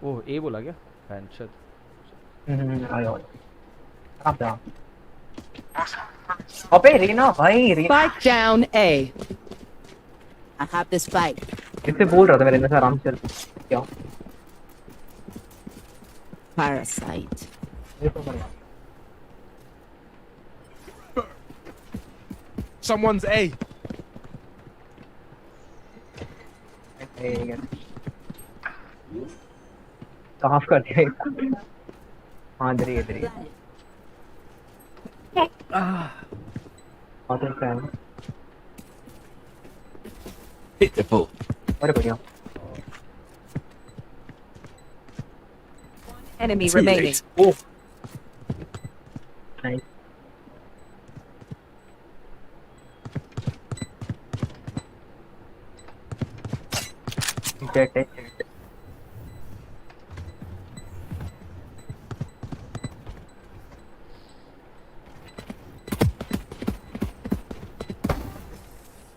ओह ए बोला क्या? फैंशन आयो आप जा अबे रीना भाई Reena Spike down A. I have this fight. किससे बोल रहा था मेरे से आराम से क्या Parasite. ये तो बढ़िया Someone's A. साफ कर दिया हाँ इधर ही हाँ तो फैन Hit the bull. अरे बढ़िया Enemy remaining. Oh nice jet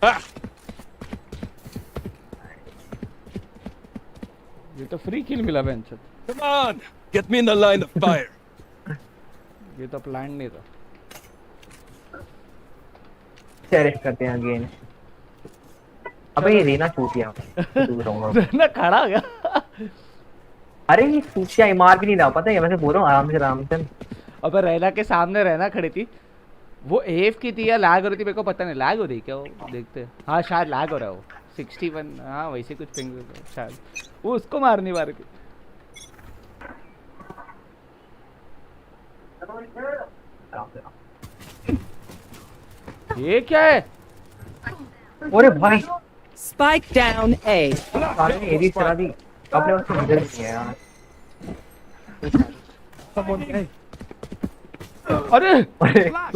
Ah! ये तो फ्री किल मिला बेंचत। Come on! Get me in the line of fire. ये तो प्लान नहीं था। चेरिश करते हैं गेम अबे ये रीना चूतिया दूर रहूंगा ना खड़ा हो गया। अरे ये चूतिया मार भी नहीं रहा पता है मैं से बोल रहा हूँ आराम से अबे रहना के सामने रहना खड़ी थी वो एफ की थी या लैग हो रही थी मेरे को पता नहीं लैग हो रही क्या वो देखते हैं हाँ शायद लैग हो रहा है वो 61 हाँ वैसे कुछ पिंग शायद वो उसको मारनी मार के ये क्या है अरे भाई Spike down A. साले ने एडी चला दी अपने उसको मदद किया यार Someone's A. अरे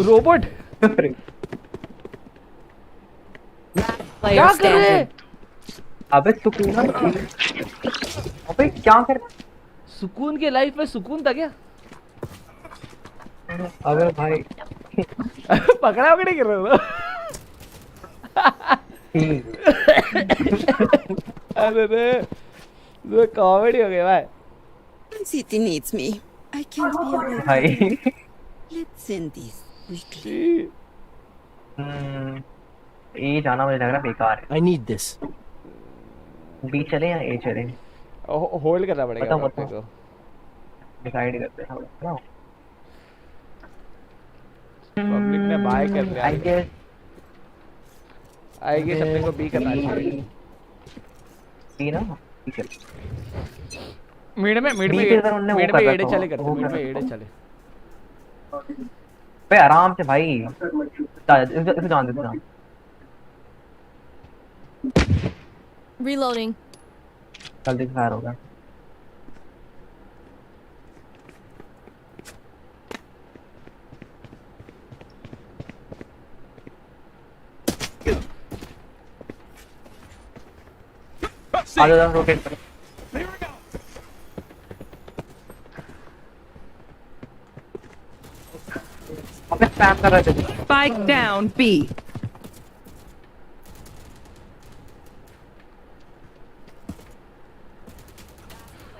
रोबोट अरे Player क्या कर रहे standing. अबे सुकून अबे क्या कर सुकून के लाइफ में सुकून था क्या अबे भाई पकड़ा पकड़ी कर रहे हो अरे रे कॉमेडी हो गया भाई City needs me. I can't be away. भाई Let's end this quickly. ये जाना मुझे लग रहा है बेकार I need this. है बी चले या ए चले होल्ड करना पड़ेगा बताओ, अपने को डिसाइड करते हैं ना पब्लिक ने बाय कर लिया आई गेस अपने को बी करना चाहिए बी ना ठीक है मिड में B पे अगर उन्होंने वो कर एड़े रखा चले हो, करते वो मिड कर में रखा एड़े हो। चले बे आराम से भाई इसे जान दे जान Reloading. जल्दी से फायर होगा आजा जा रोटेट कर अबे स्पैम कर रहे थे Spike down B.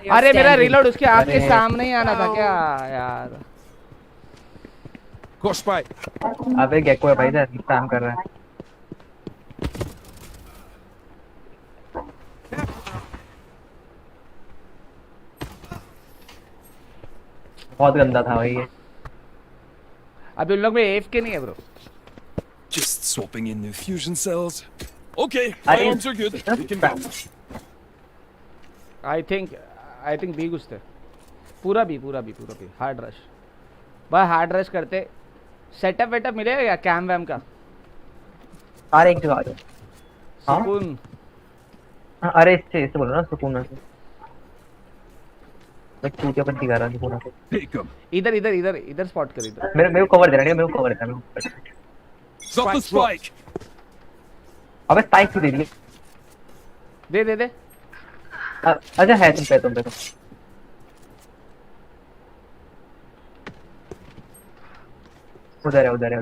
Player अरे मेरा standing. रिलोड उसके आपके अरे। सामने ही आना था क्या यार Go spike. अबे गेको है भाई इधर स्पैम कर रहा है बहुत गंदा था भाई ये अभी उन लोग में एफ के नहीं है bro Just swapping in new fusion cells. Okay, I- my arms are good. We can go. I think B घुसते पूरा बी हार्ड रश भाई हार्ड रश करते सेटअप वेटअप मिलेगा क्या कैम वैम का अरे एक जगह आ जाओ हाँ? सुकून हाँ, अरे इससे बोलो ना सुकून से मैं चूतिया पत्ती कर रहा हूँ सुकून से Take 'em. इधर स्पॉट कर इधर मेरे को कवर देना है मेरे को कवर देना है Drop the spike. अबे स्पाइक क्यों दे दिए दे अच्छा है तुम पे तो उधर है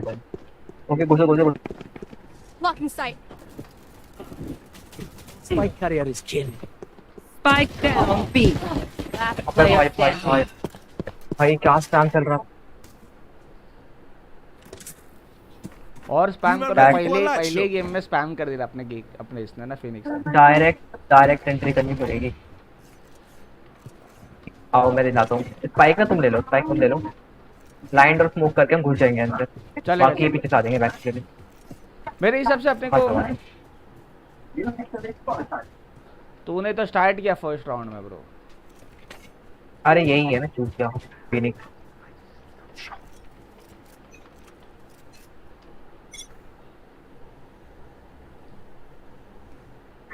okay घुसो Locking sight. Spike carrier is GEN. Spike down B. Last अबे player भाई standing. भाई क्या स्पैम चल रहा। और स्पैम You करो, remember पहले Kuala पहले Lumpur? गेम में स्पैम कर दिया अपने अपने इसने ना, फिनिक्स ने। डायरेक्ट एंट्री करनी पड़ेगी। आओ मैं दिलाता हूँ। स्पाइक ना तुम ले लो, स्पाइक तुम ले लो। ब्लाइंड और स्मोक करके हम घुस जाएंगे अंदर। चलेगा बाकी ये चलेगा। पीछे से आ जाएंगे बैक के लिए। मेरे हिसाब से अपने को, तूने तो स्टार्ट किया फर्स्ट राउंड में ब्रो। अरे यही है ना, चूज किया फिनिक्स।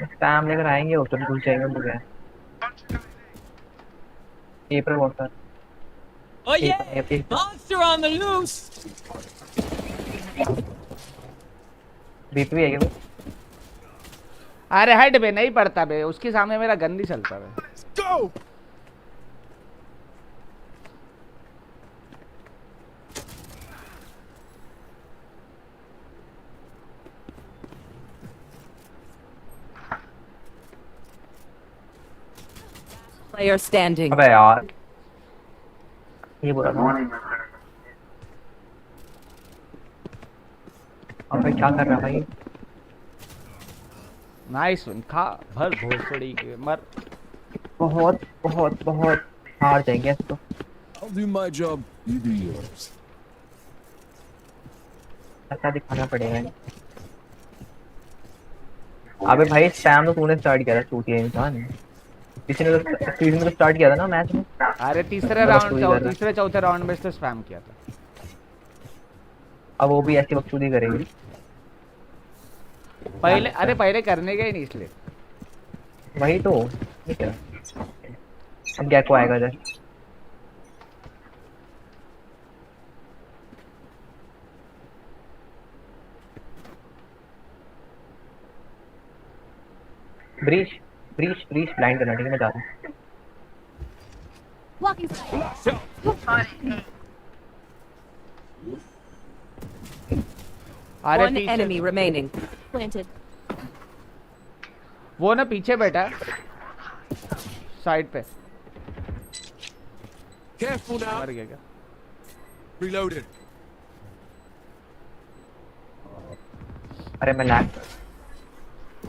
स्पैम लेकर आएंगे वो तो घुस जाएंगे मुझे। ये पर बहुत सारा। Oh yeah! Monster on the loose! BP है क्या? अरे हेड पे नहीं पड़ता बे, उसके सामने मेरा गन नहीं चलता बे। Go! Player standing. अबे यार ये बुरा था। अबे क्या कर रहा है भाई? नाइस वन, खा भर भोसड़ी के मर। बहुत बहुत बहुत हार जाएंगे इसको। I'll do my job, you do yours. ऐसा दिखाना पड़ेगा। अबे भाई स्पैम तो तूने स्टार्ट किया था, चूतिया इंसान। किसी ने तो सीजन में स्टार्ट किया था ना मैच में। अरे तीसरे राउंड, तीसरे चौथे राउंड में इसने स्पैम किया था। अब वो भी ऐसी बकचोदी करेगी। पहले, अरे पहले करने गए नहीं इसलिए। वही तो ठीक है। अब गैको आएगा इधर। ब्रीच ब्रीच ब्रीच ब्लाइंड करना, ठीक है मैं जा रहा हूँ। Blocking sight. अरे One enemy पीछे remaining. Planted. वो ना पीछे बैठा है साइड पे। Careful now. मर गया क्या? Reloaded. अरे मैं लैग।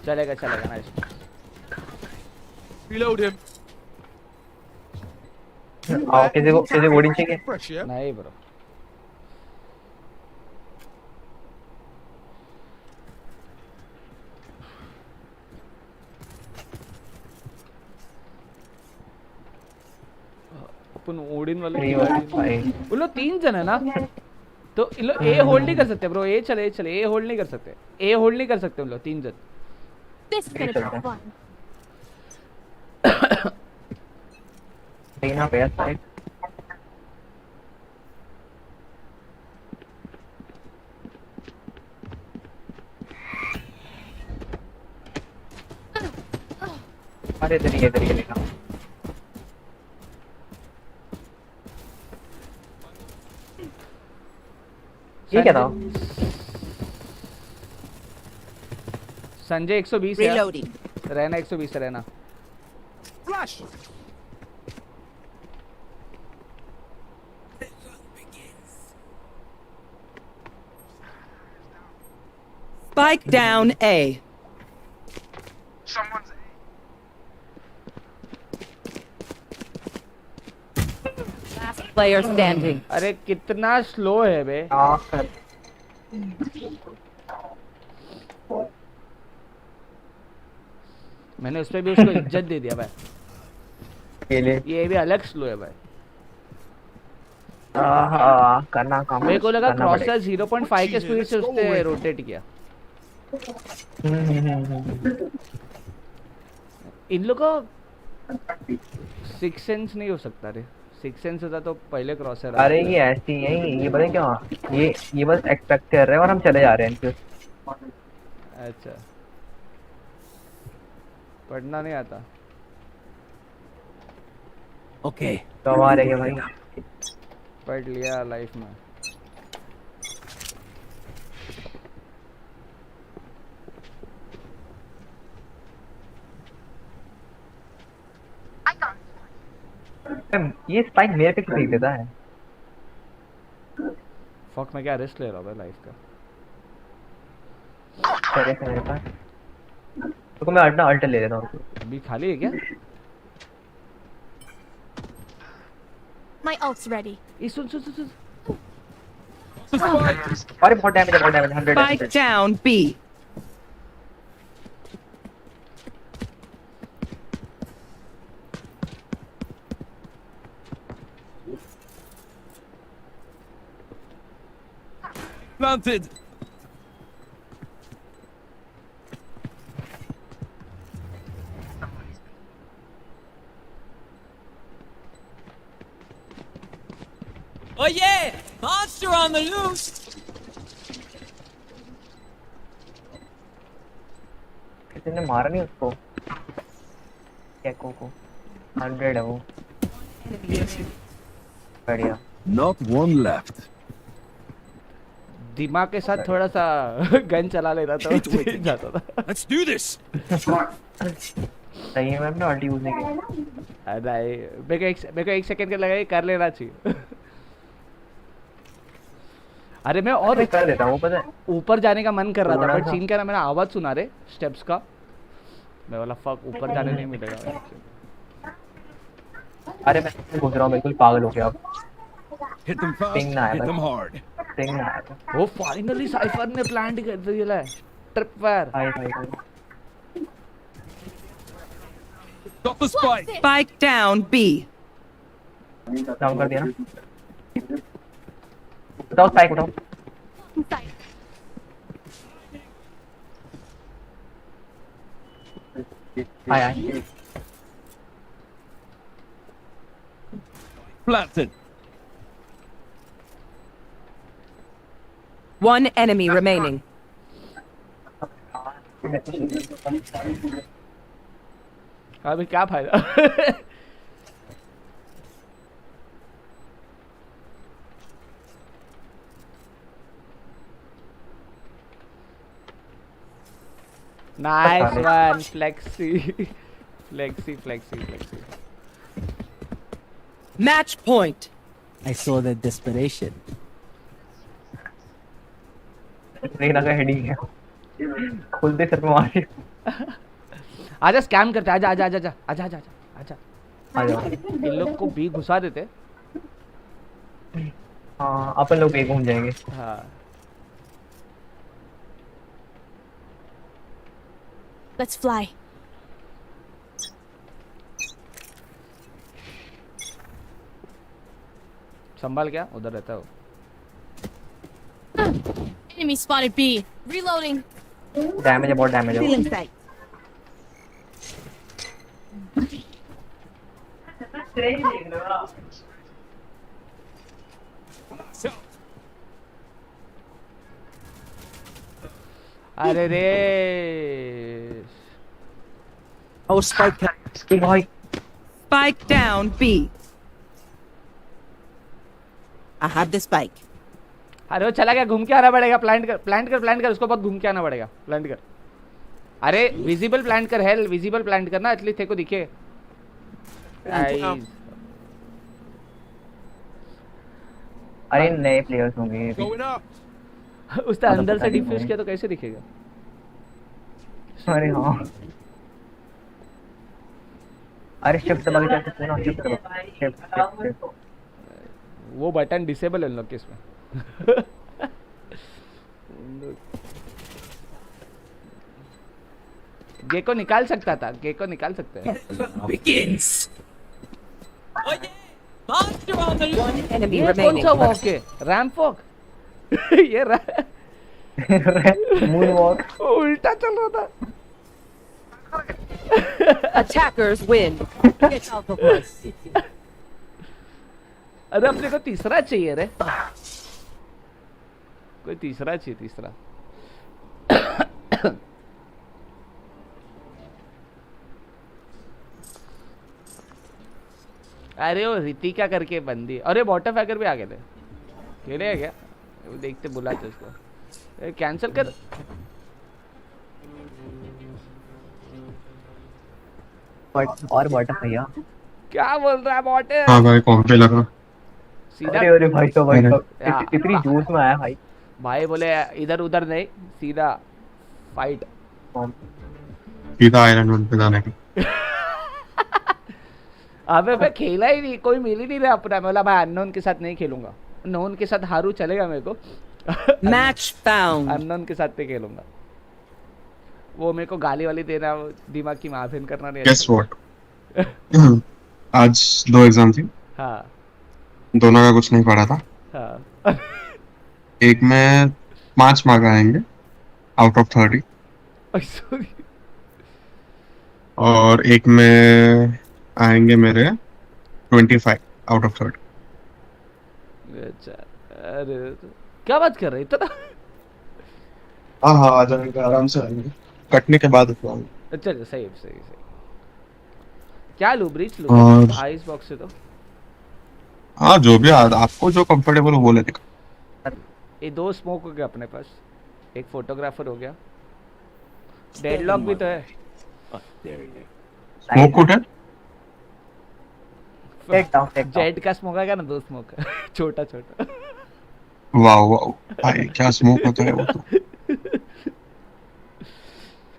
चलेगा चलेगा नाइस। Reload him. आओ किसी वोडिंग चाहिए? Fresh, yeah? नहीं ब्रो, अपन ओडिन वाले भाई वो लोग 3 जन है ना, तो इन लोग ए होल्ड नहीं कर सकते ब्रो। ए चले ए होल्ड नहीं कर सकते, ए होल्ड नहीं कर सकते उन लोग 3 जन। This is gonna be fun. देना पे साइड। अरे तरीके देखा। ये क्या था? संजय 120 है, Reloading. रहना 120 है रहना। Flash! Spike down A. Last player standing. अरे कितना स्लो है बे। मैंने उस पे भी उसको इज्जत दे दिया भाई। ये भी अलग स्लो है भाई। करना काम। मेरे को लगा करना क्रॉसर 0.5 के स्पीड से उसने रोटेट किया। इन लोग को 6 सेंस नहीं हो सकता रे। 6 सेंस होता तो पहले क्रॉसर। अरे ये ऐसी है, ये पता है क्या? ये बस एक्सपेक्ट कर रहे हैं और हम चले जा रहे हैं इनके। अच्छा, पढ़ना नहीं आता। Okay. तो हमारे क्या भाई? पढ़ लिया लाइफ में। ये स्पाइक मेरे पे क्यों फेंक देता है? फक, मैं क्या रिस्क ले रहा हूँ लाइफ का। तेरे से मेरे पास तो मैं अल्ट ले लेता हूँ। अभी खाली है क्या? My ult's ready. ये सुन सुन सुन सुन। अरे बहुत डैमेज है, बहुत damage, 100 Spike down B. Planted. Oh yeah! Monster on the loose! किसी ने मारा नहीं उसको, कैको को। 100 है वो। बढ़िया। Not one left. दिमाग के साथ थोड़ा सा गन चला लेता तो चल जाता था। Let's do this. सही है, मैं अपना अल्ट यूज नहीं किया। अरे मेरे को एक सेकंड का लगा ये कर लेना चाहिए। अरे मैं और मैं कर देता हूँ, पता है। ऊपर जाने का मन कर रहा था, थोड़ा बट सा। सीन का ना मैंने आवाज सुना रे स्टेप्स का। मैं बोला फक, ऊपर जाने नहीं मिलेगा। अरे मैं घुस रहा हूँ, बिल्कुल पागल हो गया अब। Hit them fast. Ping na, Hit bhai. them hard. Ping ना आया। वो फाइनली साइफर ने प्लांट कर दिया है trip fire. Hi hi hi. Got the spike. Spike down B. Down कर दिया ना। उठाओ स्पाइक उठाओ। Inside. हाय हाय। Planted. One enemy remaining. अभी क्या फायदा? Nice one, Flexi. Flexi. Match point. I saw the desperation. देखना का हेडिंग है। खुल दे सर पे मार। आजा स्कैम करते, आजा आजा आजा आजा आजा आजा। आ जाओ। इन लोग को भी घुसा देते। हाँ, अपन लोग एक घूम जाएंगे। हाँ। Let's fly. संभाल क्या उधर रहता है वो। Enemy spotted B. Reloading. Damage है, बहुत डैमेज है। Feeling sight. अरे रे Oh, spike. ठीक भाई। Spike down B. I have the spike. अरे वो चला गया, घूम के आना पड़ेगा। प्लांट कर उसको बहुत घूम के आना पड़ेगा। प्लांट कर। अरे विजिबल प्लांट कर, हेल विजिबल प्लांट करना, एटलीस्ट तेरे को दिखे। अरे नए प्लेयर्स होंगे। Going up. उसने अंदर से डिफ्यूज किया तो कैसे दिखेगा? अरे हाँ। अरे शिफ्ट दबा के चल सकते हैं ना, शिफ्ट करो। शिफ्ट। वो बटन डिसेबल है उन लोग के इसमें। गेको निकाल सकता था, गेको निकाल सकते हैं। Begins. Oh yeah! Monster on the loose! One enemy ये कौन remaining. सा वॉक है? Ramp walk? ये मून वॉक। उल्टा चल रहा था। Attackers win. Get out of us. अरे अपने को तीसरा चाहिए रे, कोई तीसरा चाहिए, तीसरा। अरे वो रितिका करके बंदी, अरे वाटर फैकर भी आ गए थे। खेले है क्या? वो देखते बुलाते उसको। कैंसिल कर। और वाटर भैया। क्या बोल रहा है बॉट? हाँ भाई कौन पे लगा? सीधा अरे अरे भाई तो या, इतनी जोश में आया भाई। भाई बोले इधर उधर नहीं, सीधा फाइट। सीधा आयरन वन पे जाने का। अबे मैं खेला ही नहीं, कोई मिल ही नहीं रहा अपना। मैं बोला भाई अननोन के साथ नहीं खेलूंगा, नोन के साथ हारू चलेगा मेरे को। Match found. अननोन के साथ नहीं खेलूंगा, वो मेरे को गाली वाली देना, वो दिमाग की माफिन करना नहीं। Guess what? आज 2 एग्जाम थी, हाँ दोनों का कुछ नहीं पढ़ा था। हाँ। एक में 5 मार्क आएंगे आउट ऑफ 30, सॉरी। और एक में आएंगे मेरे 25 आउट ऑफ 30। अच्छा, अरे क्या बात कर रहे इतना? हाँ हाँ, आ जाएंगे, आराम से आएंगे, कटने के बाद बताऊंगा। अच्छा सही सही सही। क्या लूँ, ब्रीच लूँ और आइस बॉक्स से? तो हाँ जो भी आपको जो कंफर्टेबल हो वो लेने का। ये 2 स्मोक हो गया अपने पास, एक फोटोग्राफर हो गया, डेडलॉक भी तो है। स्मोक कोट है? जेट का स्मोक है क्या ना, 2 स्मोक छोटा छोटा। वाह वाह भाई, क्या स्मोक होता है वो तो।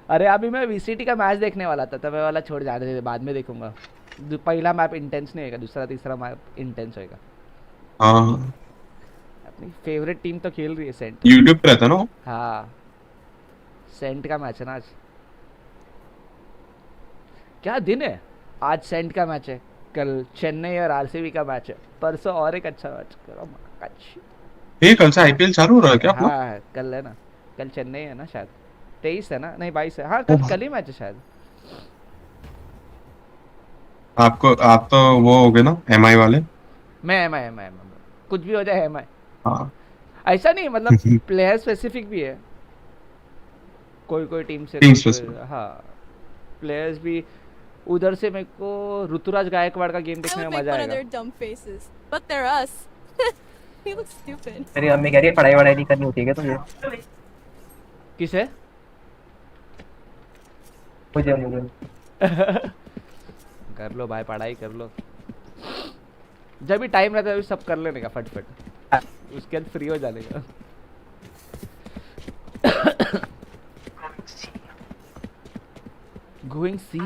अरे अभी मैं वीसीटी का मैच देखने वाला था, तब मैं वाला छोड़ जाने दे, बाद में देखूंगा। पहला मैप इंटेंस नहीं होगा, दूसरा तीसरा मैप इंटेंस होगा। हाँ अपनी फेवरेट टीम तो खेल रही है, सेंट। यूट्यूब पे रहता ना वो? हाँ सेंट का मैच है ना आज। क्या दिन है आज, सेंट का मैच है, कल चेन्नई और आरसीबी का मैच है, परसों और एक अच्छा मैच करो। ये कल से आईपीएल चालू हो रहा है क्या अपना? हाँ कल है ना, कल चेन्नई है ना शायद, 23 है ना, नहीं 22 है। हाँ कल ही मैच है शायद। आप तो वो हो गए ना एमआई वाले? मैं एम कुछ भी हो जाए एम। हाँ ऐसा नहीं मतलब प्लेयर स्पेसिफिक भी है, कोई टीम से टीम कोई, स्पेसिफिक। हाँ प्लेयर्स भी। उधर से मेरे को ऋतुराज गायकवाड़ का गेम I देखने would में make मजा fun of आएगा। their dumb faces, but they're us. He looks stupid. मेरी मम्मी कह रही है पढ़ाई वढ़ाई नहीं करनी होती है क्या तुझे? किसे? मुझे कर लो भाई, पढ़ाई कर लो, जब भी टाइम रहता है सब कर लेने का फटफट, उसके बाद फ्री हो जाने का। गोइंग सी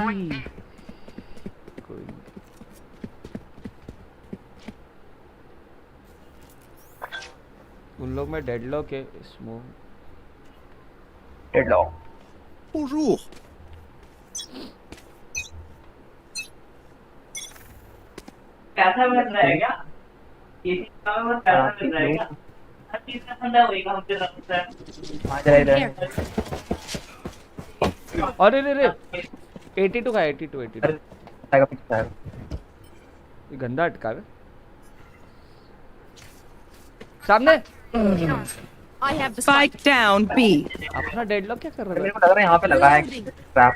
उन लोग में डेडलॉक है, स्मोक डेडलॉक। Bonjour. पैसा मिल रहा है क्या? किसी काम में पैसा मिल रहा है क्या? हर चीज का ठंडा होएगा हमसे लगता है। आ जा इधर। अरे रे रे 82 का 82 आएगा पीछे आएगा। ये गंदा अटका है सामने। I have the Spike down B. अपना डेडलॉक क्या कर मेरे रहा को लग रहा है यहाँ पे लगा है trap.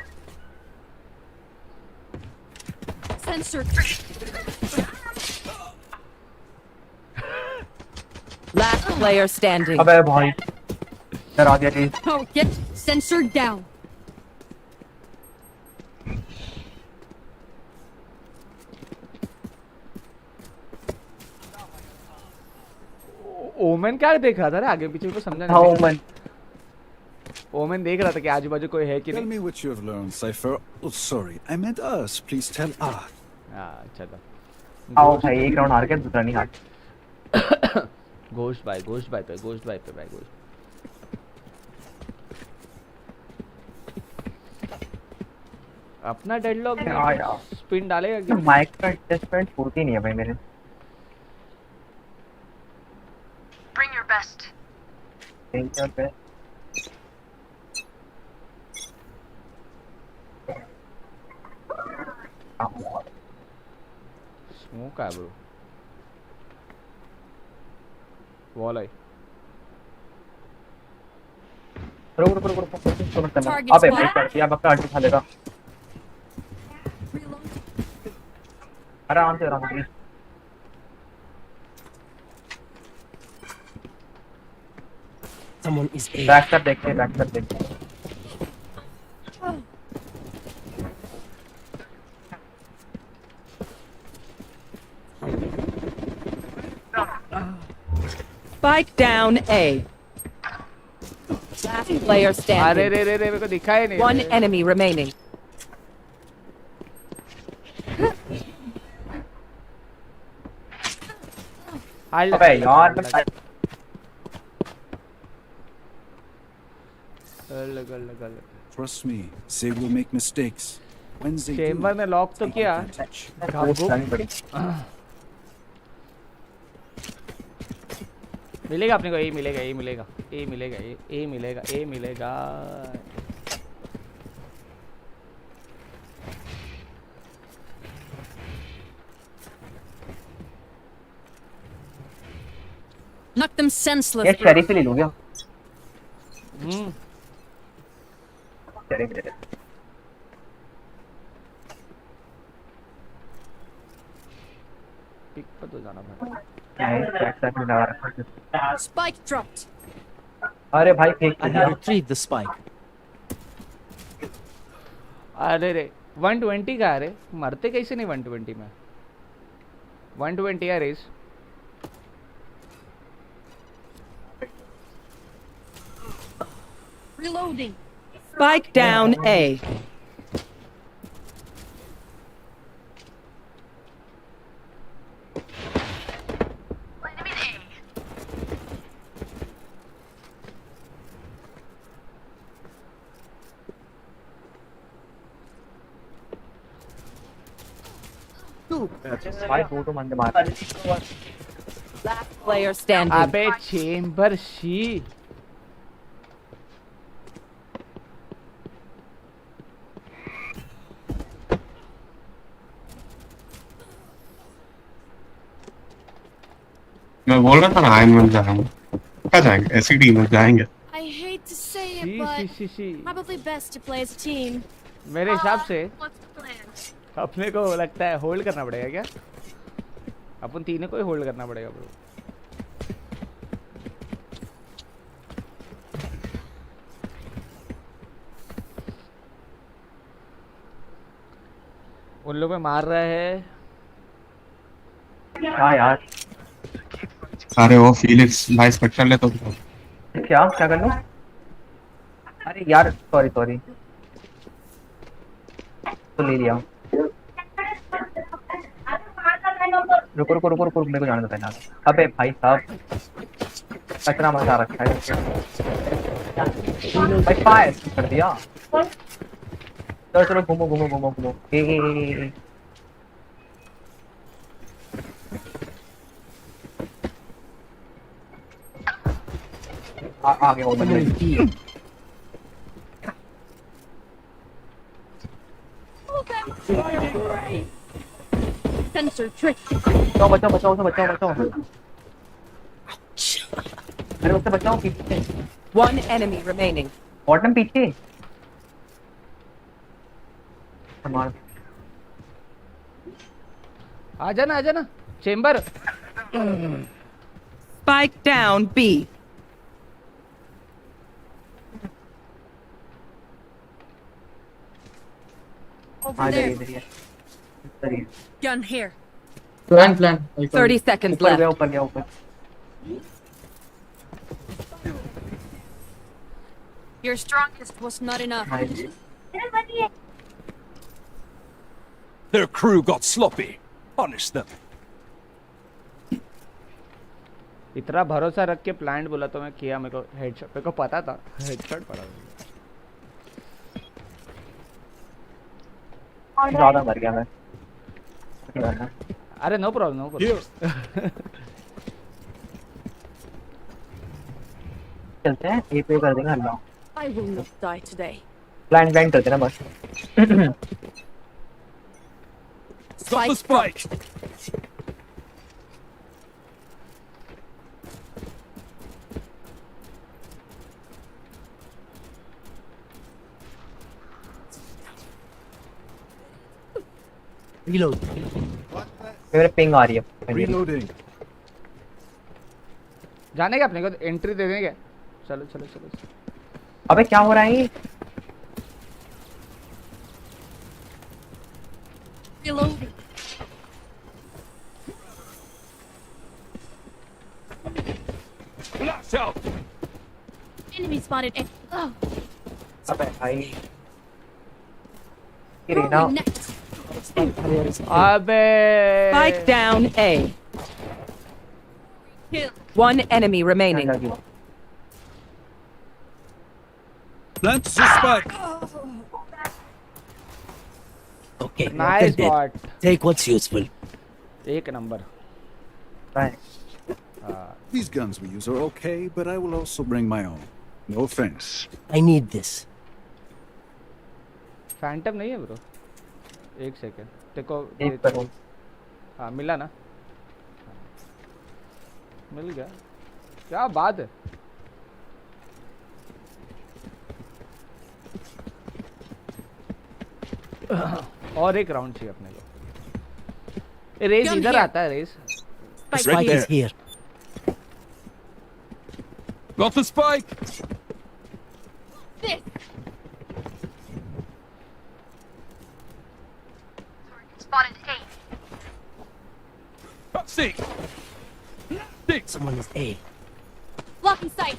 sensor. Last player standing. अबे भाई इधर आ गया जी। Oh, get sensor down. Omen क्या देख रहा था रे आगे पीछे को समझा हाँ नहीं। ओमन। ओमेन देख रहा था कि आजू बाजू कोई है कि Tell नहीं। me what you have learned, Cypher. Oh, sorry, I meant us. Please tell us. हाँ अच्छा था। आओ भाई एक राउंड हार के दूसरा नहीं हार। घोस्ट भाई पे घोस्ट भाई पे भाई घोस्ट। अपना डेडलॉक हाँ यार। स्पिन डालेगा क्या? माइक का एडजस्टमेंट होती नहीं है भाई मेरे। Bring your best. पे स्मोक है ब्रो, वॉल आई। रुक Target अबे spot. भाई कर दिया बक्का अल्ट खा लेगा। Reload. आराम से Someone is A. बैक कर देखते। 1 Spike down A. Last player अरे standing. रे रे रे मेरे को दिखा ही नहीं One रे। enemy remaining. हाल अबे यार मैं गल गल गल Trust me, they will make mistakes. When they chamber do, ने लॉक तो take किया advantage. पोस्ट करनी पड़ी। मिलेगा अपने को ए मिलेगा ए मिलेगा ए मिलेगा ए मिलेगा ए मिलेगा Knock them senseless. ये शरीफ ले लूँ क्या? हम्म शरीफ ले ले। पिक पर तो जाना पड़ेगा नहीं, बैक साइड में लगा रखा है। Spike dropped. अरे भाई फेंक I दिया। have retrieved the spike. अरे रे 120 का अरे मरते कैसे नहीं 120 में 120 है race Reloading. Spike down A. भाई दो मंदे मार। Last player standing. अबे चेम्बर शी मैं बोल रहा था ना आयन में जाएंगे कहाँ जाएंगे ऐसी टीम में जाएंगे I hate to say it, she but she she she probably best to play as a team. मेरे हिसाब से What's the plan? अपने को लगता है होल्ड करना पड़ेगा क्या अपन तीनों को ही होल्ड करना पड़ेगा ब्रो उन लोग में मार रहा है हाँ यार। अरे वो फिलिक्स भाई स्पेक्ट्रल ले तो क्या कर लूँ? अरे यार सॉरी सॉरी। तो ले लिया। रुको रुको रुको रुको मेरे को जाने दो पहले। अबे भाई साहब कचरा मचा रखा है। भाई फायर कर दिया। चलो चलो घूमो घूमो घूमो घूमो। ए आ गया वो बंदा। Sensor trick. बचाओ बचाओ बचाओ उसे बचाओ बचाओ। अरे उससे बचाओ पीछे। One enemy remaining. बॉटम पीछे। मार। आ जाना chamber Spike down B. Over हाँ there. इधर ही है। इधर ही है। Gun here. Plan. 30 seconds ऊपर गया left. ऊपर गया ऊपर। Your strongest was not enough. हाँ इधर ही है। Their crew got sloppy. Punish them. इतना भरोसा रख के प्लांट बोला तो मैं किया मेरे को हेडशॉट मेरे को पता था हेडशॉट पड़ा ज़्यादा मर गया मैं। अरे नो प्रॉब्लम चलते हैं ए पे कर देंगे अल्लाह। I will not die today. Plan plan करते ना बस। Stop the spike. Reload. मेरे पिंग आ रही है। Reloading. जाने का अपने को एंट्री दे देंगे चलो चलो चलो अबे क्या हो रहा है ये? Reloading. Enemy spotted. Oh, अबे भाई ये रेना throwing next. अबे Spike down A. Kill. One enemy remaining. लगी Plant the spike. Okay, nice dead. Bot Take what's useful. एक नंबर बाय These guns we use are okay, but I will also bring my own. No offense. I need this. Phantom नहीं है bro एक second देखो एक करो हाँ मिला ना मिल गया क्या बात है और एक राउंड चाहिए अपने को रेस Gun इधर here. आता है race The Right spike is there. here. Got the spike. This. See. Six. Someone is A. Blocking sight.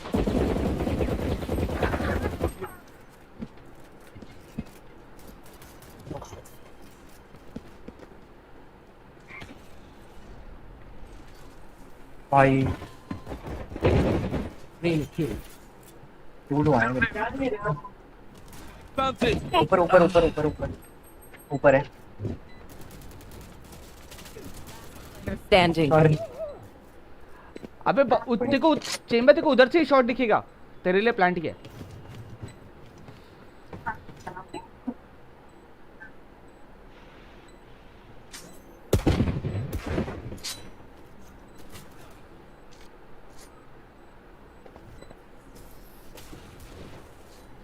भाई Really kill. टूल आएंगे Planted. ऊपर ऊपर ऊपर ऊपर ऊपर ऊपर है Standing. सॉरी अबे देखो चेंबर देखो उधर से ही शॉट दिखेगा तेरे लिए प्लांट किया है।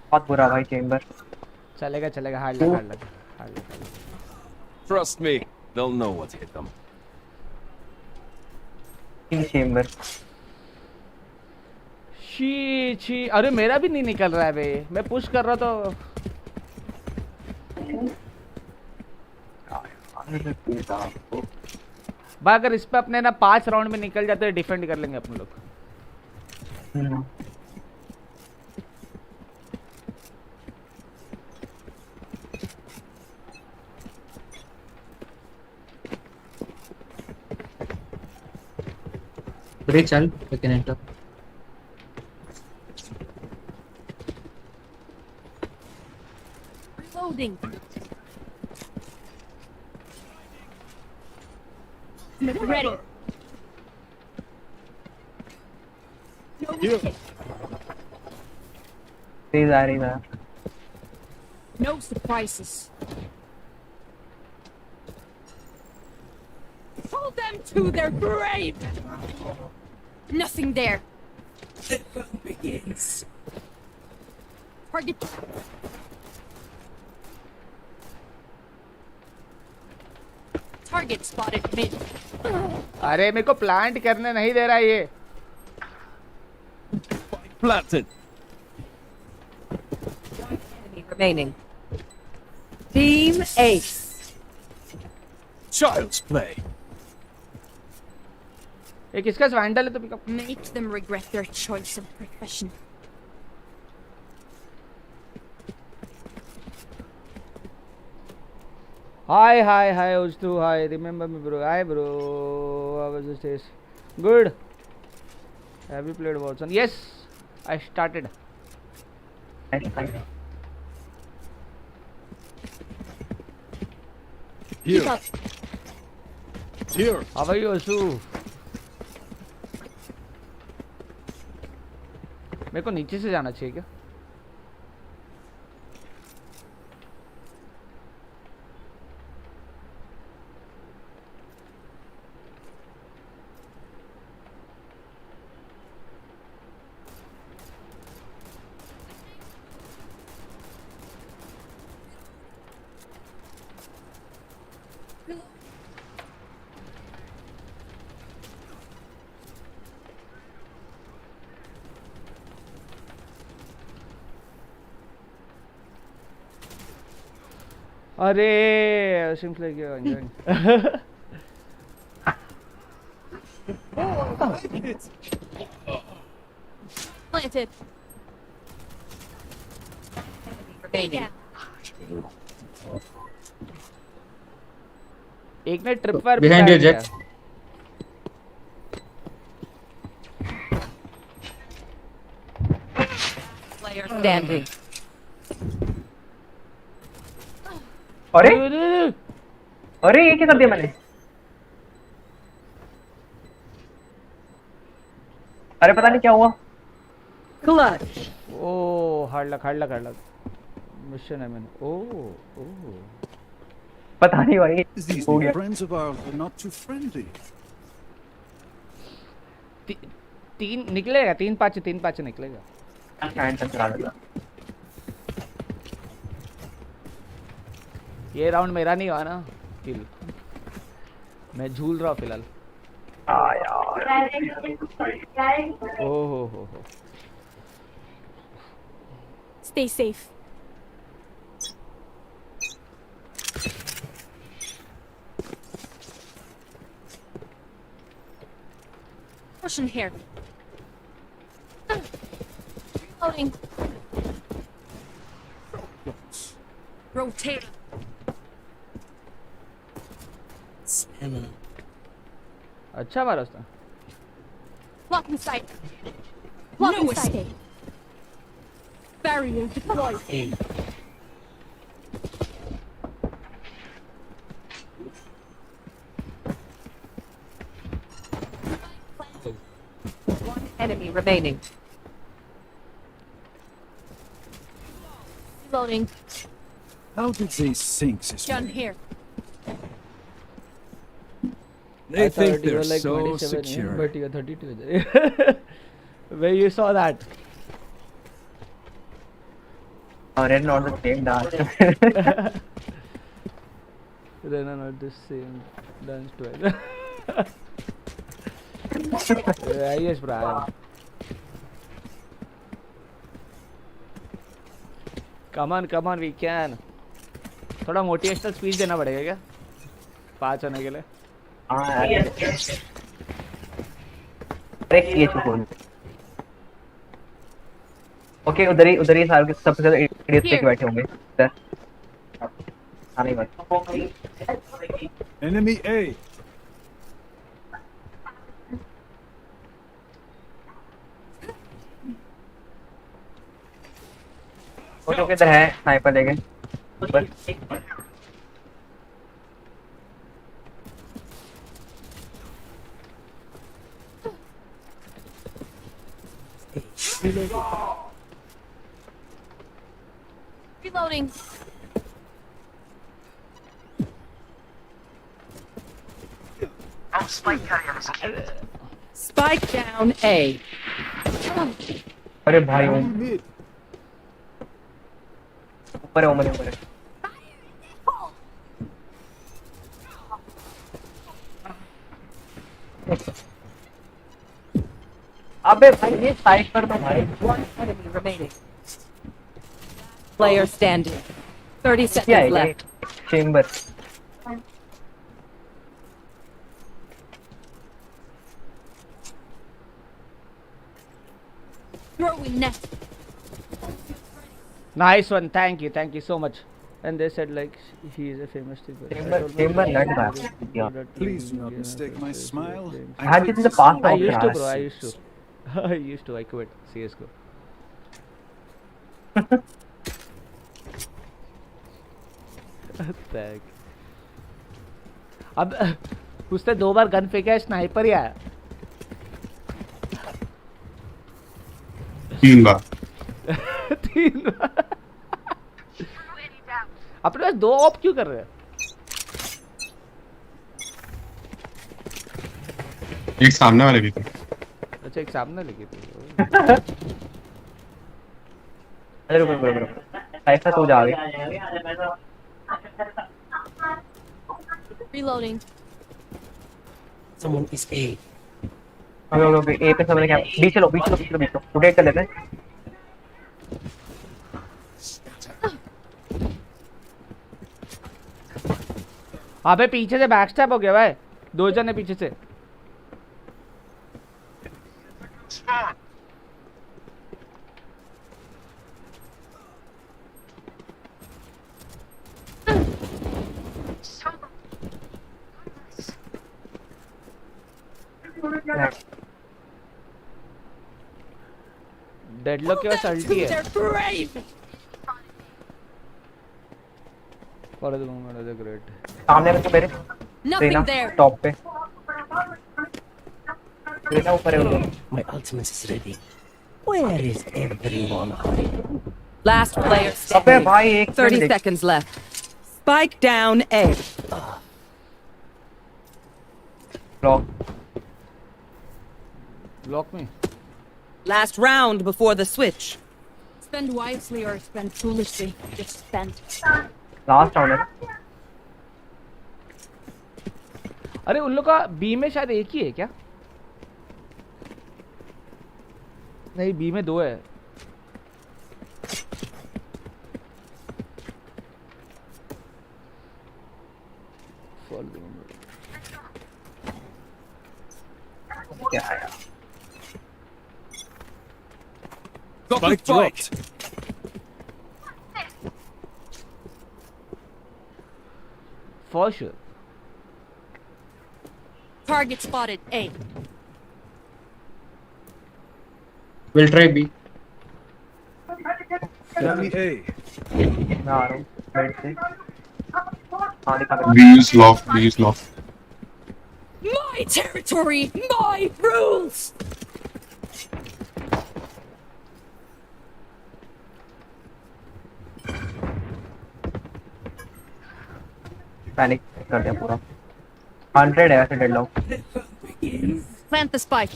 बहुत बुरा भाई चेंबर चलेगा चलेगा हार्ड लग हार्ड लग हार्ड लग Trust me, they'll know what hit them. In chamber she she अरे मेरा भी नहीं निकल रहा है बे मैं पुश कर रहा तो भाई अगर इस पे अपने ना 5 राउंड में निकल जाते हैं डिफेंड कर लेंगे अपन लोग Break chal, we can enter. Reloading. Ready. No Here. तेज आ रही है No surprises. Hold them to their grave. Nothing there. The fun begins. Target. Target spotted mid. अरे मेरे को प्लांट करने नहीं दे रहा ये Planted. Enemy remaining. Team Ace. Child's play. ये किसका वैंडल है तो pickup Make them regret their choice of profession. Hi, Ujtu, hi. Remember me, bro. Hi, bro. How was the stage? Good. Have you played Warzone? Yes, I started. Keep Here. up. Here. How are you, Asu? मेरे को नीचे से जाना चाहिए क्या? अरे seems like you're enjoying. Planted. remaining. एक ने trip fire Behind you, Jack. Player standing. अरे अरे ये क्या कर दिया मैंने? अरे पता नहीं क्या हुआ। Clutch. ओ हार्ड लक मिशन है मैंने ओ पता नहीं भाई These हो new गया। friends of ours are not too friendly. तीन निकलेगा, 3-5 निकलेगा। हैंड टच करा देगा। ये राउंड मेरा नहीं हुआ ना किल, मैं झूल रहा हूँ फिलहाल। हो Stay safe. Russian here. Loading. Rotate. Stamina. अच्छा मारा उसने। Lock in sight. Lock in sight. Barrier deployed. Hey. One enemy remaining. Loading. How did they sink this Gun way? here. They I think thought you they're were like so 27, secure. but you're 32. Where you saw that? और not the same dance. Then are not the same dance twice. Yes, Brian. Come on, we can. थोड़ा motivational speech देना पड़ेगा क्या 5 होने के लिए? हाँ यार। ब्रेक किए चुके। ओके उधर ही सारे सबसे ज्यादा इडियट्स लेके बैठे होंगे सर। आने वाले। Enemy A. ओके इधर है स्नाइपर लेके ऊपर। Reloading. Spike down A. अरे भाई Mid. ऊपर है ऊपर है। अबे भाई ये साइड पर तो भाई। One enemy remaining. Player standing. 30 क्या है seconds ये? left. Chamber. Throwing net. Nice one, thank you so much. And they said like he is a famous figure. Chamber लग रहा है यार। Please do not mistake my smile. आज किसी से पास I हो used to, रहा bro. है। I used to. I quit CS:GO. Tag. अब उसने 2 बार गन फेंका है, स्नाइपर ही आया। 3 बार। 3 बार। अपने पास 2 ऑप क्यों कर रहे हैं? एक सामने वाले भी थे। अच्छा एक सामने लगी थी। अरे रुको ऐसा तो जा गए। Reloading. Someone is A. Okay A पे सबने क्या बीच चलो रोटेट कर लेते हैं। अबे पीछे से बैकस्टैप हो गया भाई, 2 जन है पीछे से। डेडलॉक के पास अल्टी है They're brave. For the moment the great सामने में तो मेरे Nothing there. टॉप पे रेना ऊपर है वो। My ultimate is ready. Where is everyone? Last player अबे standing. भाई एक 30 minute seconds left. Spike down A. Block block में Last round before the switch. Spend wisely or spend foolishly. Just spend. Last round है। अरे उन लोग का B में शायद एक ही है क्या नहीं बी में 2 है क्या है यार? Spike dropped. For sure Target spotted. A. We'll try B. Enemy A. मैं आ रहा हूँ बेड से। हाँ दिखा दे। We use loft. We use loft. My territory. My rules. Panic कर दिया पूरा 100 है ऐसे deadlock Plant the spike.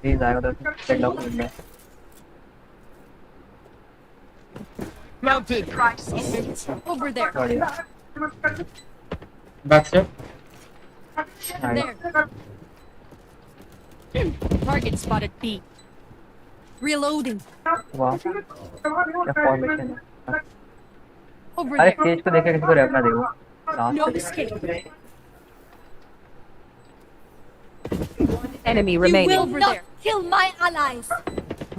Please आएगा उधर से डेडलॉक मिल जाए Mounted. Over there. बढ़िया Backstab. Nice There. Target spotted B. Reloading. वाह क्या फॉर्मेशन है Over अरे there. स्टेज को देखे किसी को रैप ना देखो No last escape. Enemy You remaining. will not kill my allies.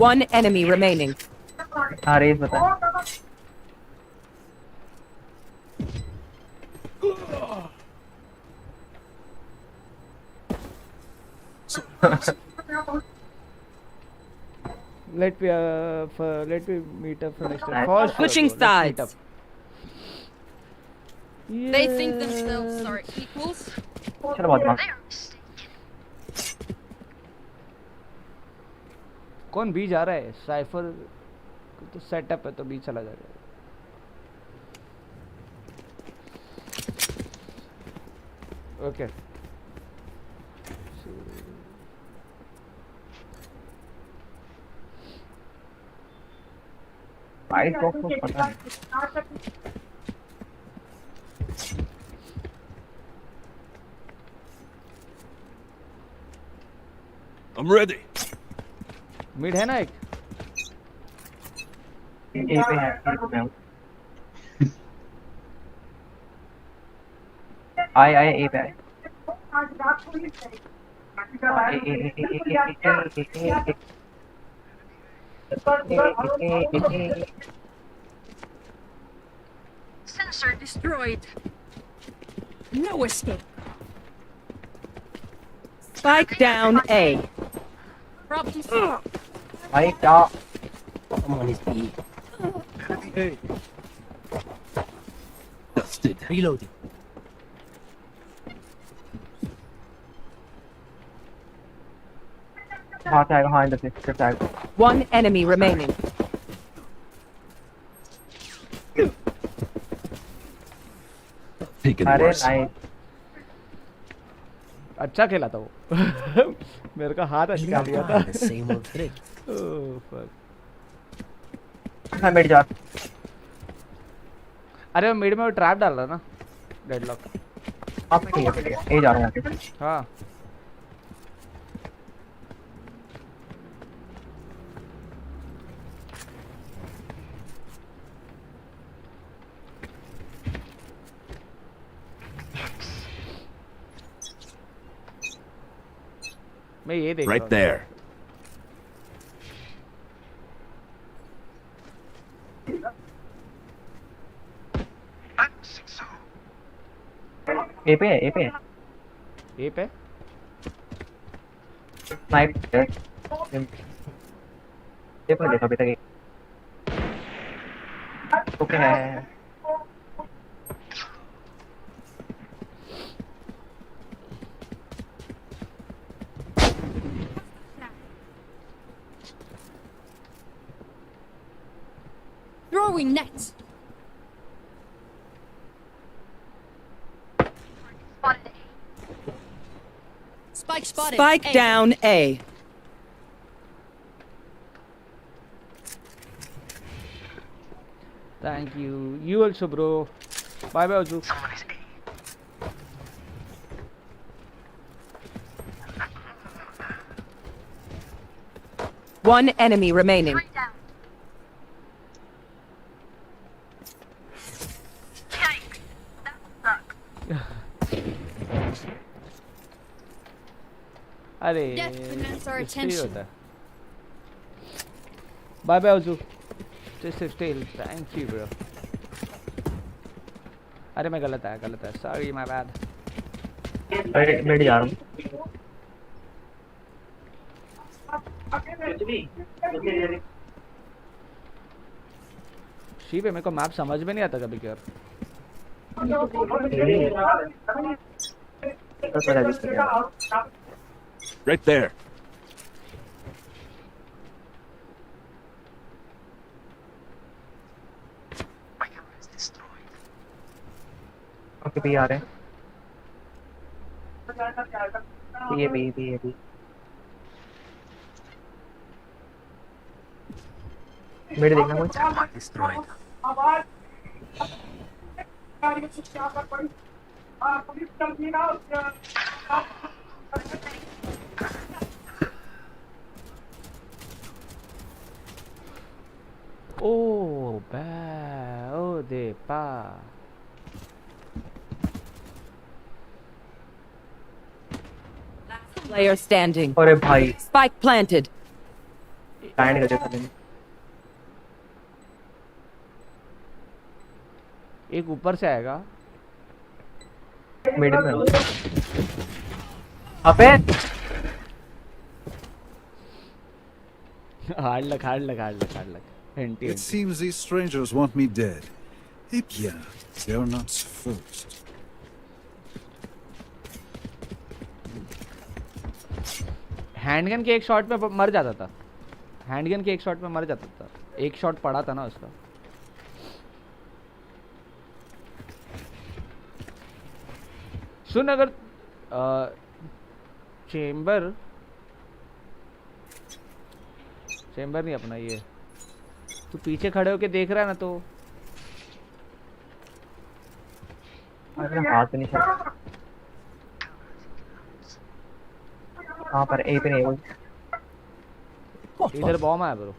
One enemy remaining. हाँ रेस बता let me meet up for next time Nice. for sure Switching bro. Let's meet up. sides. They think themselves are equals. चलो बहुत मस्त कौन B जा रहा है cipher तो सेटअप है तो बी चला जाएगा ओके भाई तो पता नहीं I'm ready. मिड है ना एक ए पे है ए पे हूँ आए आए ए पे आए Sensor destroyed. No escape. Spike down A. Problem solved. भाई क्या Someone is B. Enemy A. Dusted. Reloading. हाथ आएगा हाँ इधर से स्क्रिप्ट आएगा One enemy remaining. Taken अरे worse. नाइस अच्छा खेला था वो मेरे का हाथ अच्छा लिया था The same old trick. Oh fuck हाँ मिड जा अरे वो मिड में वो ट्रैप डाल रहा ना डेडलॉक आप ठीक है ए जा रहा हूँ यहाँ से हाँ मैं ये देख Right there. ए पे है ए पे है ए पे स्नाइप है। देखो देखो अभी तक ओके है। Throwing net. Spike spotted. Spike A. down A. Thank you. You also, bro. Bye bye, Ozu. One enemy remaining. अरे Death demands our इससे ही attention. होता है. Bye bye, Ozu. Stay still. Thank you, bro. अरे मैं गलत है. Sorry, my bad. अरे mid जा रहा हूँ। शीप है, मेरे को मैप समझ में नहीं आता कभी क्या. Right there. ओके भी आ रहे हैं। ये भी मिड देखना कुछ। Oh, oh, de pa. Player standing. अरे भाई Spike planted. लैंड कर दिया था। एक ऊपर से आएगा. मिड में अबे hard luck. Hinty. It seems these strangers want me dead. Eh bien, they're not first. Handgun के एक शॉट में मर जाता था. एक शॉट पड़ा था ना उसका. सुन, अगर चेंबर नहीं अपना, ये तू पीछे खड़े होके देख रहा है ना, तो अरे हाथ नहीं चल। कहाँ पर ए पे नहीं वो। इधर बॉम्ब है bro.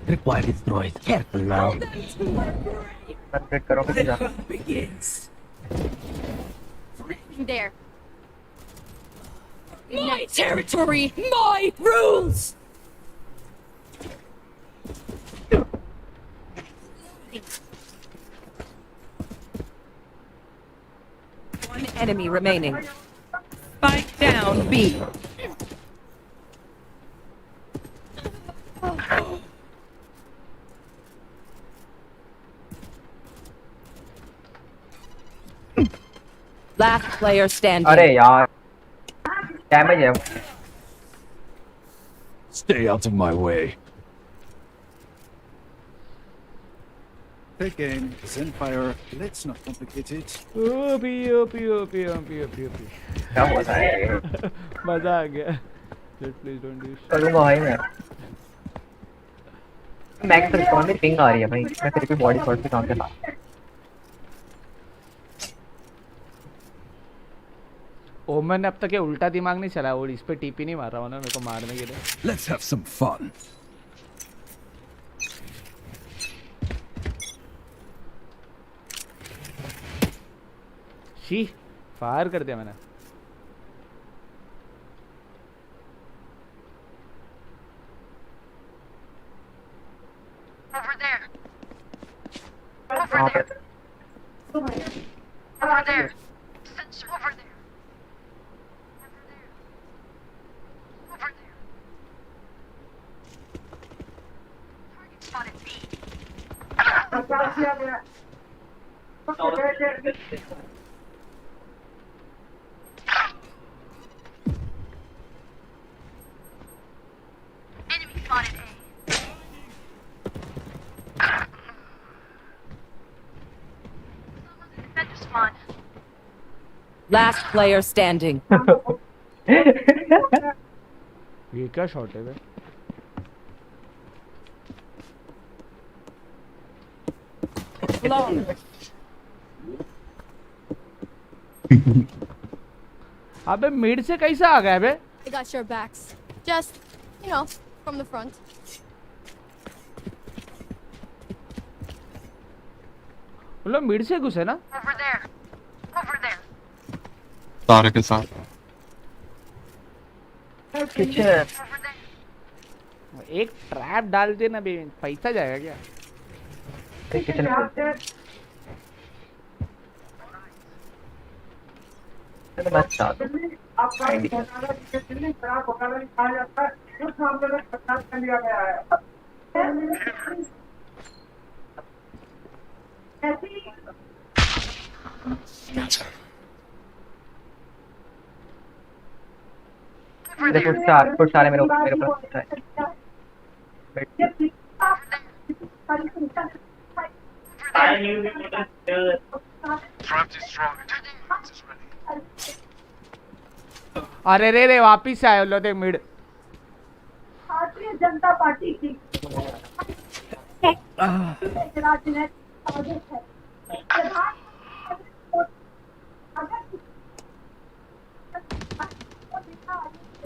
Required destroyed. Careful now. Complete करो फिर जा। Begins. There. My territory, my rules. One enemy remaining. Spike down B. Last player standing. अरे यार डैमेज है। Stay out of my way. Take aim, Zenfire. Let's not complicate it. OP. क्या हुआ था ये? मजा आ गया. Please don't do this. करूँगा भाई मैं। मैक्स पर कौन सी पिंग आ रही है भाई? मैं फिर भी बॉडी शॉट पे काम कर रहा हूँ। ओमन ने अब तक ये उल्टा दिमाग नहीं चला, और इस पे टीपी नहीं मार रहा हूँ ना मेरे को मारने के लिए. Let's have some fun. She fire कर दिया मैंने. Over there. कहाँ पे? Over there. Sensor over there. Last player standing. ये क्या शॉट है बे? अबे मिड से कैसा आ गया बे? I got your backs. Just, you know, from the front. मतलब मिड से घुसे ना? तारे के साथ किचन एक ट्रैप डाल दे ना बे, पैसा जाएगा क्या? किचन मत चाह फुट चार है मेरे ऊपर अरे रे रे वापिस से आए लो देख मिड। भारतीय जनता पार्टी की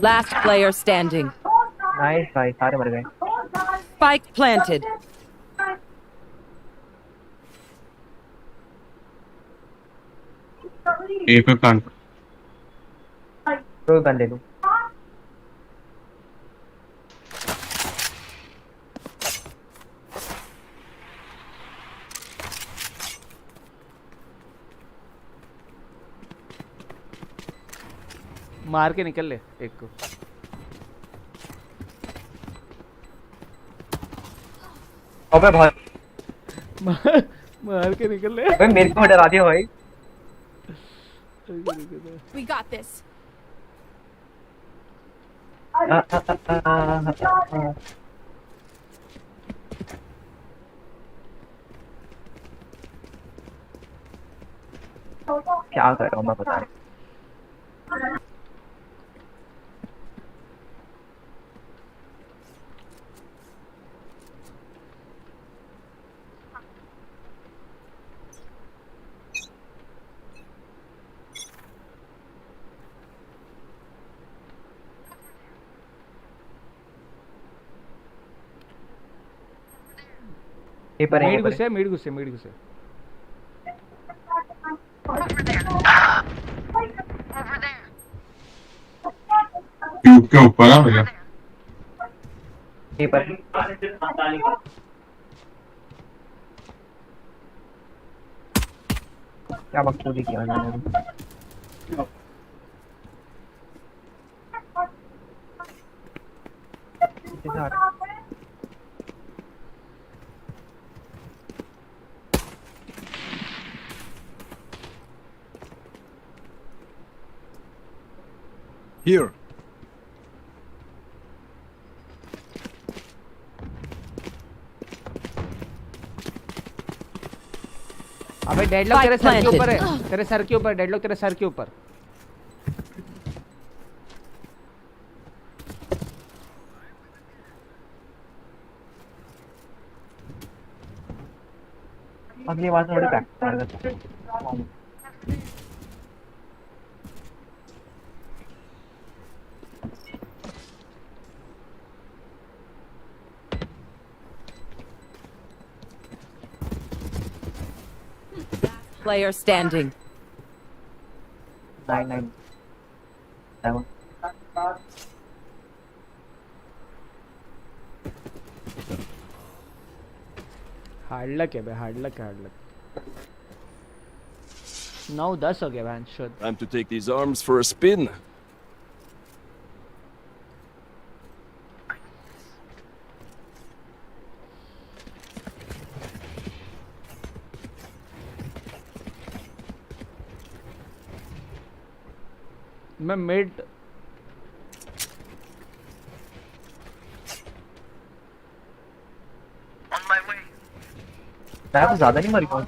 Last player standing. नाइस भाई सारे मर गए Spike planted. ए पे प्लांट तो गन ले लूं मार के निकल ले एक को। अबे भाई मार के निकल ले। अबे मेरे को डरा दिया भाई We got this. क्या कर रहा हूँ मैं बता रहा मिड घुसे मिड घुसे मिड घुसे। ट्यूब के ऊपर आ भैया पर क्या बकचोदी किया मैंने Here. अबे डेडलॉक तेरे सर के ऊपर है, तेरे सर के ऊपर डेडलॉक तेरे सर के ऊपर। अगली बार थोड़ी back Player standing. 9 7 hard luck है बे, हार्ड लक है, हार्ड लक। 9-10 हो गया बहन शुद्ध। Time to take these arms for a spin. मैं मिड मैं तो ज्यादा नहीं मरी कौन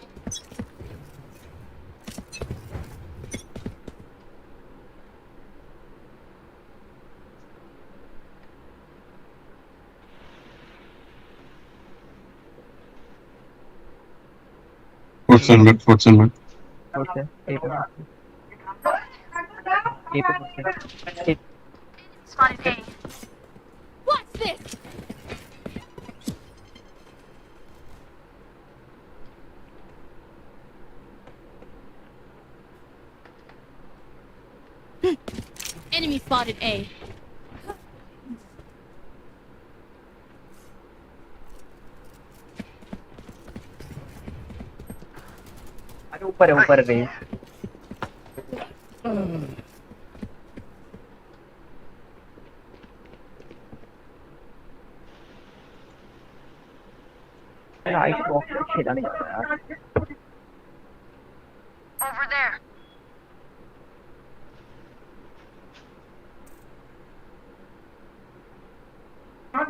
Fourth and सोचते ए पे What's this? Enemy spotted A. अरे ऊपर रे आइस बॉक्स खेला नहीं जाता यार Over there. हाँ,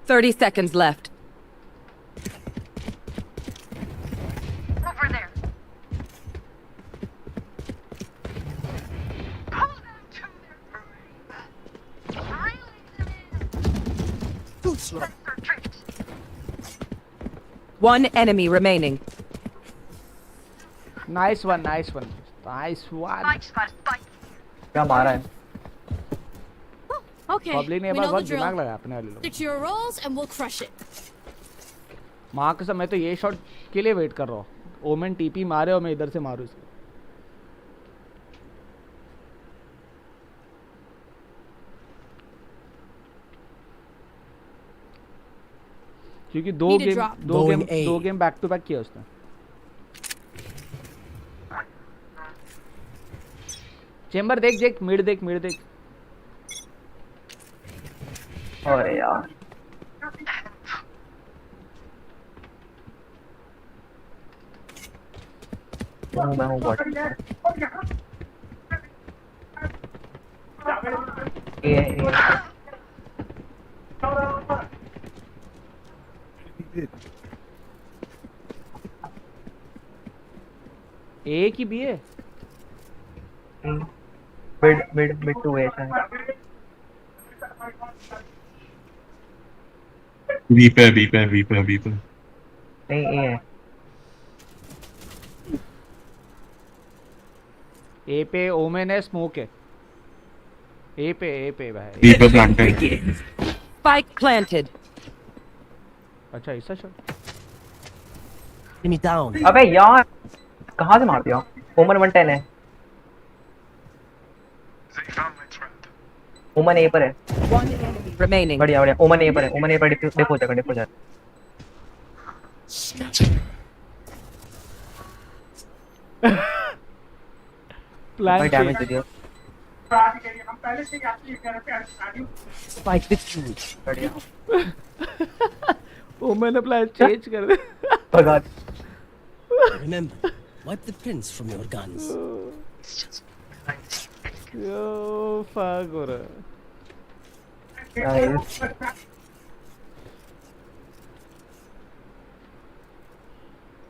30 seconds left. Over there. One enemy remaining. Nice one nice one nice one क्या मारा है Okay, पब्लिक ने we एक बार know बहुत the दिमाग drill. लगाया अपने वाले लोग Stick to your roles and we'll crush it. माँ कसम मैं तो ये शॉट के लिए वेट कर रहा हूँ ओमेन टीपी मारे और मैं इधर से मारूँ इसको क्योंकि Need a drop. दो गेम बैक टू बैक किया उसने चेंबर देख मिड देख अरे यार मैं हूँ बट ये ए की बी है मिड टू है बी पे नहीं ए है ए पे ओमेन है स्मोक है ए पे भाई बी पे प्लांटेड Spike planted. अच्छा ऐसा शॉट Enemy down. अबे यार कहाँ से मार दिया ओमन 110 है ओमन ए पर है One enemy remaining. बढ़िया ओमन ए पर डिपो जा प्लान डैमेज दे दिया Spike with you. बढ़िया ओमेन ने प्लान चेंज कर दे भगा Remember, wipe the prints from your guns. Yo fuck हो रहा Nice.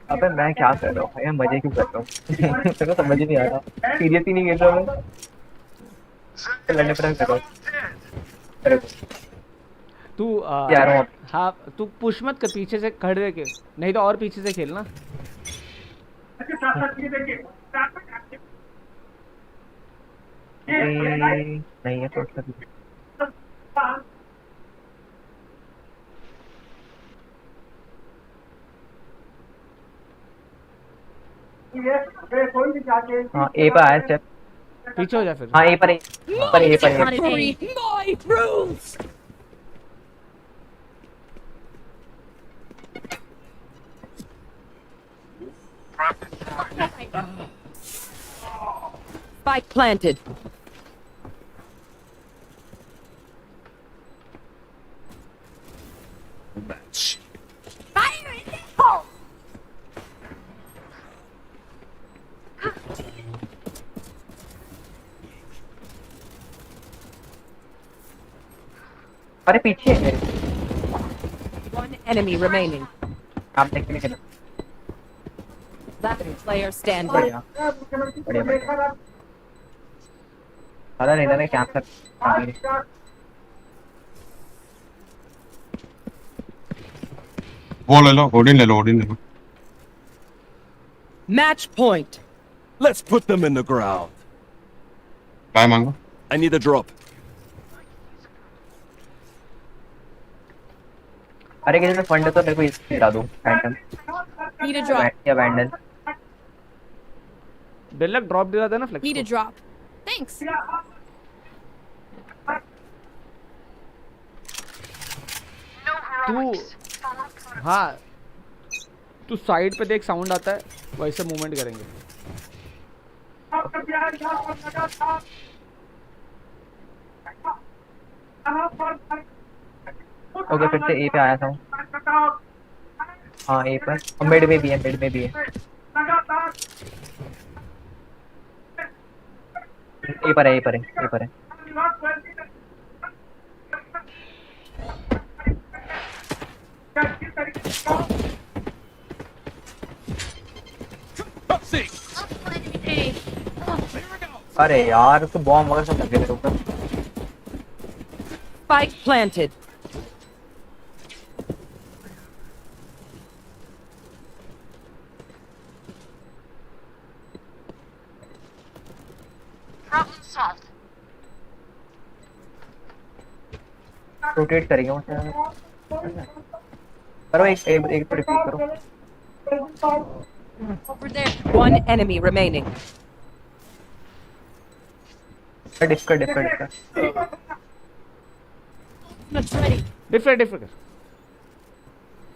अबे मैं क्या कर रहा हूँ भाई मजे क्यों कर रहा हूँ मेरे को समझ ही नहीं आ रहा सीरियस ही नहीं खेल रहा मैं लड़ने पर कर रहा हूँ अरे तू क्या रहा हूँ हाँ तू पुश मत कर पीछे से खड़े रह के नहीं तो और पीछे से खेलना नहीं है शॉट कर हाँ ए पर आया स्टेप पीछे हो जा फिर हाँ ए पर Spotted A. My rules! Spike planted. Fire in the hole! अरे पीछे है। One enemy remaining. आप देखने के लिए। Last player standing. बढ़िया बढ़िया बढ़िया। साला रेना ने कैंप तक वो ले लो, ओडिन ले लो, ओडिन ले लो। Match point. Let's put them in the ground. काय मांगो? I need a drop. अरे किसी ने फंड तो मेरे को इससे गिरा दो फैंटम Need a drop. या बैंडल डेलक ड्रॉप दिला था ना flex Need a drop. Thanks. तू हाँ तू साइड पे देख, साउंड आता है वैसे मूवमेंट करेंगे। ओके फिर से ए पे आया था हूँ। हाँ ए पर और मिड में भी है, मिड में भी है। ए पर है, ए पर है, ए पर है। अरे यार तो बॉम्ब वगैरह सब लग गए मेरे ऊपर। Spike planted. रोटेट करेंगे मुझे। करो एक तो रिपीट करो। Over there. One enemy remaining. डिस्कर Not ready. Different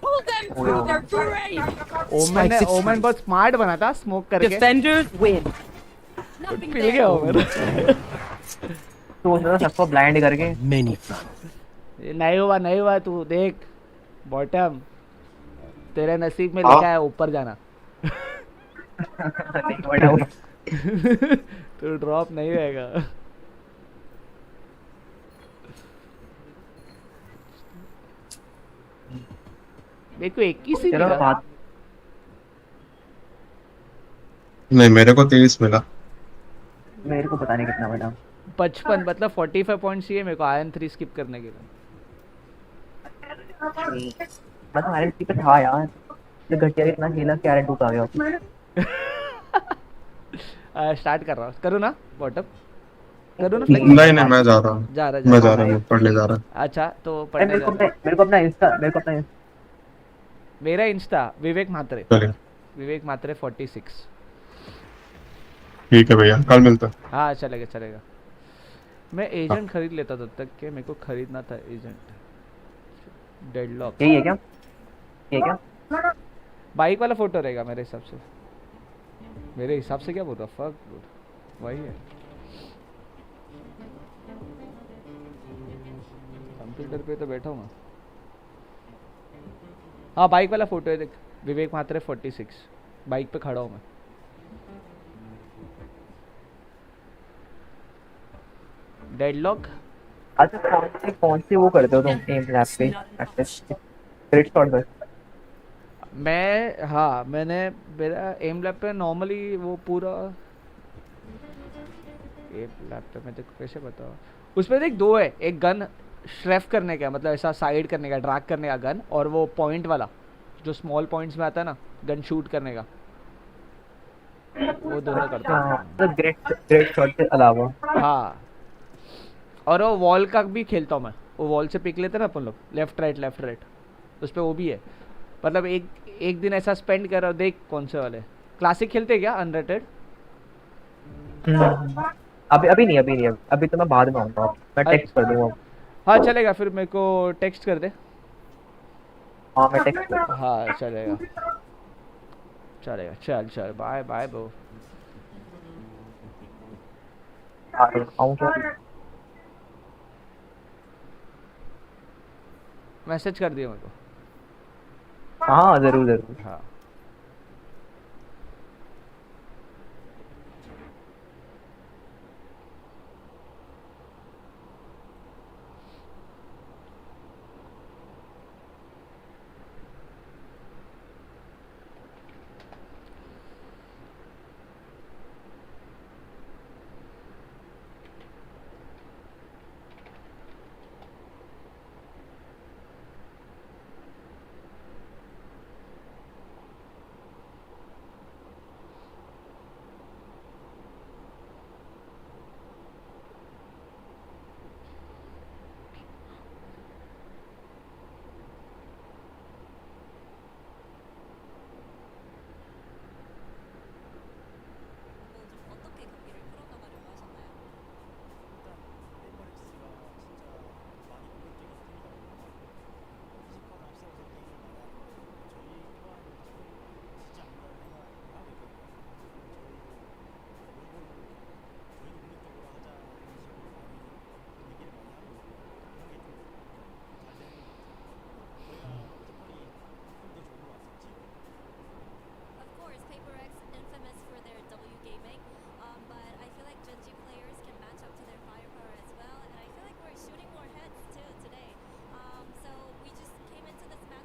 Pull them through their grave. ओमन बहुत स्मार्ट बना था स्मोक करके। Defenders win. Nothing pill there. गया ओमन। तो उसने सबको ब्लाइंड करके Many fun. नहीं हुआ तू देख बॉटम, तेरे नसीब में लिखा है ऊपर जाना। तो ड्रॉप नहीं रहेगा। मेरे को 21 ही चलो मिला। बात नहीं, मेरे को 23 मिला। मेरे को पता नहीं कितना बना। 55 मतलब 45 पॉइंट्स चाहिए मेरे को आयरन 3 स्किप करने के लिए। मैं तो आयरन पे था यार, ये घटिया इतना खेला कि आयरन 2 पे आ गया। स्टार्ट कर रहा हूँ, करूँ ना बॉटम, करूँ ना नहीं मैं जा रहा हूँ, मैं जा रहा हूँ, पढ़ने जा रहा हूँ। अच्छा तो अरे पढ़ने मेरे को अपना इंस्टा मेरा इंस्टा विवेक म्हात्रे, चलिए विवेक म्हात्रे 46। ठीक है भैया, कल मिलते हैं। हाँ चलेगा। मैं एजेंट खरीद लेता तब तक के, मेरे को खरीदना था एजेंट। डेडलॉक यही है क्या? ये क्या बाइक वाला फोटो रहेगा मेरे हिसाब से। मेरे हिसाब से क्या बोल रहा, फक वही है। कंप्यूटर पे तो बैठा हूँ मैं। हाँ बाइक वाला फोटो है देख, विवेक म्हात्रे 46, बाइक पे खड़ा हूँ मैं। डेडलॉक अच्छा कौन सी वो करते हो तुम एम लैब पे प्रैक्टिस क्रिट शॉट बस? मैंने मेरा एम लैब पे नॉर्मली वो पूरा एम लैब पे मैं देखो कैसे बताऊँ, उसमें देख दो है, एक गन श्रेफ करने का मतलब ऐसा साइड करने का, ड्रैग करने का गन, और वो पॉइंट वाला जो स्मॉल पॉइंट्स में आता है ना गन शूट करने का, वो दोनों करता हूँ। तो ग्रेट शॉट के अलावा हाँ और वो वॉल का भी खेलता हूँ मैं, वो वॉल से पिक लेते ना अपन लोग, लेफ्ट राइट उस पर वो भी है। मतलब एक दिन ऐसा स्पेंड कर रहा हूँ, देख कौन से वाले क्लासिक खेलते हैं क्या अनरेटेड? अभी नहीं अभी तो मैं बाद में आऊंगा, मैं टेक्स्ट कर दूंगा। हाँ चलेगा, फिर मेरे को टेक्स्ट कर दे। हाँ मैं टेक्स्ट कर दूंगा। हाँ चलेगा चल बाय ब्रो। आऊँ क्या? मैसेज कर दिया मेरे को। हाँ जरूर हाँ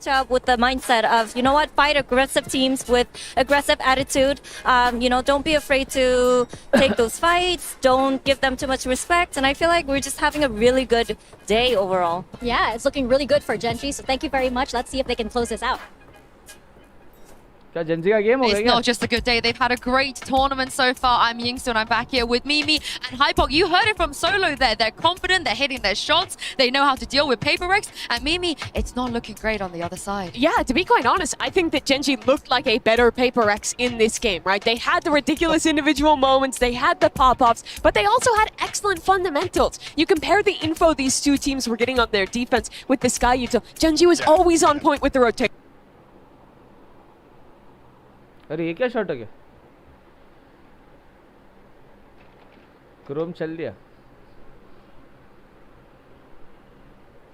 matchup with the mindset of, you know what, fight aggressive teams with aggressive attitude. You know, don't be afraid to take those fights. Don't give them too much respect. And I feel like we're just having a really good day overall. Yeah, it's looking really good for Gen.G, so thank you very much. Let's see if they can close this out. क्या Gen.G का game हो गया It's क्या? not just a good day. They've had a great tournament so far. I'm Yingsu and I'm back here with Mimi and Hypok. You heard it from Solo there. They're confident. They're hitting their shots. They know how to deal with PRX. And Mimi, it's not looking great on the other side. Yeah, to be quite honest, I think that Gen.G looked like a better PRX in this game, right? They had the ridiculous individual moments. They had the pop-ups, but they also had excellent fundamentals. You compare the info these two teams were getting on their defense with the Sky Util. Gen.G was always on point with the rotation. अरे ये क्या shot हो गया? Chrome चल दिया.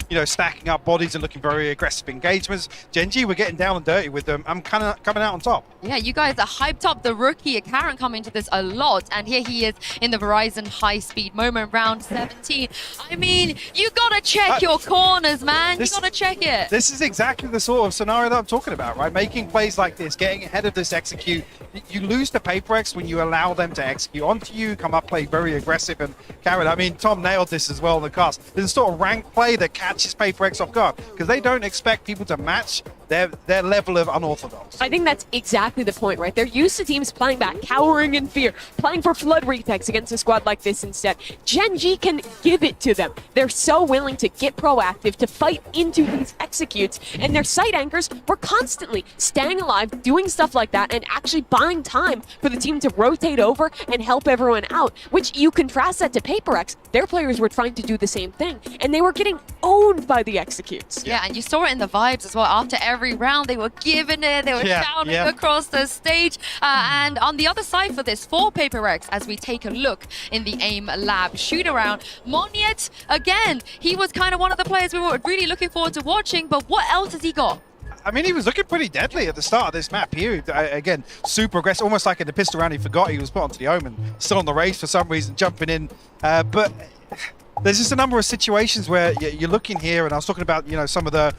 You know, stacking up bodies and looking very aggressive engagements. Gen.G, we're getting down and dirty with them. I'm kind of coming out on top. Yeah, you guys are hyped up the rookie. Karen come into this a lot. And here he is in the Verizon high-speed moment, round 17. I mean, you got to check your corners, man. You got to check it. This is exactly the sort of scenario that I'm talking about, right? Making plays like this, getting ahead of this execute. You lose to PRX when you allow them to execute onto you, come up, play very aggressive. And Karen, I mean, Tom nailed this as well in the cast. There's a sort of rank play that catches PRX off guard because they don't expect people to match their level of unorthodox. I think that's exactly the point, right? They're used to teams playing back, cowering in fear, playing for flood retakes against a squad like this instead. Gen.G can give it to them. They're so willing to get proactive, to fight into these executes, and their site anchors were constantly staying alive, doing stuff like that, and actually buying time for the team to rotate over and help everyone out, which you contrast that to PRX. Their players were trying to do the same thing, and they were getting owned by the executes. Yeah, and you saw it in the vibes as well. After every round, they were giving it, they were shouting across the stage. And on the other side for this, for PRX, as we take a look in the AIM Lab shoot-around, Monyet, again, he was kind of one of the players we were really looking forward to watching, but what else has he got? I mean, he was looking pretty deadly at the start of this map here. Again, super aggressive, almost like in the pistol round, he forgot he was put onto the Omen, still on the race for some reason, jumping in. But there's just a number of situations where you're looking here, and I was talking about, you know, some of the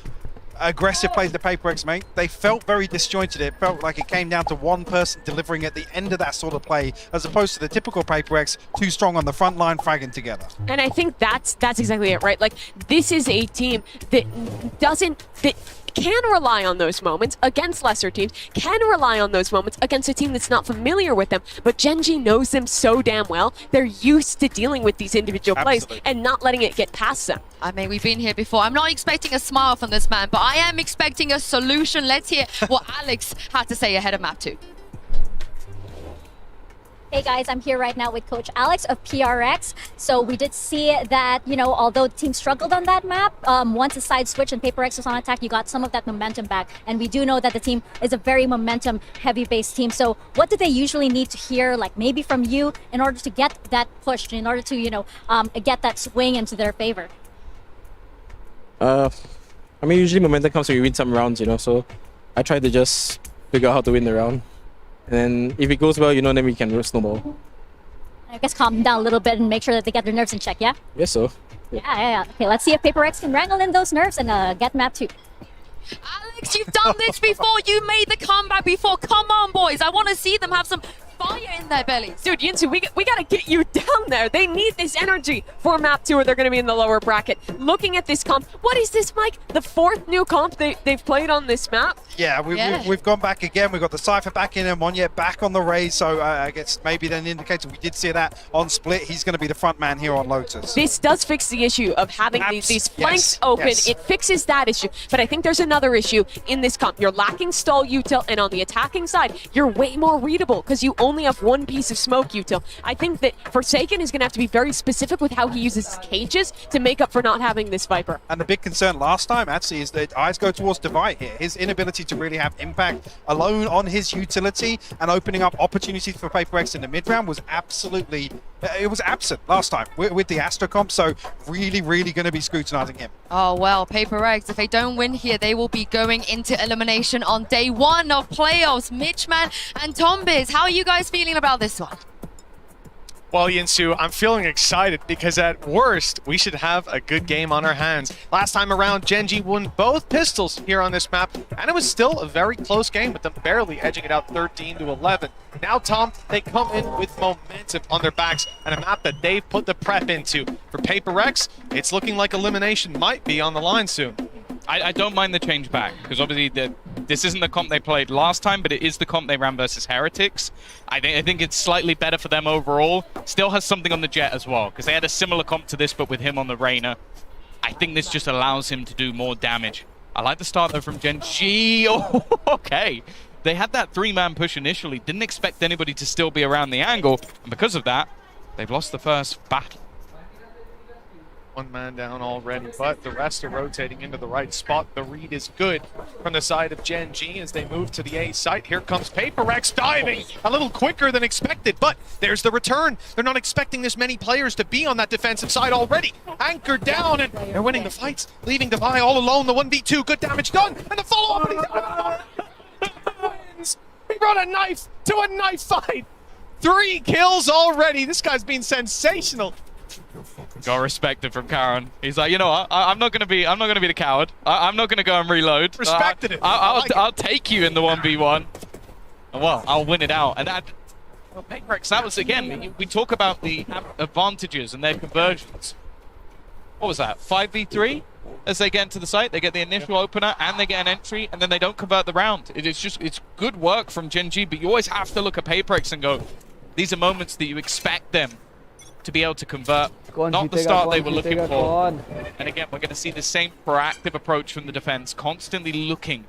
aggressive plays the PRX made. They felt very disjointed. It felt like it came down to one person delivering at the end of that sort of play, as opposed to the typical PRX, too strong on the front line, fragging together. And I think that's exactly it, right? Like, this is a team that can rely on those moments against lesser teams, can rely on those moments against a team that's not familiar with them, but Gen.G knows them so damn well. They're used to dealing with these individual plays and not letting it get past them. I mean, we've been here before. I'm not expecting a smile from this man, but I am expecting a solution. Let's hear what Alex had to say ahead of map 2. Hey guys, I'm here right now with Coach Alex of PRX. So we did see that, you know, although the team struggled on that map, once the side switch and PRX was on attack, you got some of that momentum back. And we do know that the team is a very momentum heavy based team. So what do they usually need to hear, like maybe from you, in order to get that push, in order to, you know, get that swing into their favor? I mean, usually momentum comes when you win some rounds, you know, so I try to just figure out how to win the round. And then if it goes well, you know, then we can snowball. I guess calm them down a little bit and make sure that they get their nerves in check, yeah? Yes, so. Yeah. Okay, let's see if PRX can wrangle in those nerves and get map 2. Alex, you've done this before. You made the comeback before. Come on, boys. I want to see them have some fire in their bellies. Dude, Yinsu, we got to get you down there. They need this energy for map 2 or they're going to be in the lower bracket. Looking at this comp, what is this, Mike? The 4th new comp they've played on this map? Yeah, we've gone back again. We've got the Cypher back in and Monyet back on the raise. So I guess maybe then indicator we did see that on Split. He's going to be the front man here on Lotus. This does fix the issue of having these flanks open. Yes. It fixes that issue. But I think there's another issue in this comp. You're lacking stall util, and on the attacking side, you're way more readable because you only have one piece of smoke util. I think that Forsaken is going to have to be very specific with how he uses his cages to make up for not having this Viper. And the big concern last time actually is that eyes go towards Divide here. His inability to really have impact alone on his utility and opening up opportunities for PRX in the mid round was absolutely, it was absent last time with the Astro comp. So really going to be scrutinizing him. Oh, well, PRX, if they don't win here, they will be going into elimination on day 1 of playoffs. Mitchman and Tombiz, how are you guys feeling about this one? Well, Yinsu, I'm feeling excited because at worst, we should have a good game on our hands. Last time around, Gen.G won both pistols here on this map, and it was still a very close game with them barely edging it out 13-11. Now, Tom, they come in with momentum on their backs and a map that they've put the prep into. For PRX, it's looking like elimination might be on the line soon. I don't mind the change back, because obviously this isn't the comp they played last time, but it is the comp they ran versus Heretics. I think it's slightly better for them overall. Still has something on the Jet as well, because they had a similar comp to this, but with him on the Reyna. I think this just allows him to do more damage. I like the start, though, from Gen.G. Oh, okay. They had that 3-man push initially, didn't expect anybody to still be around the angle, and because of that, they've lost the first battle. One man down already, but the rest are rotating into the right spot. The read is good from the side of Gen.G as they move to the A site. Here comes PRX diving a little quicker than expected, but there's the return. They're not expecting this many players to be on that defensive side already. Anchored down, and they're winning the fights, leaving Devi all alone. The 1v2, good damage done, and the follow-up. He brought a knife to a knife fight. 3 kills already. This guy's been sensational. Got respected from Karen. He's like, you know what? I'm not gonna be the coward. I'm not gonna go and reload. Respected it. I'll take you in the 1v1. And well, I'll win it out. And PRX, that was again. We talk about the advantages and their conversions. What was that? 5v3 as they get into the site. They get the initial opener and they get an entry, and then they don't convert the round. It's good work from Gen.G, but you always have to look at PRX and go, these are moments that you expect them to be able to convert. Not the start they were looking for. And again, we're going to see the same proactive approach from the defense, constantly looking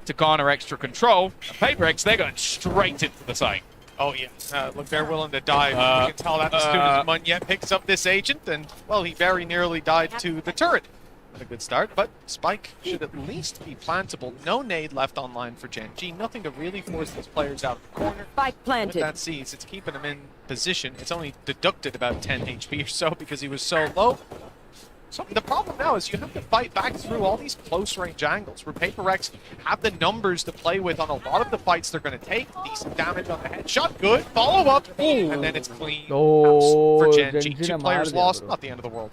to garner extra control. And PRX, they're going straight into the site. Oh yeah, look, they're willing to dive. You can tell that as soon as Munyet picks up this agent, and well, he very nearly died to the turret. Not a good start, but Spike should at least be plantable. No nade left online for Gen.G. Nothing to really force these players out of the corner. Spike planted. With that sees, it's keeping him in position. It's only deducted about 10 HP or so because he was so low. So the problem now is you have to fight back through all these close range angles where PRX have the numbers to play with on a lot of the fights they're going to take. Decent damage on the headshot, good follow up, and then it's clean house for Gen.G. 2 players lost, not the end of the world.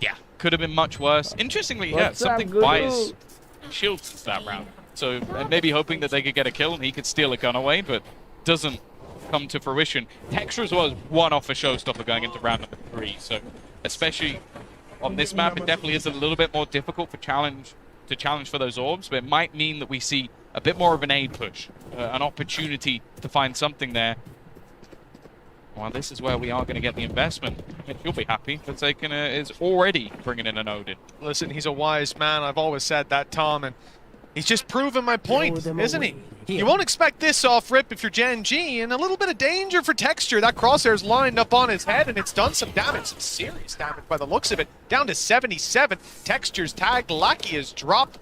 Yeah, could have been much worse. Interestingly, yeah, something wise shields that round. So maybe hoping that they could get a kill and he could steal a gun away, but doesn't come to fruition. Texture as well as one off a showstopper going into round number 3. So especially on this map, it definitely is a little bit more difficult to challenge for those orbs, but it might mean that we see a bit more of an A push, an opportunity to find something there. Well, this is where we are going to get the investment. You'll be happy that Taken is already bringing in an Odin. Listen, he's a wise man. I've always said that, Tom, and he's just proven my point, isn't he? You won't expect this off rip if you're Gen.G, and a little bit of danger for Texture. That crosshair's lined up on his head, and it's done some damage, some serious damage by the looks of it. Down to 77. Texture's tagged. Lucky is dropped.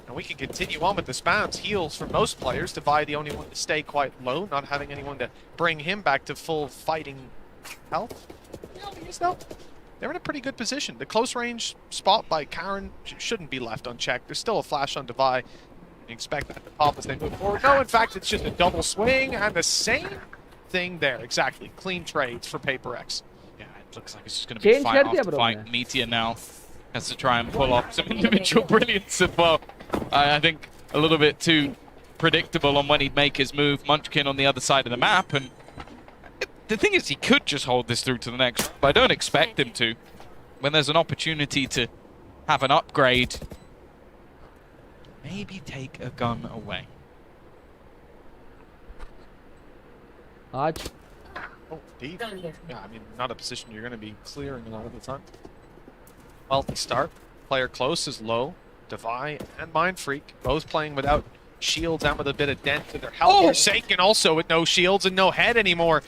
And we can continue on with the spams. Heals for most players. Devi the only one to stay quite low, not having anyone to bring him back to full fighting health. No, they're in a pretty good position. The close range spot by Karen shouldn't be left unchecked. There's still a flash on Devi. You expect that to pop as they move forward. No, in fact, it's just a double swing, and the same thing there. Exactly. Clean trades for PRX. Yeah, it looks like it's just going to be fight after fight. Meteor now has to try and pull off some individual brilliance as well. I think a little bit too predictable on when he'd make his move. Munchkin on the other side of the map, and the thing is he could just hold this through to the next, but I don't expect him to. When there's an opportunity to have an upgrade, maybe take a gun away. Oh, deep. Yeah, I mean, not a position you're going to be clearing a lot of the time. Healthy start. Player close is low. Devi and Mind Freak both playing without shields and with a bit of dent to their health. Forsaken also with no shields and no head anymore.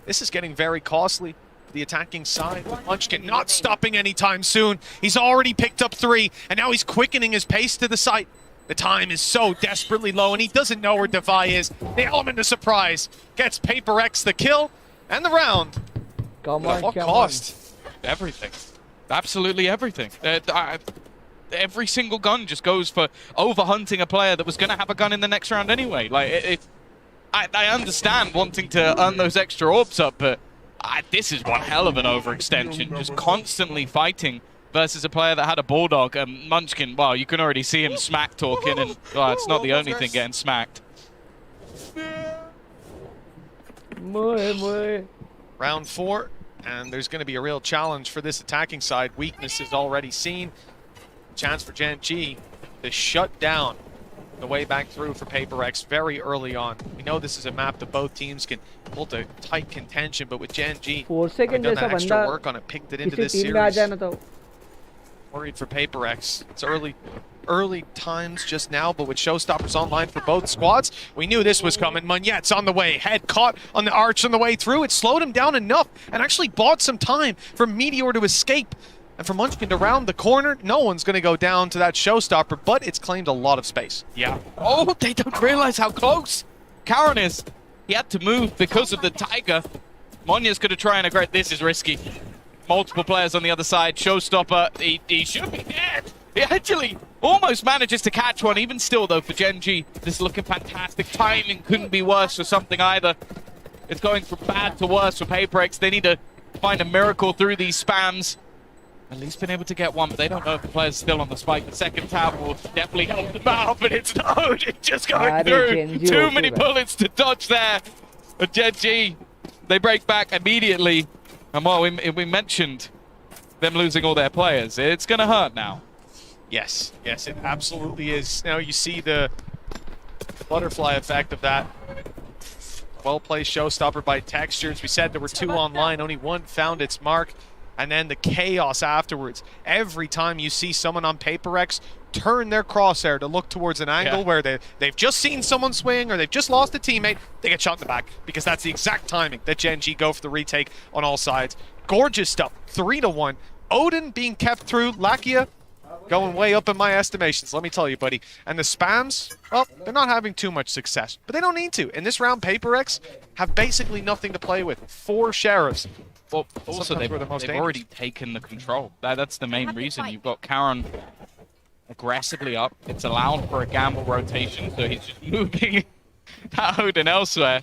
This is getting very costly. The attacking side, Munchkin not stopping anytime soon. He's already picked up 3, and now he's quickening his pace to the site. The time is so desperately low, and he doesn't know where Devi is. The element of surprise gets PRX the kill and the round. At what cost? Everything. Absolutely everything. Every single gun just goes for overhunting a player that was going to have a gun in the next round anyway. Like, I understand wanting to earn those extra orbs up, but This is one hell of an overextension, just constantly fighting versus a player that had a Bulldog. Munchkin, well, you can already see him smack talking, and well, it's not the only thing getting smacked. Round 4, and there's going to be a real challenge for this attacking side. Weakness is already seen. Chance for Gen.G to shut down the way back through for PRX very early on. We know this is a map that both teams can pull to tight contention, but with Gen.G, 4 second done that जैसा extra बंदा work on it, picked it into किसी this team में आ series. जाए ना तो Worried for PRX. It's early times just now, but with showstoppers online for both squads, we knew this was coming. Munyet's on the way. Head caught on the arch on the way through. It slowed him down enough and actually bought some time for Meteor to escape. And for Munchkin to round the corner, no one's going to go down to that showstopper, but it's claimed a lot of space. Yeah. Oh, they don't realize how close Karen is. He had to move because of the Tiger. Monya's going to try and aggress. This is risky. Multiple players on the other side. Showstopper, he should be dead. He actually almost manages to catch one. Even still, though, for Gen.G, this is looking fantastic. Timing couldn't be worse for something either. It's going from bad to worse for PRX. They need to find a miracle through these spams. At least been able to get one, but they don't know if the player's still on the spike. The second tab will definitely help them out, but it's no, it's just going through. Too many bullets to dodge there. But Gen.G, they break back immediately. And well, we mentioned them losing all their players. It's going to hurt now. Yes, yes, it absolutely is. Now you see the butterfly effect of that. Well-placed showstopper by Textures. We said there were 2 online, only 1 found its mark. And then the chaos afterwards. Every time you see someone on PRX turn their crosshair to look towards an angle where they've just seen someone swing or they've just lost a teammate, they get shot in the back because that's the exact timing that Gen.G go for the retake on all sides. Gorgeous stuff. 3-1. Odin being kept through. Lakia going way up in my estimations, let me tell you, buddy. And the spams, well, they're not having too much success, but they don't need to. In this round, PRX have basically nothing to play with. 4 sheriffs. Well, also, they've already taken the control. That's the main reason. You've got Karen aggressively up. It's allowed for a gamble rotation, so he's just moving that Odin elsewhere.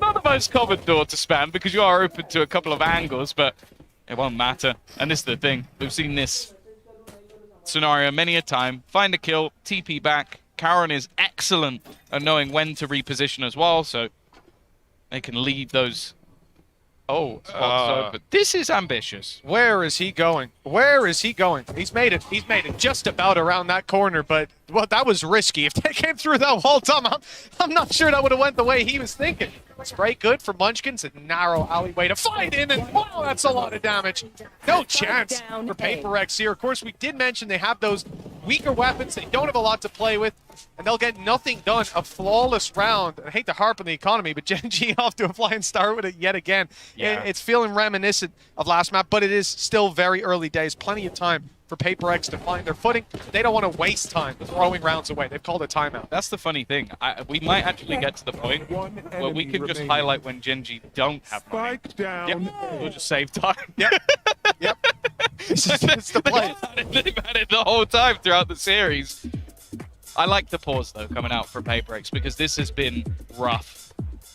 Not the most common door to spam, because you are open to a couple of angles, but it won't matter. And this is the thing. We've seen this scenario many a time. Find a kill, TP back. Karen is excellent at knowing when to reposition as well, so they can lead those but this is ambitious. Where is he going? Where is he going? He's made it just about around that corner, but well, that was risky. If they came through that wall, Tom, I'm not sure that would have went the way he was thinking. Spray good for Munchkins, a narrow alleyway to fight in, and wow, that's a lot of damage. No chance for PRX here. Of course, we did mention they have those weaker weapons. They don't have a lot to play with, and they'll get nothing done. A flawless round. I hate to harp on the economy, but Gen.G off to a flying start with it yet again. Yeah. It's feeling reminiscent of last map, but it is still very early days. Plenty of time for PRX to find their footing. They don't want to waste time throwing rounds away. They've called a timeout. That's the funny thing. We might actually get to the point where we can just highlight when Gen.G don't have money. We'll just save time. Yep. It's the play. They've had it the whole time throughout the series. I like the pause, though, coming out for PRX, because this has been rough.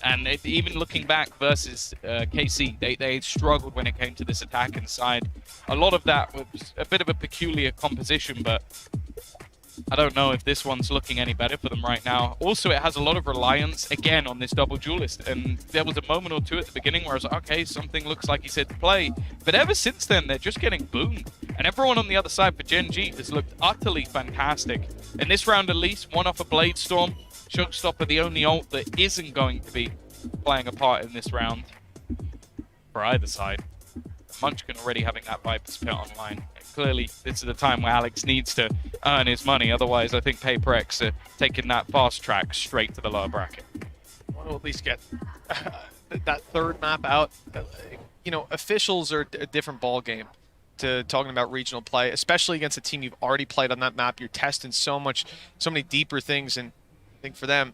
And even looking back versus KC, they struggled when it came to this attack inside. A lot of that was a bit of a peculiar composition, but I don't know if this one's looking any better for them right now. Also, it has a lot of reliance, again, on this double duelist. And there was a moment or two at the beginning where I was like, okay, something looks like he's hit the play. But ever since then, they're just getting boomed. And everyone on the other side for Gen.G has looked utterly fantastic. In this round, at least, one off a Blade Storm. Showstopper, the only ult that isn't going to be playing a part in this round for either side. Munchkin already having that Viper's Pit online. Clearly, this is the time where Alex needs to earn his money. Otherwise, I think PRX are taking that fast track straight to the lower bracket. Want to at least get that third map out. You know, officials are a different ball game to talking about regional play, especially against a team you've already played on that map. You're testing so many deeper things, and I think for them,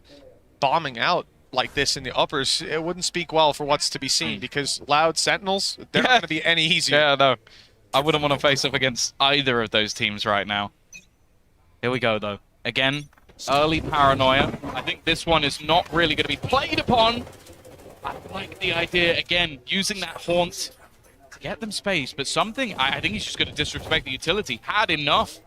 bombing out like this in the uppers, it wouldn't speak well for what's to be seen, because Loud Sentinels, they're not going to be any easier. Yeah, no. I wouldn't want to face up against either of those teams right now. Here we go, though. Again, early paranoia. I think this one is not really going to be played upon. I like the idea, again, using that haunt to get them space, but something, I think he's just going to disrespect the utility. Had enough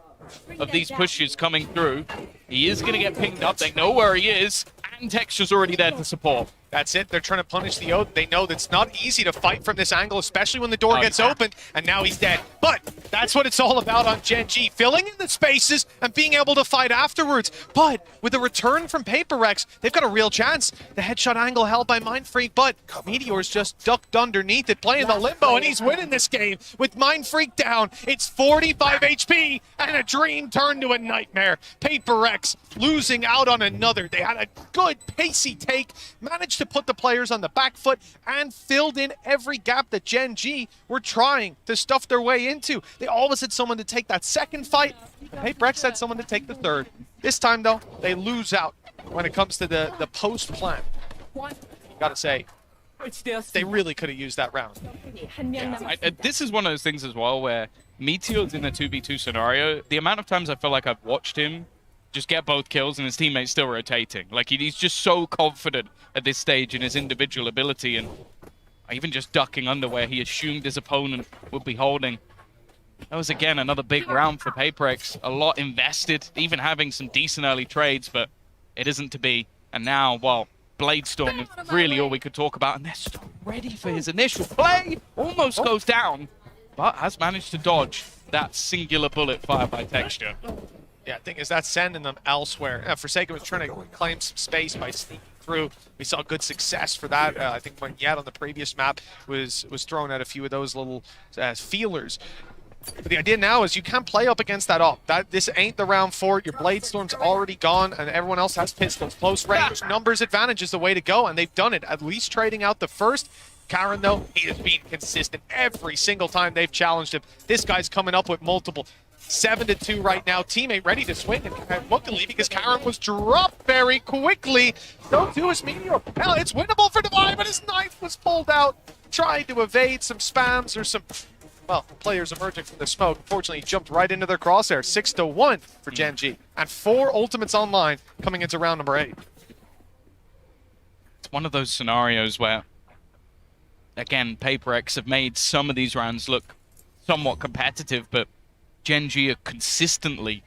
of these pushes coming through. He is going to get pinged up. They know where he is, and Texture's already there to support. That's it. They're trying to punish the Oath. They know that it's not easy to fight from this angle, especially when the door gets opened, and now he's dead. But that's what it's all about on Gen.G, filling in the spaces and being able to fight afterwards. But with a return from PRX, they've got a real chance. The headshot angle held by Mindfreak, but Meteor's just ducked underneath it, playing the limbo, and he's winning this game with Mindfreak down. It's 45 HP, and a dream turned to a nightmare. PRX losing out on another. They had a good pacey take, managed to put the players on the back foot, and filled in every gap that Gen.G were trying to stuff their way into. They always had someone to take that second fight. PRX had someone to take the third. This time, though, they lose out when it comes to the post plan. Gotta say, they really could have used that round. Yeah, this is one of those things as well where Meteor's in a 2v2 scenario. The amount of times I feel like I've watched him just get both kills and his teammates still rotating. Like, he's just so confident at this stage in his individual ability, and even just ducking under where he assumed his opponent would be holding. That was, again, another big round for PRX. A lot invested, even having some decent early trades, but it isn't to be. And now, well, Bladestorm is really all we could talk about, and they're still ready for his initial play. Almost goes down, but has managed to dodge that singular bullet fired by Texture. Yeah, the thing is that's sending them elsewhere. Forsaken was trying to claim some space by sneaking through. We saw good success for that. I think when Yad on the previous map was throwing out a few of those little feelers. But the idea now is you can't play up against that op. This ain't the round for it. Your Bladestorm's already gone, and everyone else has pistols. Close range numbers advantage is the way to go, and they've done it. At least trading out the first. Karen, though, he has been consistent every single time they've challenged him. This guy's coming up with multiple. 7-2 right now. Teammate ready to swing, and luckily because Karen was dropped very quickly. So too is Meteor. Hell, it's winnable for Divine, but his knife was pulled out. Tried to evade some spams or some, well, players emerging from the smoke. Unfortunately, he jumped right into their crosshair. 6-1 for Gen.G, and 4 ultimates online coming into round number 8. It's one of those scenarios where, again, PRX have made some of these rounds look somewhat competitive, but Gen.G are consistently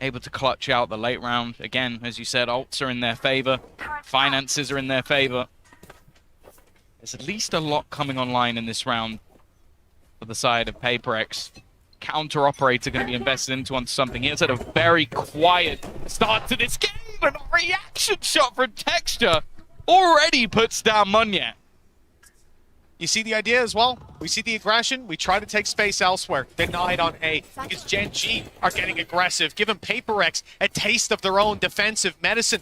able to clutch out the late round. Again, as you said, ults are in their favor. Finances are in their favor. There's at least a lot coming online in this round for the side of PRX. Counter operator going to be invested into on something. He has had a very quiet start to this game, and a reaction shot from Texture already puts down Munyet. You see the idea as well? We see the aggression. We try to take space elsewhere. Denied on A because Gen.G are getting aggressive, giving PRX a taste of their own defensive medicine.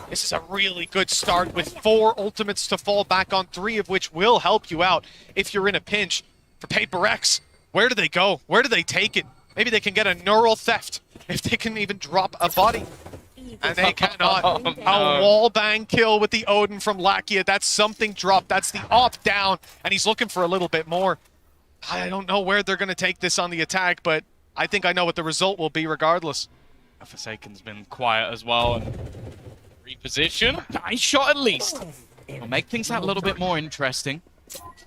This is a really good start with 4 ultimates to fall back on, 3 of which will help you out if you're in a pinch. For PRX, where do they go? Where do they take it? Maybe they can get a neural theft if they can even drop a body. And they cannot. Oh, no. A wallbang kill with the Odin from Lakia. That's something dropped. That's the op down. And he's looking for a little bit more. I don't know where they're going to take this on the attack, but I think I know what the result will be regardless. Forsaken's been quiet as well. And reposition. Nice shot at least. Will make things a little bit more interesting.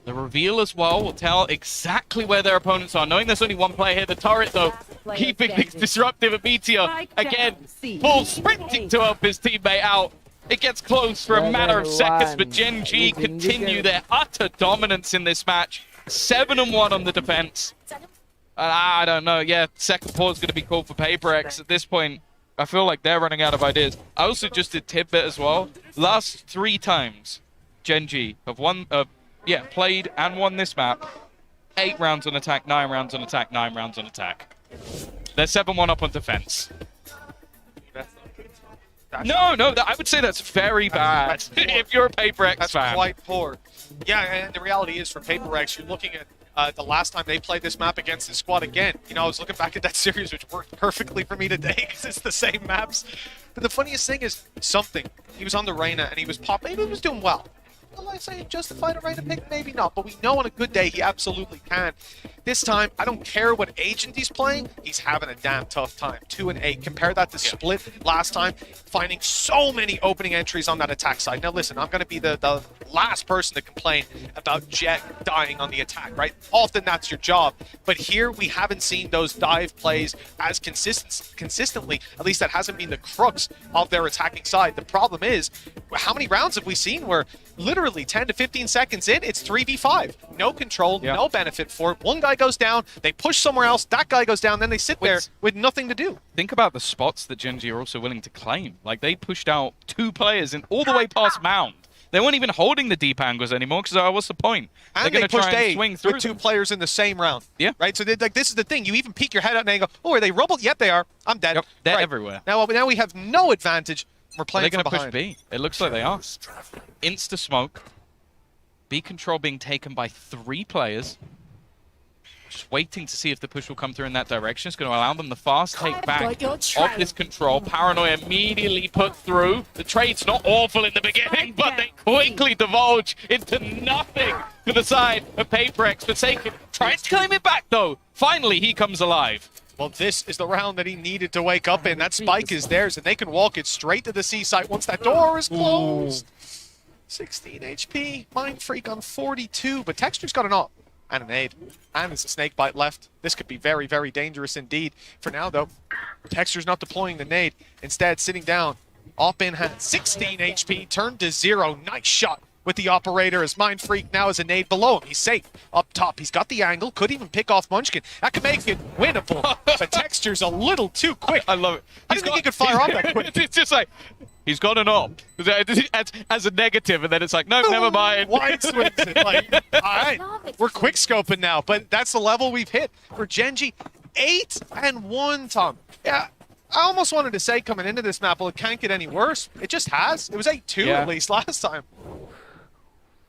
The reveal as well will tell exactly where their opponents are. Knowing there's only one player here, the turret though, keeping things disruptive at Meteor. Again, full sprinting to help his teammate out. It gets close for a matter of seconds, but Gen.G continue their utter dominance in this match. 7-1 on the defense. I don't know, yeah, second pause is going to be called for PRX. At this point, I feel like they're running out of ideas. I also just did tidbit as well. Last 3 times, Gen.G have won... yeah, played and won this map. 8 rounds on attack, 9 rounds on attack, 9 rounds on attack. They're 7-1 up on defense. No, I would say that's very bad. If you're a PRX that's fan. Quite poor. Yeah, and the reality is for PRX, you're looking at the last time they played this map against this squad again. You know, I was looking back at that series, which worked perfectly for me today because it's the same maps. But the funniest thing is something. He was on the Reyna and he was popping. He was doing well. will I say justified a right to pick? Maybe not, but we know on a good day he absolutely can. This time, I don't care what agent he's playing, he's having a damn tough time. 2 and 8. Compare that to Split last time, finding so many opening entries on that attack side. Now listen, I'm going to be the last person to complain about Jet dying on the attack, right? Often that's your job, but here we haven't seen those dive plays as consistently. At least that hasn't been the crux of their attacking side. The problem is, how many rounds have we seen where literally 10 to 15 seconds in, it's 3v5. No control, no benefit for it. One guy goes down, they push somewhere else, that guy goes down, then they sit there with nothing to do. Think about the spots that Gen.G are also willing to claim. Like, they pushed out 2 players in all the way past Mound. They weren't even holding the deep angles anymore, because what's the point? And they pushed A with 2 players in the same round. Yeah. Right? So like, this is the thing. You even peek your head out and go, oh, are they rubbled? Yep, they are. I'm dead. Yep, they're everywhere. Now we have no advantage. We're playing from behind. Push B. It looks like they are. Insta smoke. B control being taken by 3 players. Just waiting to see if the push will come through in that direction. It's going to allow them the fast take back of this control. Paranoia immediately put through. The trade's not awful in the beginning, but they quickly divulge into nothing for the side of PRX. Forsaken tries to claim it back, though. Finally, he comes alive. Well, this is the round that he needed to wake up in. That spike is theirs, and they can walk it straight to the C site once that door is closed. 16 HP. Mind Freak on 42, but Texture's got an op and an aid. And there's a snake bite left. This could be very, very dangerous indeed. For now, though, Texture's not deploying the nade. Instead, sitting down. Op in hand. 16 HP, turned to 0. Nice shot with the operator as Mind Freak now has a nade below him. He's safe up top. He's got the angle. Could even pick off Munchkin. That could make it winnable. But Texture's a little too quick. I love it. I didn't think he could fire off that quick. It's just like, he's got an op as a negative, and then it's like, no, never mind. Wide swings it. Like, all right, we're quick scoping now, but that's the level we've hit for Gen.G. 8 and 1, Tom. Yeah, I almost wanted to say coming into this map, well, it can't get any worse. It just has. It was 8-2 at least last time.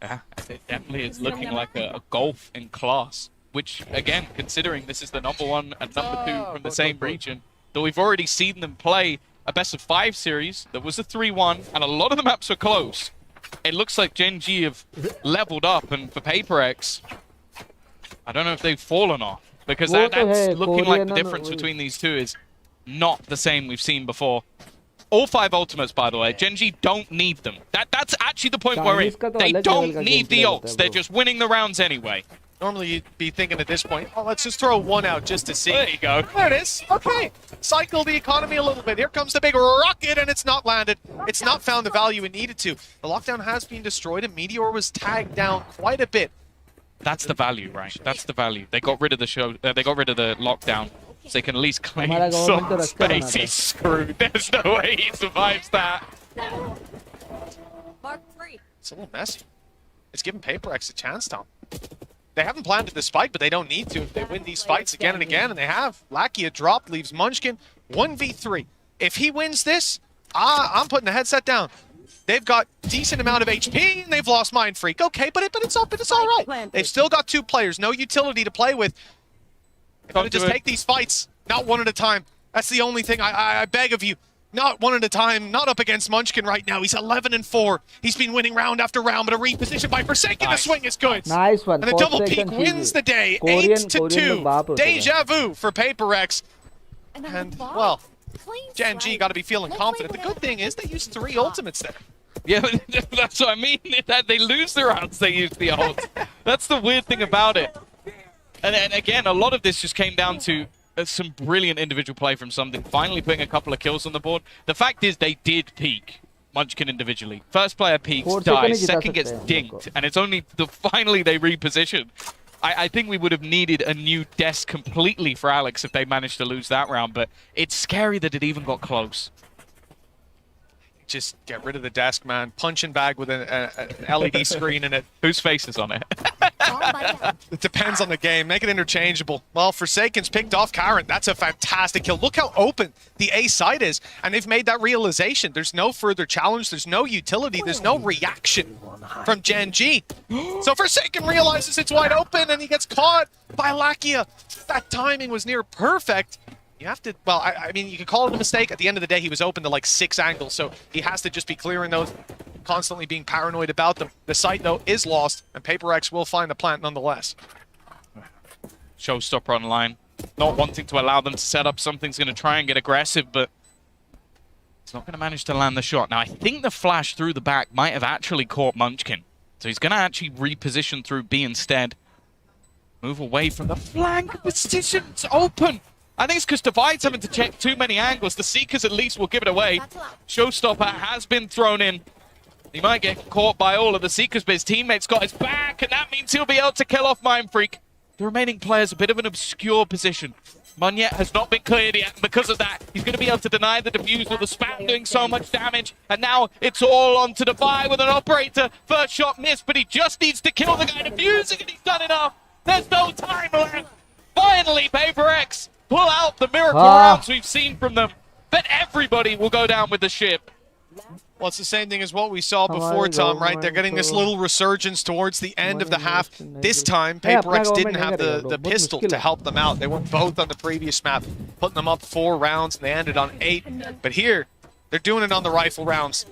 Yeah, it definitely is looking like a golf in class, which, again, considering this is the #1 and #2 from the same region, that we've already seen them play a best-of-5 series that was a 3-1, and a lot of the maps were close. It looks like Gen.G have leveled up, and for PRX, I don't know if they've fallen off, because that's looking like the difference between these two is not the same we've seen before. All 5 ultimates, by the way. Gen.G don't need them. That's actually the point we're in. They don't need the ults. They're just winning the rounds anyway. Normally you'd be thinking at this point, oh, let's just throw 1 out just to see. There you go. There it is. Okay. Cycle the economy a little bit. Here comes the big rocket, and it's not landed. It's not found the value it needed to. The lockdown has been destroyed, and Meteor was tagged down quite a bit. That's the value, right? That's the value. They got rid of the they got rid of the lockdown, so they can at least claim some space. He's screwed. There's no way he survives that. Mark 3. It's a little messy. It's giving PRX a chance, Tom. They haven't planted the spike, but they don't need to if they win these fights again and again, and they have. Lakia dropped, leaves Munchkin 1v3. If he wins this, I'm putting the headset down. They've got decent amount of HP, and they've lost Mind Freak. Okay, but it's all right. They've still got 2 players, no utility to play with. They've got to just take these fights, not one at a time. That's the only thing I beg of you. Not one at a time, not up against Munchkin right now. He's 11 and 4. He's been winning round after round, but a reposition by Forsaken. The swing is good. Nice one. And the double peak wins the day. 8-2. Deja vu for PRX. And, well, Gen.G got to be feeling confident. The good thing is they used 3 ultimates there. Yeah, that's what I mean. That they lose the rounds, they use the ult. That's the weird thing about it. And again, a lot of this just came down to some brilliant individual play from Something, finally putting a couple of kills on the board. The fact is they did peak Munchkin individually. First player peaks, dies, second gets dinked, and it's only finally they reposition. I think we would have needed a new desk completely for Alex if they managed to lose that round, but it's scary that it even got close. Just get rid of the desk, man. Punching bag with an LED screen in it. Whose face is on it? It depends on the game. Make it interchangeable. Well, Forsaken's picked off Karen. That's a fantastic kill. Look how open the A side is. And they've made that realization. There's no further challenge. There's no utility. There's no reaction from Gen.G. So Forsaken realizes it's wide open, and he gets caught by Lakia. That timing was near perfect. You have to, well, I mean, you could call it a mistake. At the end of the day, he was open to like 6 angles, so he has to just be clearing those. constantly being paranoid about them. The site, though, is lost, and PRX will find the plant nonetheless. Showstopper online. Not wanting to allow them to set up something's going to try and get aggressive, but he's not going to manage to land the shot. Now, I think the flash through the back might have actually caught Munchkin. So he's going to actually reposition through B instead. Move away from the flank position. It's open. I think it's because Divide's having to check too many angles. The Seekers at least will give it away. Showstopper has been thrown in. He might get caught by all of the Seekers, but his teammates got his back, and that means he'll be able to kill off Mindfreak. The remaining player's a bit of an obscure position. Munyet has not been cleared yet, and because of that, he's going to be able to deny the defuse with the spam doing so much damage. And now it's all on to Divide with an operator. First shot missed, but he just needs to kill the guy defusing, and he's done enough. There's no time left. Finally, PRX pull out the miracle rounds we've seen from them. But everybody will go down with the ship. Well, it's the same thing as what we saw before, Tom, right? They're getting this little resurgence towards the end of the half. This time, PRX didn't have the pistol to help them out. They were both on the previous map, putting them up 4 rounds, and they ended on 8. But here, they're doing it on the rifle rounds.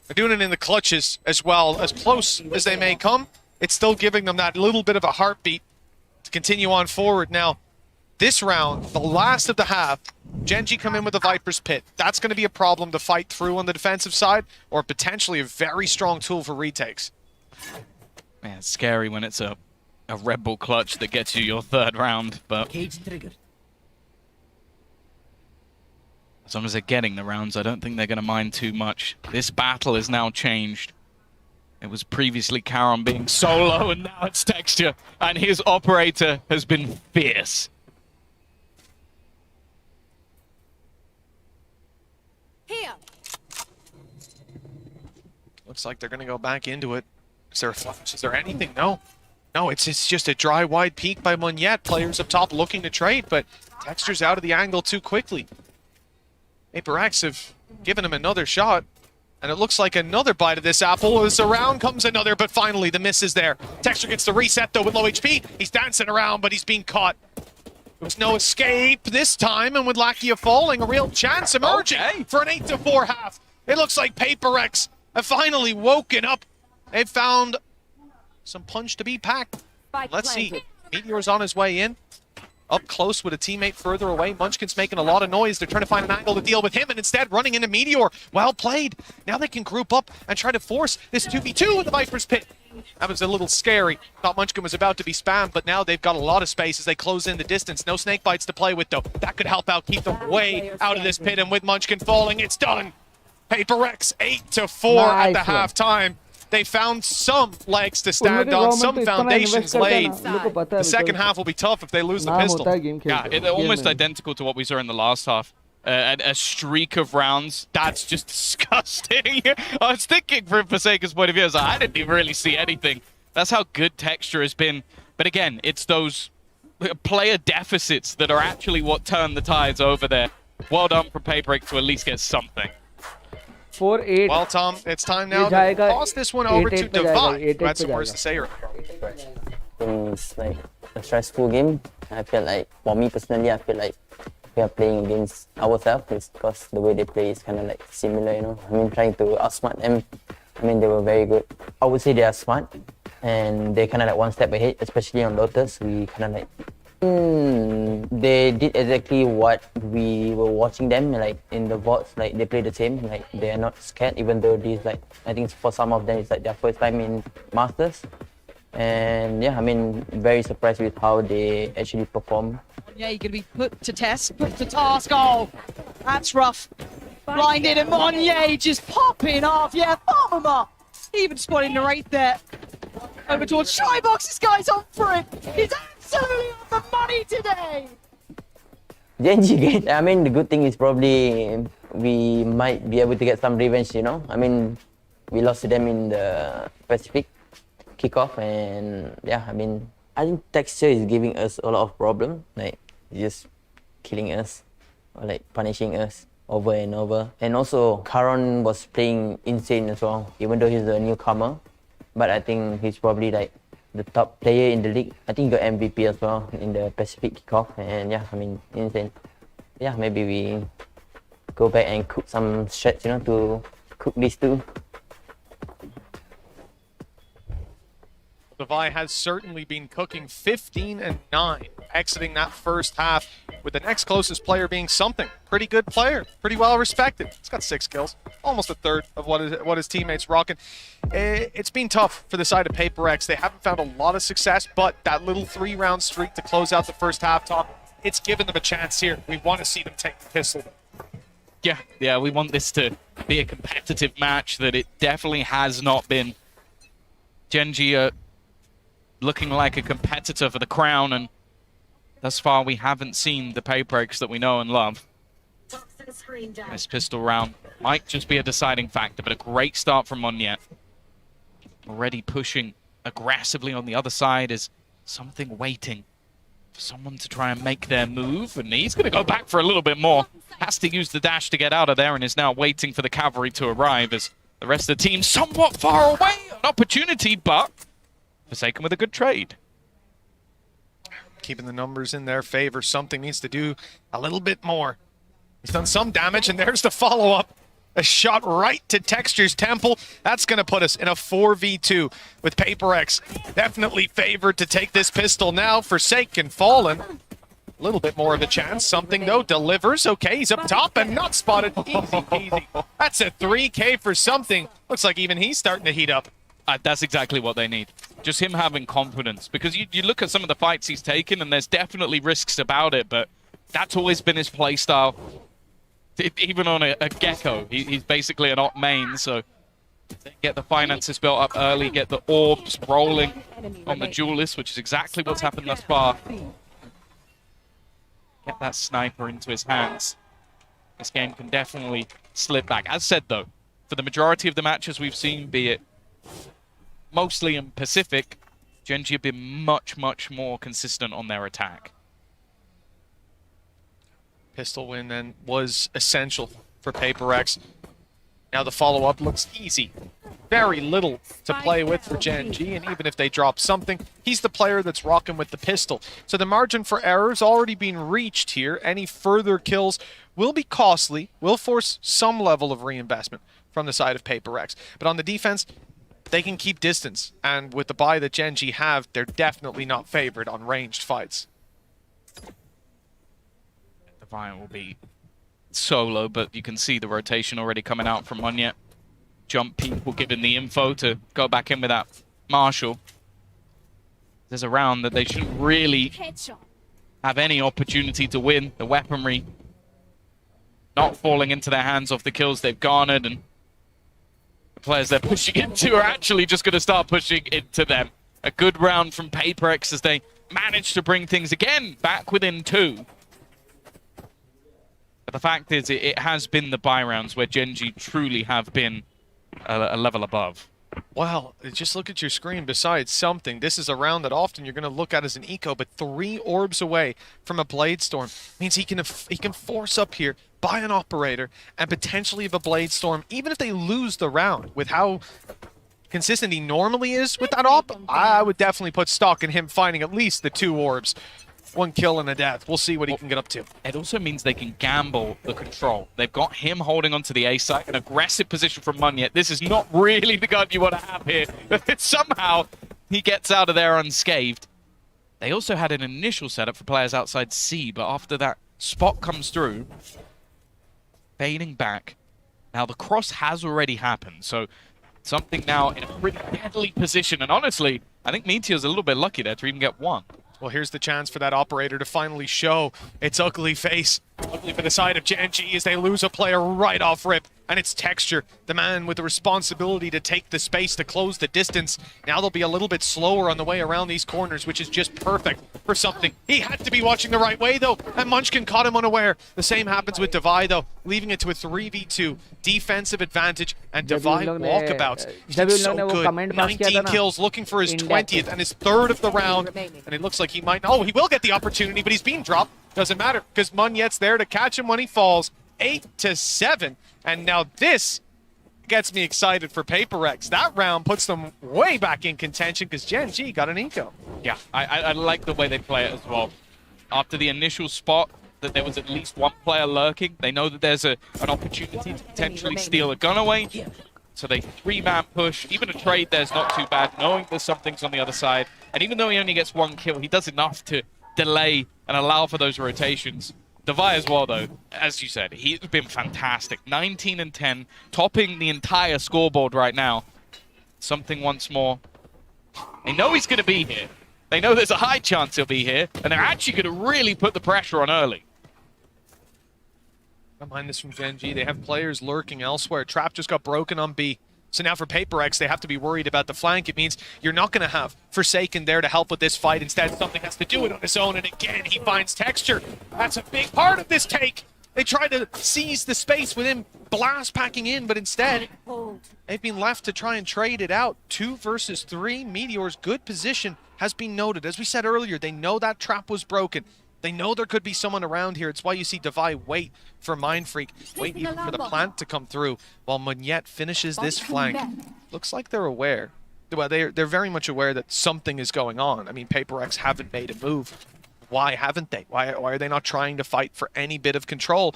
They're doing it in the clutches as well. As close as they may come, it's still giving them that little bit of a heartbeat to continue on forward. Now, this round, the last of the half, Gen.G come in with the Viper's Pit. That's going to be a problem to fight through on the defensive side, or potentially a very strong tool for retakes. Man, it's scary when it's a Red Bull clutch that gets you your 3rd round, but as long as they're getting the rounds, I don't think they're going to mind too much. This battle is now changed. It was previously Karon being solo, and now it's Texture, and his operator has been fierce. Here. Looks like they're going to go back into it. Is there a flash? Is there anything? No. No, it's just a dry, wide peek by Munyet. Players up top looking to trade, but Texture's out of the angle too quickly. PRX have given him another shot, and it looks like another bite of this apple. As around comes another, but finally the miss is there. Texture gets the reset, though, with low HP. He's dancing around, but he's being caught. There was no escape this time, and with Lakia falling, a real chance emerging for an 8-4 half. It looks like PRX have finally woken up. They've found some punch to be packed. Let's see. Meteor's on his way in. Up close with a teammate further away. Munchkin's making a lot of noise. They're trying to find an angle to deal with him, and instead running into Meteor. Well played. Now they can group up and try to force this 2v2 with the Viper's Pit. That was a little scary. Thought Munchkin was about to be spammed, but now they've got a lot of space as they close in the distance. No snake bites to play with, though. That could help out, keep them way out of this pit, and with Munchkin falling, it's done. PRX 8-4 at the halftime. They found some legs to stand on, some foundations laid. The second half will be tough if they lose the pistol. Yeah, it's almost identical to what we saw in the last half. A streak of rounds, that's just disgusting. I was thinking from Forsaken's point of view, I didn't even really see anything. That's how good Texture has been. But again, it's those player deficits that are actually what turn the tides over there. Well done for PRX to at least get something. 4-8. Well, Tom, it's time now to toss this one over to Divide, who had some words to say. It's like a stressful game. I feel like, for me personally, I feel like we are playing against ourselves because the way they play is kind of like similar, you know. I mean, trying to outsmart them. I mean, they were very good. I would say they are smart, and they're kind of like one step ahead, especially on Lotus. We kind of like, they did exactly what we were watching them, like in the VODs, like they play the same, like they are not scared, even though these, like, I think for some of them it's like their first time in Masters. And yeah, I mean, very surprised with how they actually perform. Yeah, you're going to be put to test, put to task. Oh, that's rough. Blinded, and Monye just popping off. Yeah, farm him up. Even spotting the right there. Over towards Shybox. This guy's on for it. He's absolutely on the money today. Gen.G, I mean, the good thing is probably we might be able to get some revenge, you know. I mean, we lost to them in the Pacific kickoff, and yeah, I mean, I think Texture is giving us a lot of problem, like just killing us or like punishing us over and over. And also, Karon was playing insane as well, even though he's a newcomer. But I think he's probably like the top player in the league. I think he got MVP as well in the Pacific kickoff. And yeah, I mean, insane. Yeah, maybe we go back and cook some strats, you know, to cook these two. Devi has certainly been cooking 15-9, exiting that first half, with the next closest player being something. Pretty good player, pretty well respected. He's got 6 kills, almost a third of what his teammates rocking. It's been tough for the side of PRX. They haven't found a lot of success, but that little 3-round streak to close out the first half, Tom, it's given them a chance here. We want to see them take the pistol. Yeah, we want this to be a competitive match that it definitely has not been. Gen.G are looking like a competitor for the crown, and thus far we haven't seen the PRX that we know and love. This pistol round might just be a deciding factor, but a great start from Monyet. Already pushing aggressively on the other side is something waiting for someone to try and make their move, and he's going to go back for a little bit more. Has to use the dash to get out of there and is now waiting for the cavalry to arrive as the rest of the team somewhat far away. An opportunity, but Forsaken with a good trade. Keeping the numbers in their favor. Something needs to do a little bit more. He's done some damage, and there's the follow-up. A shot right to Texture's temple. That's going to put us in a 4v2 with PRX definitely favored to take this pistol now. Forsaken fallen. A little bit more of a chance. Something, though, delivers. Okay, he's up top and not spotted. Easy peasy. That's a 3K for Something. Looks like even he's starting to heat up. That's exactly what they need. Just him having confidence. Because you look at some of the fights he's taken, and there's definitely risks about it, but that's always been his playstyle. Even on a Gecko, he's basically an op main, so get the finances built up early, get the orbs rolling on the duelist, which is exactly what's happened thus far. Get that sniper into his hands. This game can definitely slip back. As said, though, for the majority of the matches we've seen, be it mostly in Pacific, Gen.G have been much, much more consistent on their attack. Pistol win then was essential for PRX. Now the follow-up looks easy. Very little to play with for Gen.G, and even if they drop something, he's the player that's rocking with the pistol. So the margin for error's already been reached here. Any further kills will be costly, will force some level of reinvestment from the side of PRX. But on the defense, they can keep distance, and with the buy that Gen.G have, they're definitely not favored on ranged fights. Defiant will be solo, but you can see the rotation already coming out from Monyet. Jump people giving the info to go back in with that Marshall. There's a round that they shouldn't really have any opportunity to win. The weaponry not falling into their hands off the kills they've garnered, and the players they're pushing into are actually just going to start pushing into them. A good round from PRX as they manage to bring things again back within 2. But the fact is, it has been the buy rounds where Gen.G truly have been a level above. Well, just look at your screen. Besides Something, this is a round that often you're going to look at as an eco, but 3 orbs away from a Blade Storm means he can force up here, buy an operator, and potentially have a Blade Storm, even if they lose the round. With how consistent he normally is with that op, I would definitely put stock in him finding at least the 2 orbs. 1 kill and a death. We'll see what he can get up to. It also means they can gamble the control. They've got him holding onto the A site, an aggressive position from Monyet. This is not really the gun you want to have here. Somehow, he gets out of there unscathed. They also had an initial setup for players outside C, but after that spot comes through, fading back. Now, the cross has already happened, so Something now in a pretty deadly position. And honestly, I think Meteor's a little bit lucky there to even get 1. Well, here's the chance for that operator to finally show its ugly face. Ugly for the side of Gen.G as they lose a player right off rip. And it's Texture, the man with the responsibility to take the space to close the distance. Now they'll be a little bit slower on the way around these corners, which is just perfect for Something. He had to be watching the right way, though, and Munchkin caught him unaware. The same happens with Devi, though, leaving it to a 3v2 defensive advantage, and Devi walkabouts. He's been so good. 19 kills, looking for his 20th and his 3rd of the round, and it looks like he might... Oh, he will get the opportunity, but he's being dropped. Doesn't matter, because Monyet's there to catch him when he falls. 8-7. And now this gets me excited for PRX. That round puts them way back in contention because Gen.G got an eco. Yeah, I like the way they play it as well. After the initial spot that there was at least 1 player lurking, they know that there's an opportunity to potentially steal a gun away. So they 3-man push. Even a trade there's not too bad, knowing there's something's on the other side. And even though he only gets 1 kill, he does enough to delay and allow for those rotations. Devi as well, though, as you said, he's been fantastic. 19 and 10, topping the entire scoreboard right now. Something once more. They know he's going to be here. They know there's a high chance he'll be here, and they're actually going to really put the pressure on early. Don't mind this from Gen.G. They have players lurking elsewhere. Trap just got broken on B. So now for PRX, they have to be worried about the flank. It means you're not going to have Forsaken there to help with this fight. Instead, something has to do it on his own. And again, he finds texture. That's a big part of this take. They try to seize the space with him blast packing in, but instead, they've been left to try and trade it out. 2 versus 3. Meteor's good position has been noted. As we said earlier, they know that trap was broken. They know there could be someone around here. It's why you see Devi wait for Mindfreak, wait even for the plant to come through, while Munyet finishes this flank. Looks like they're aware. Well, they're very much aware that something is going on. I mean, PRX haven't made a move. Why haven't they? Why are they not trying to fight for any bit of control?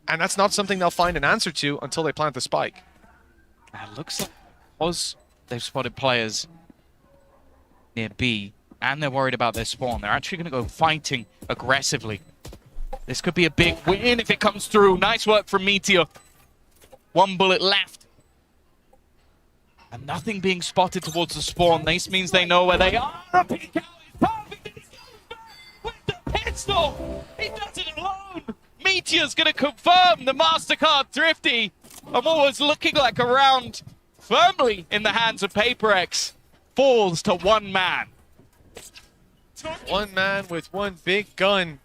And that's not something they'll find an answer to until they plant the spike. It looks like because they've spotted players near B, and they're worried about their spawn. They're actually going to go fighting aggressively. This could be a big win if it comes through. Nice work from Meteor. 1 bullet left. And nothing being spotted towards the spawn. This means they know where they are. The peek out is perfect. He's with the pistol. He does it alone. Meteor's going to confirm the MasterCard Thrifty. And what was looking like a round firmly in the hands of PRX falls to 1 man. 1 man with 1 big gun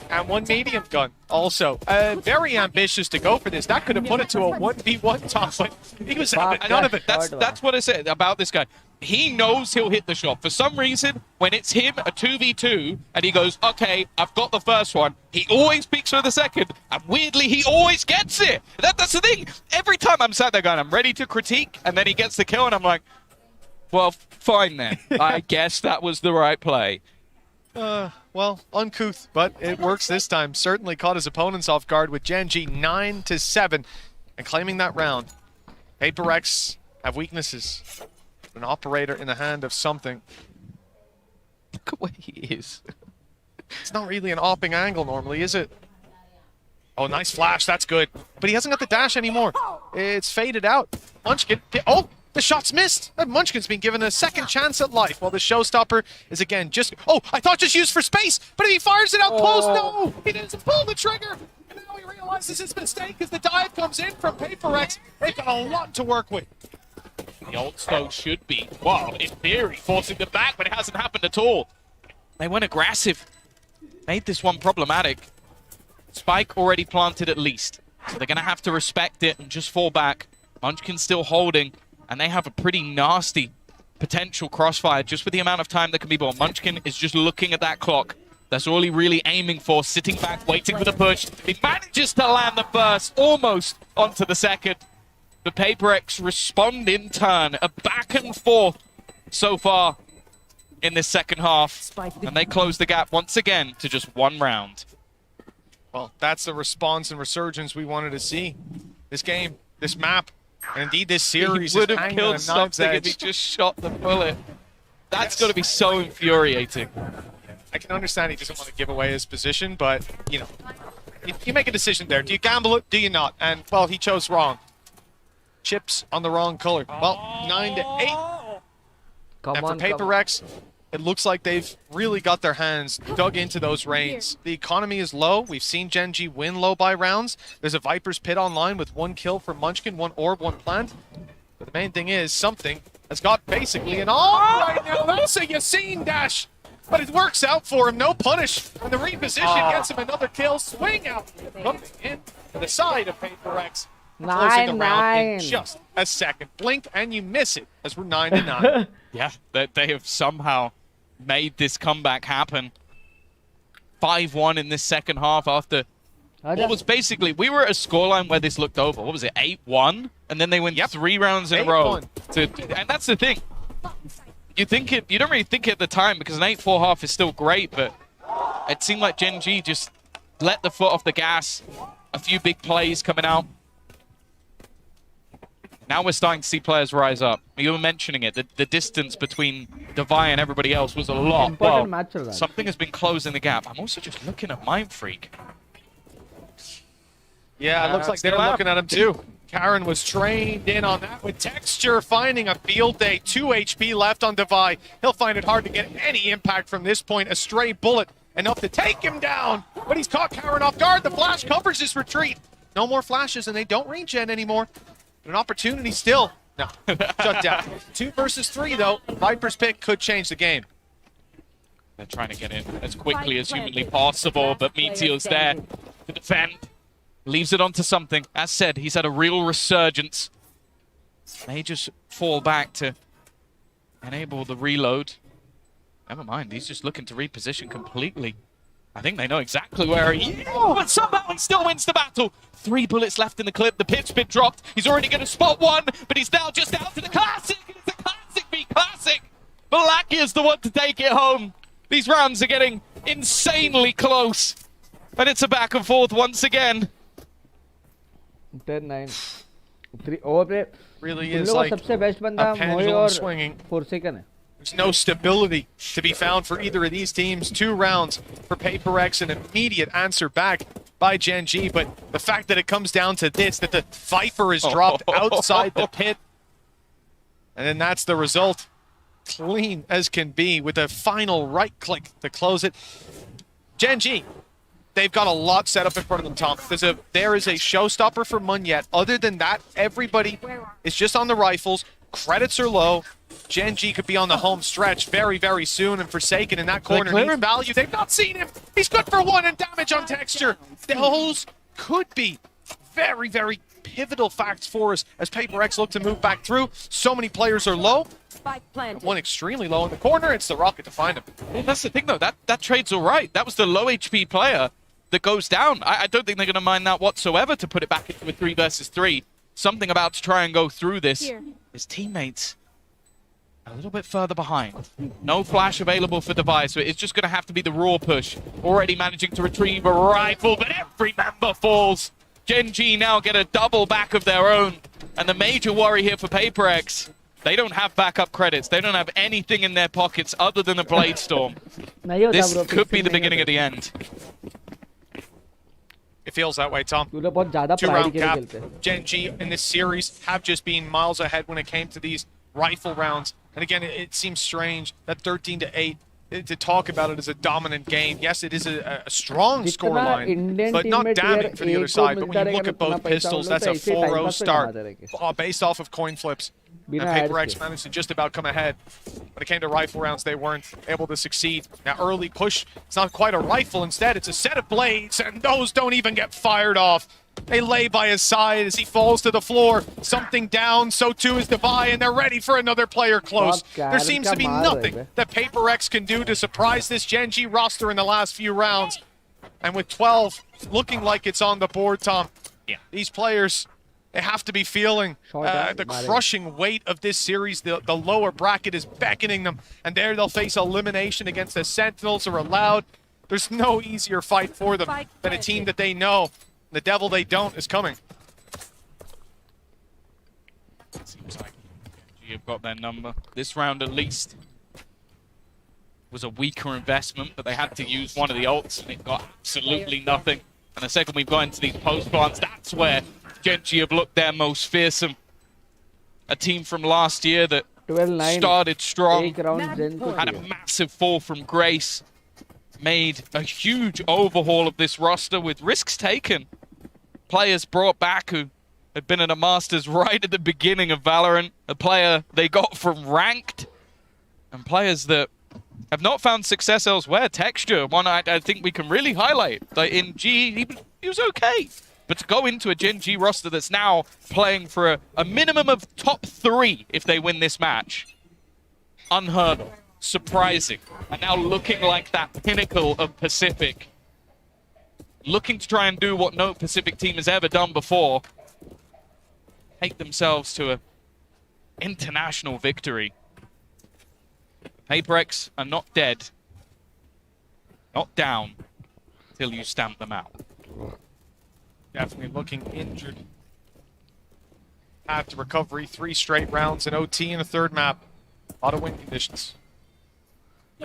and 1 medium gun also. Very ambitious to go for this. That could have put it to a 1v1 top, but he was having none of it. That's what I said about this guy. He knows he'll hit the shot. For some reason, when it's him, a 2v2, and he goes, okay, I've got the first one, he always peeks for the second, and weirdly, he always gets it. That's the thing. Every time I'm sat there going, I'm ready to critique, and then he gets the kill, and I'm like, well, fine then. I guess that was the right play. Well, uncouth, but it works this time. Certainly caught his opponents off guard with Gen.G 9-7 and claiming that round. PRX have weaknesses. An operator in the hand of something. Look at where he is. It's not really an opping angle normally, is it? Oh, nice flash. That's good. But he hasn't got the dash anymore. It's faded out. Munchkin. Oh! The shot's missed. And Munchkin's been given a second chance at life, while the showstopper is again just... Oh, I thought just used for space, but if he fires it out close, no! He doesn't pull the trigger, and now he realizes his mistake as the dive comes in from PRX. They've got a lot to work with. The ult stone should be, well, in theory, forcing them back, but it hasn't happened at all. They went aggressive. Made this one problematic. Spike already planted at least, so they're going to have to respect it and just fall back. Munchkin still holding. And they have a pretty nasty potential crossfire just with the amount of time that can be bought. Munchkin is just looking at that clock. That's all he really aiming for, sitting back, waiting for the push. He manages to land the first, almost onto the second. The PRX respond in turn, a back and forth so far in this second half. And they close the gap once again to just 1 round. Well, that's the response and resurgence we wanted to see. This game, this map, and indeed this series he would have killed something if he just shot the bullet. That's got to be so infuriating. I can understand he doesn't want to give away his position, but, you know, you make a decision there. Do you gamble it? Do you not? And, well, he chose wrong. Chips on the wrong color. Well, 9-8. And for PRX, it looks like they've really got their hands dug into those reins. The economy is low. We've seen Gen.G win low by rounds. There's a Viper's Pit online with 1 kill for Munchkin, 1 orb, 1 plant. But the main thing is something has got basically an all right now. That's a Yassine dash. But it works out for him. No punish. And the reposition gets him another kill. Swing out. Coming in to the side of PRX. Closing the round in just a second. Blink and you miss it as we're 9-9. Yeah, they have somehow made this comeback happen. 5-1 in this second half after what was basically, we were at a scoreline where this looked over. What was it, 8-1? And then they went 3 rounds in a row. And that's the thing. You don't really think it at the time because an 8-4 half is still great, but it seemed like Gen.G just let the foot off the gas. A few big plays coming out. Now we're starting to see players rise up. You were mentioning it. The distance between Devi and everybody else was a lot. Important Well, match चल रहा है. something has been closing the gap. I'm also just looking at Mind Freak. Yeah, it looks like they're still looking at him too. Karen was trained in on that with Texture finding a field day. 2 HP left on Devi. He'll find it hard to get any impact from this point. A stray bullet enough to take him down. But he's caught Karen off guard. The flash covers his retreat. No more flashes, and they don't regen anymore. An opportunity still. No, shut down. 2 versus 3, though. Viper's pick could change the game. They're trying to get in as quickly as humanly possible, but Meteor's there to defend. Leaves it onto something. As said, he's had a real resurgence. May just fall back to enable the reload. Never mind, he's just looking to reposition completely. I think they know exactly where he is, but somehow he still wins the battle. 3 bullets left in the clip. The pit's been dropped. He's already going to spot one, but he's now just out to the classic. It's a classic v classic. Black is the one to take it home. These rounds are getting insanely close, and it's a back and forth once again. 10-9. 3 overplay. Really उन is लोगों like का सबसे best बंदा a मोए pendulum और swinging. फोर्सेकन है. There's no stability to be found for either of these teams. 2 rounds for PRX, an immediate answer back by Gen.G, but the fact that it comes down to this, that the Viper is dropped outside the pit, and then that's the result. Clean as can be with a final right click to close it. Gen.G, they've got a lot set up in front of them, Tom. There is a showstopper for Munyet. Other than that, everybody is just on the rifles. Credits are low. Gen.G could be on the home stretch very, very soon, and Forsaken in that corner needs value. They've not seen him. He's good for 1 and damage on Texture. Those could be very, very pivotal facts for us as PRX look to move back through. So many players are low. One extremely low in the corner. It's the Rocket to find him. Well, that's the thing, though. That trade's all right. That was the low HP player that goes down. I don't think they're going to mind that whatsoever to put it back into a 3 versus 3. Something about to try and go through this. His teammates a little bit further behind. No flash available for Devi, so it's just going to have to be the raw push. Already managing to retrieve a rifle, but every member falls. Gen.G now get a double back of their own. And the major worry here for PRX, they don't have backup credits. They don't have anything in their pockets other than a Blade Storm. This could be the beginning of the end. It feels that way, Tom. 2-round gap. Gen.G in this series have just been miles ahead when it came to these rifle rounds. And again, it seems strange that 13-8, to talk about it as a dominant game. Yes, it is a strong scoreline, but not damning for the other side. But when you look at both pistols, that's a 4-0 start based off of coin flips. And PRX managed to just about come ahead. When it came to rifle rounds, they weren't able to succeed. Now, early push, it's not quite a rifle. Instead, it's a set of blades, and those don't even get fired off. They lay by his side as he falls to the floor. Something down, so too is Devi, and they're ready for another player close. There seems to be nothing that PRX can do to surprise this Gen.G roster in the last few rounds. And with 12 looking like it's on the board, Tom, these players, they have to be feeling the crushing weight of this series. The lower bracket is beckoning them, and there they'll face elimination against the Sentinels or Allowed. There's no easier fight for them than a team that they know. The devil they don't is coming. Seems like G have got their number. This round at least was a weaker investment, but they had to use one of the ults and it got absolutely nothing. And the second we've got into these post plants, that's where Gen.G have looked their most fearsome. A team from last year that started strong, had a massive fall from grace, made a huge overhaul of this roster with risks taken. Players brought back who had been at a Masters right at the beginning of Valorant, a player they got from Ranked, and players that have not found success elsewhere. Texture, one I think we can really highlight. Like in G, he was okay. But to go into a Gen.G roster that's now playing for a minimum of top 3 if they win this match, unheard of. Surprising, and now looking like that pinnacle of Pacific, looking to try and do what no Pacific team has ever done before, take themselves to an international victory. PRX are not dead, not down, till you stamp them out. Definitely looking injured. path to recovery. 3 straight rounds in OT in the third map. A lot of win conditions.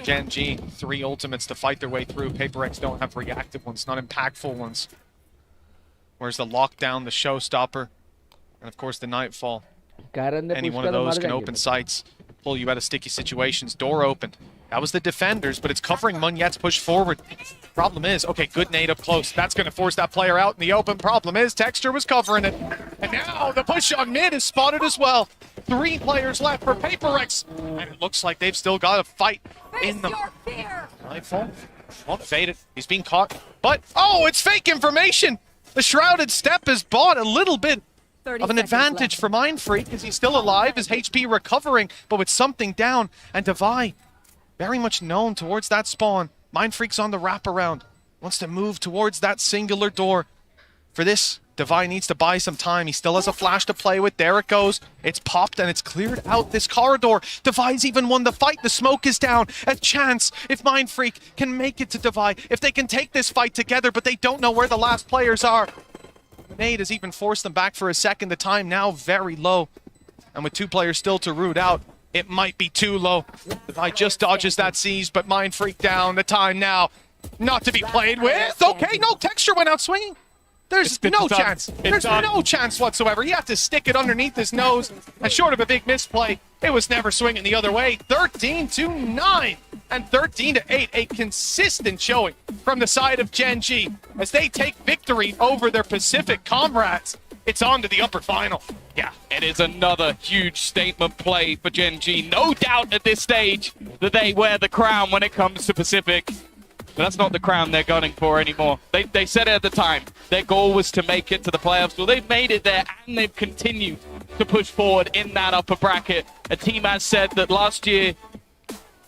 Gen.G, 3 ultimates to fight their way through. PRX don't have reactive ones, not impactful ones. Whereas the lockdown, the showstopper, and of course the nightfall. Any one of those can open sights, pull you out of sticky situations. Door opened. That was the defenders, but it's covering Munyet's push forward. Problem is, okay, good nade up close. That's going to force that player out in the open. Problem is, Texture was covering it. And now the push on mid is spotted as well. 3 players left for PRX. And it looks like they've still got a fight in them. Nightfall won't fade it. He's being caught. But, oh, it's fake information. The Shrouded Step has bought a little bit of an advantage for Mindfreak because he's still alive, his HP recovering, but with something down. And Devi, very much known towards that spawn. Mindfreak's on the wraparound. Wants to move towards that singular door. For this, Devi needs to buy some time. He still has a flash to play with. There it goes. It's popped and it's cleared out this corridor. Devi's even won the fight. The smoke is down. A chance if Mindfreak can make it to Devi. If they can take this fight together, but they don't know where the last players are. Nade has even forced them back for a second. The time now very low. And with 2 players still to root out, it might be too low. Devi just dodges that seize, but Mindfreak down. The time now not to be played with. Okay, no, Texture went out swinging. There's no chance. There's no chance whatsoever. He had to stick it underneath his nose. And short of a big misplay, it was never swinging the other way. 13-9 and 13-8. A consistent showing from the side of Gen.G as they take victory over their Pacific comrades. It's on to the upper final. Yeah, it is another huge statement play for Gen.G. No doubt at this stage that they wear the crown when it comes to Pacific. But that's not the crown they're gunning for anymore. They said it at the time. Their goal was to make it to the playoffs. Well, they've made it there, and they've continued to push forward in that upper bracket. A team has said that last year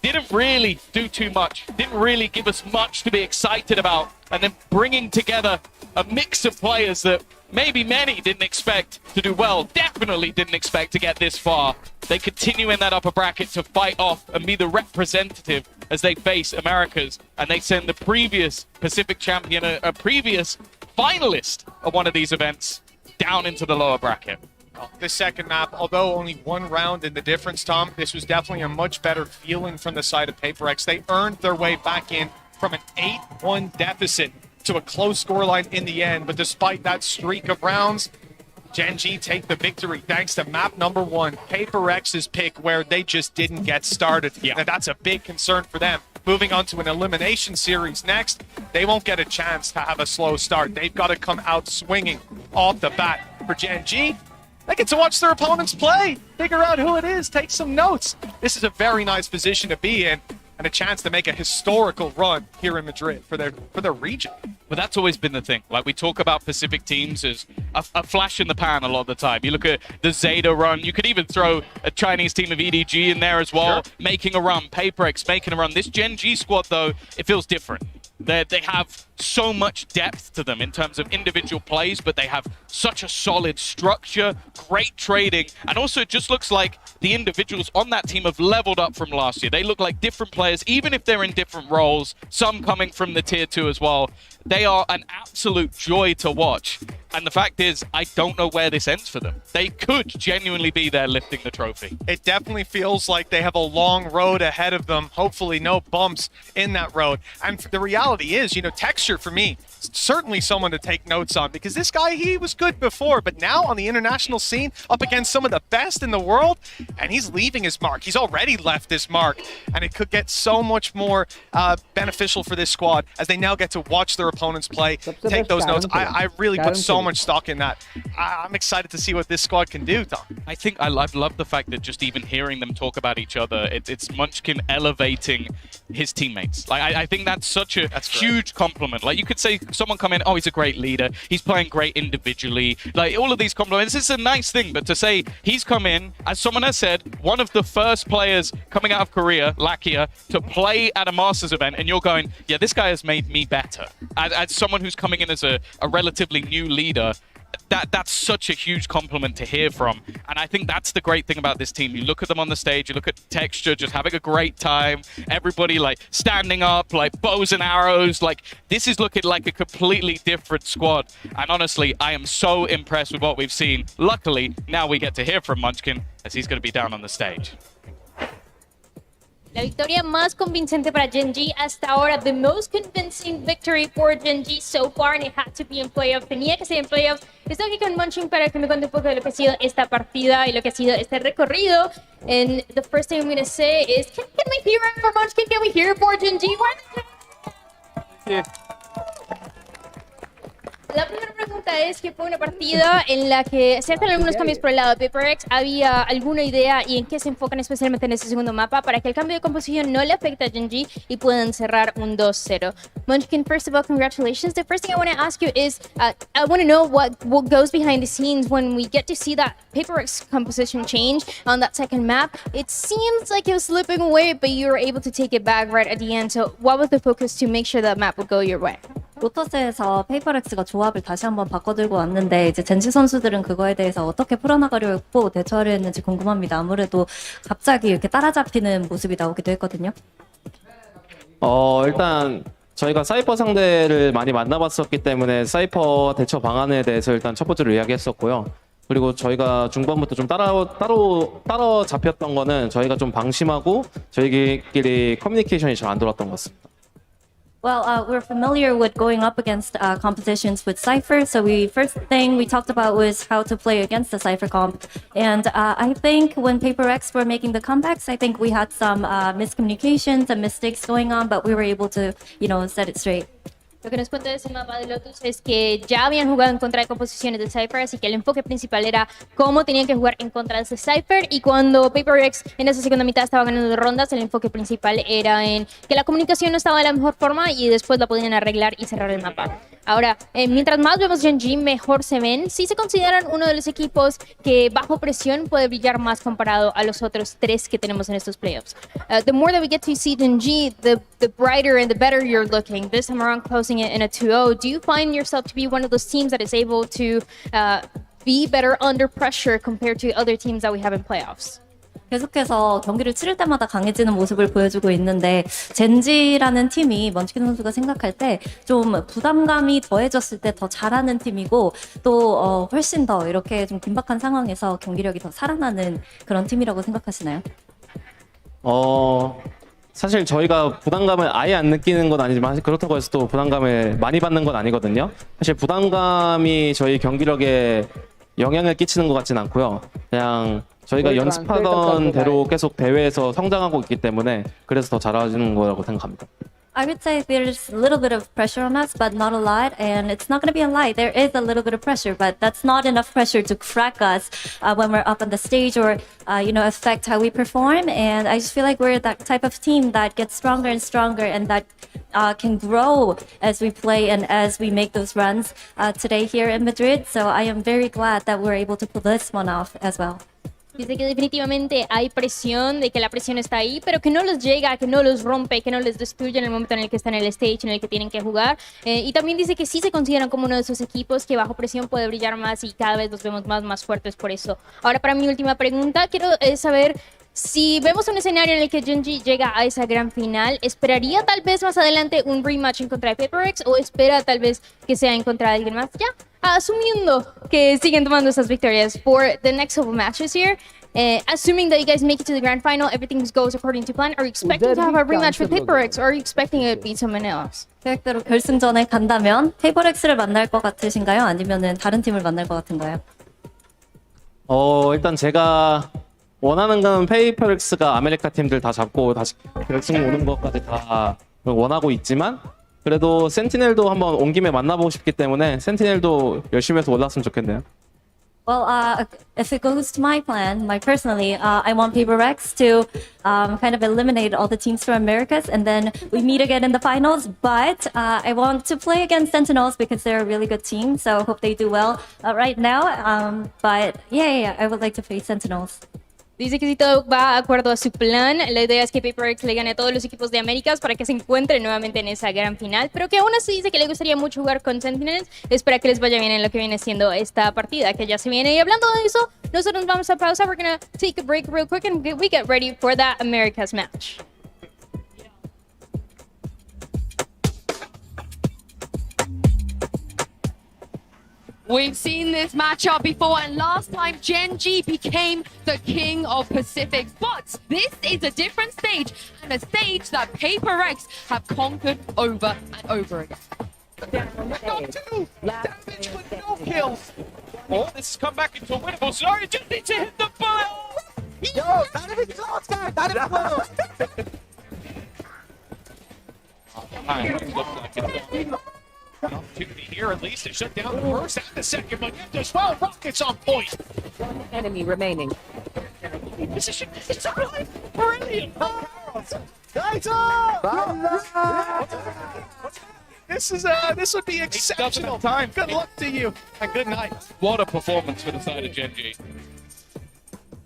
didn't really do too much. Didn't really give us much to be excited about. And then bringing together a mix of players that maybe many didn't expect to do well, definitely didn't expect to get this far. They continue in that upper bracket to fight off and be the representative as they face Americas, and they send the previous Pacific champion, a previous finalist of one of these events, down into the lower bracket. The second map, although only 1 round in the difference, Tom, this was definitely a much better feeling from the side of PRX. They earned their way back in from an 8-1 deficit to a close scoreline in the end, but despite that streak of rounds, Gen.G take the victory thanks to map number 1, PRX's pick, where they just didn't get started. Yeah. And that's a big concern for them. Moving on to an elimination series next, they won't get a chance to have a slow start. They've got to come out swinging off the bat. For Gen.G, they get to watch their opponents play, figure out who it is, take some notes. This is a very nice position to be in, and a chance to make a historical run here in Madrid for their region. But that's always been the thing. Like, we talk about Pacific teams as a flash in the pan a lot of the time. You look at the Zeta run. You could even throw a Chinese team of EDG in there as well, sure, making a run. PRX making a run. This Gen.G squad, though, it feels different. They have so much depth to them in terms of individual plays, but they have such a solid structure, great trading, and also it just looks like the individuals on that team have leveled up from last year. They look like different players, even if they're in different roles, some coming from the tier 2 as well. They are an absolute joy to watch. And the fact is, I don't know where this ends for them. They could genuinely be there lifting the trophy. It definitely feels like they have a long road ahead of them. Hopefully no bumps in that road. And the reality is, you know, Texture for me, certainly someone to take notes on, because this guy, he was good before, but now on the international scene, up against some of the best in the world, and he's leaving his mark. He's already left his mark, and it could get so much more beneficial for this squad as they now get to watch their opponents play, take those notes. I really put so much stock in that. I'm excited to see what this squad can do, Tom. I think I love the fact that just even hearing them talk about each other, it's Munchkin elevating his teammates. Like, I think that's such a huge compliment. Like, you could say someone come in, oh, he's a great leader, he's playing great individually, like all of these compliments. This is a nice thing, but to say he's come in, as someone has said, one of the first players coming out of Korea, Lakia, to play at a Masters event, and you're going, yeah, this guy has made me better. As someone who's coming in as a relatively new leader, that's such a huge compliment to hear from. And I think that's the great thing about this team. You look at them on the stage, you look at Texture just having a great time, everybody like standing up, like bows and arrows. Like this is looking like a completely different squad. And honestly, I am so impressed with what we've seen. Luckily, now we get to hear from Munchkin as he's going to be down on the stage. La victoria más convincente para Gen.G hasta ahora. The most convincing victory for Gen.G so far, and it had to be in playoff. Tenía que ser en playoff. Estoy aquí con Munchkin para que me cuente un poco de lo que ha sido esta partida y lo que ha sido este recorrido. And the first thing I'm going to say is, can we hear it for Munchkin? Can we hear it for Gen.G? La primera pregunta es que fue una partida en la que se hacen algunos cambios por el lado de PRX. ¿Había alguna idea y en qué se enfocan especialmente en este segundo mapa para que el cambio de composición no le afecte a Gen.G y puedan cerrar un 2-0? Munchkin, first of all, congratulations. The first thing I want to ask you is, I want to know what goes behind the scenes when we get to see that PRX composition change on that second map. It seems like it was slipping away, but you were able to take it back right at the end. So what was the focus to make sure that map would go your way? 로터스에서 페이퍼렉스가 조합을 다시 한번 바꿔들고 왔는데 이제 젠지 선수들은 그거에 대해서 어떻게 풀어나가려고 대처를 했는지 궁금합니다. 아무래도 갑자기 이렇게 따라잡히는 모습이 나오기도 했거든요. 일단 저희가 사이퍼 상대를 많이 만나봤었기 때문에 사이퍼 대처 방안에 대해서 일단 첫 번째로 이야기했었고요. 그리고 저희가 중반부터 좀 따로 잡혔던 거는 저희가 좀 방심하고 저희끼리 커뮤니케이션이 잘 안 돌았던 것 같습니다. Well, we're familiar with going up against competitions with Cypher, so first thing we talked about was how to play against the Cypher comp. And I think when PRX were making the comebacks, I think we had some miscommunications and mistakes going on, but we were able to, set it straight. Lo que nos cuenta de ese mapa de Lotus es que ya habían jugado en contra de composiciones de Cypher, así que el enfoque principal era cómo tenían que jugar en contra de ese Cypher, y cuando PRX en esa segunda mitad estaba ganando rondas, el enfoque principal era en que la comunicación no estaba de la mejor forma y después la podían arreglar y cerrar el mapa. Ahora, mientras más vemos Gen.G, mejor se ven. Sí se consideran uno de los equipos que bajo presión puede brillar más comparado a los otros tres que tenemos en estos playoffs. The more that we get to see Gen.G, the brighter and the better you're looking. This time around closing it in a 2-0. Do you find yourself to be one of those teams that is able to be better under pressure compared to other teams that we have in playoffs? 계속해서 경기를 치를 때마다 강해지는 모습을 보여주고 있는데 젠지라는 팀이 먼치킨 선수가 생각할 때 좀 부담감이 더해졌을 때 더 잘하는 팀이고 또 훨씬 더 이렇게 좀 긴박한 상황에서 경기력이 더 살아나는 그런 팀이라고 생각하시나요? 사실 저희가 부담감을 아예 안 느끼는 건 아니지만 그렇다고 해서 또 부담감을 많이 받는 건 아니거든요. 사실 부담감이 저희 경기력에 영향을 끼치는 것 같진 않고요. 그냥 저희가 연습하던 대로 계속 대회에서 성장하고 있기 때문에 그래서 더 잘하는 거라고 생각합니다. I would say there's a little bit of pressure on us, but not a lot. And it's not going to be a lie. There is a little bit of pressure, but that's not enough pressure to crack us when we're up on the stage or, affect how we perform. And I just feel like we're that type of team that gets stronger and stronger and that can grow as we play and as we make those runs today here in Madrid. So I am very glad that we're able to pull this one off as well. Dice que definitivamente hay presión, de que la presión está ahí, pero que no los llega, que no los rompe, que no les destruye en el momento en el que están en el stage, en el que tienen que jugar. Y también dice que sí se consideran como uno de esos equipos que bajo presión puede brillar más y cada vez los vemos más fuertes por eso. Ahora, para mi última pregunta, quiero saber si vemos un escenario en el que Gen.G llega a esa gran final, ¿esperaría tal vez más adelante un rematch en contra de PRX o espera tal vez que sea en contra de alguien más? Ya, asumiendo que siguen tomando esas victorias for the next couple matches here, assuming that you guys make it to the grand final, everything goes according to plan, are you expecting to have a rematch with PRX or are you expecting it to beat someone else? 계획대로 결승전에 간다면 페이퍼렉스를 만날 것 같으신가요? 아니면은 다른 팀을 만날 것 같은가요? 일단 제가 원하는 건 페이퍼렉스가 아메리카 팀들 다 잡고 다시 결승 오는 것까지 다 원하고 있지만 그래도 센티넬도 한번 온 김에 만나보고 싶기 때문에 센티넬도 열심히 해서 올랐으면 좋겠네요. Well, if it goes to my plan, personally, I want PRX to kind of eliminate all the teams from Americas, and then we meet again in the finals. But I want to play against Sentinels because they're a really good team, so I hope they do well right now. But yeah, I would like to face Sentinels. Dice que si todo va de acuerdo a su plan, la idea es que PaperX le gane a todos los equipos de Américas para que se encuentren nuevamente en esa gran final, pero que aún así dice que le gustaría mucho jugar con Sentinels. Espera que les vaya bien en lo que viene siendo esta partida que ya se viene. Y hablando de eso, nosotros nos vamos a pausa. We're gonna take a break real quick and we get ready for that Americas match. We've seen this matchup before, and last time Gen.G became the king of Pacifics. But this is a different stage, and a stage that PaperX have conquered over and over again. Got two! Damage with no kills! Oh, this has come back into a winnable. Sorry, just need to hit the bullet! Yo, that is exhausted! That is opportunity here at least to shut down the first and the second, but yet as well, Rockets on point. One enemy remaining. Position is brilliant. This would be exceptional. Time. Good luck to you and good night. What a performance for the side of Gen.G.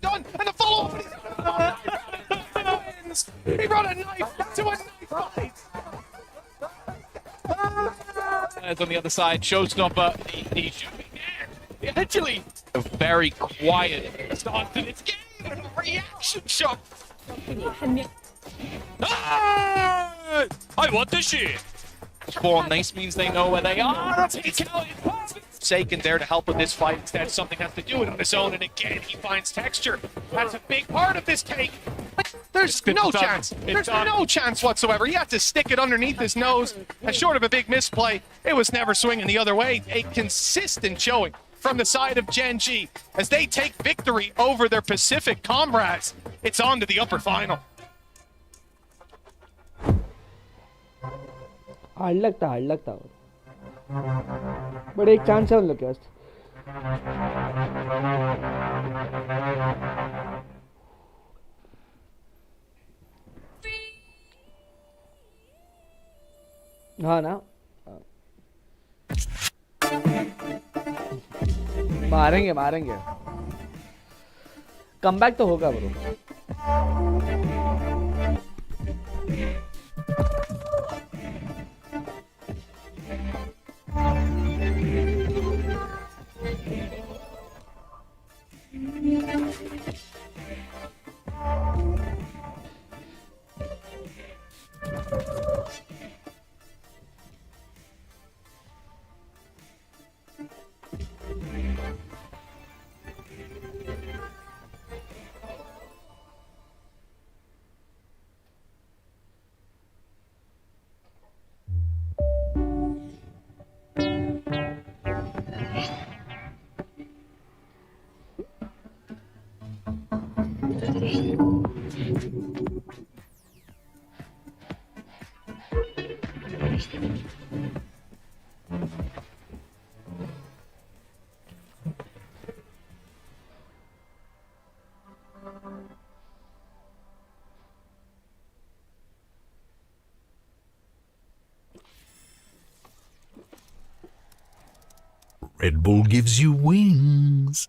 Done and the follow up. He brought a knife to a knife fight. As on the other side, Showstopper, he's shooting again. Actually, a very quiet start to this game. A reaction shot. Ah! I want the shit. Spawn nice means they know where they are. Take out his Saken there to help with this fight. Instead, something has to do it on his own, and again, he finds texture. That's a big part of this take. There's no chance. There's no chance whatsoever. He had to stick it underneath his nose. And short of a big misplay, it was never swinging the other way. A consistent showing from the side of Gen.G as they take victory over their Pacific comrades. It's on to the upper final. Hard लगता but एक chance है उन लोग के पास हाँ ना मारेंगे comeback तो होगा bro Red Bull gives you wings.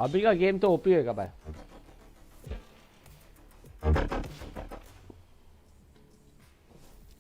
अभी का गेम तो ओपी होगा भाई.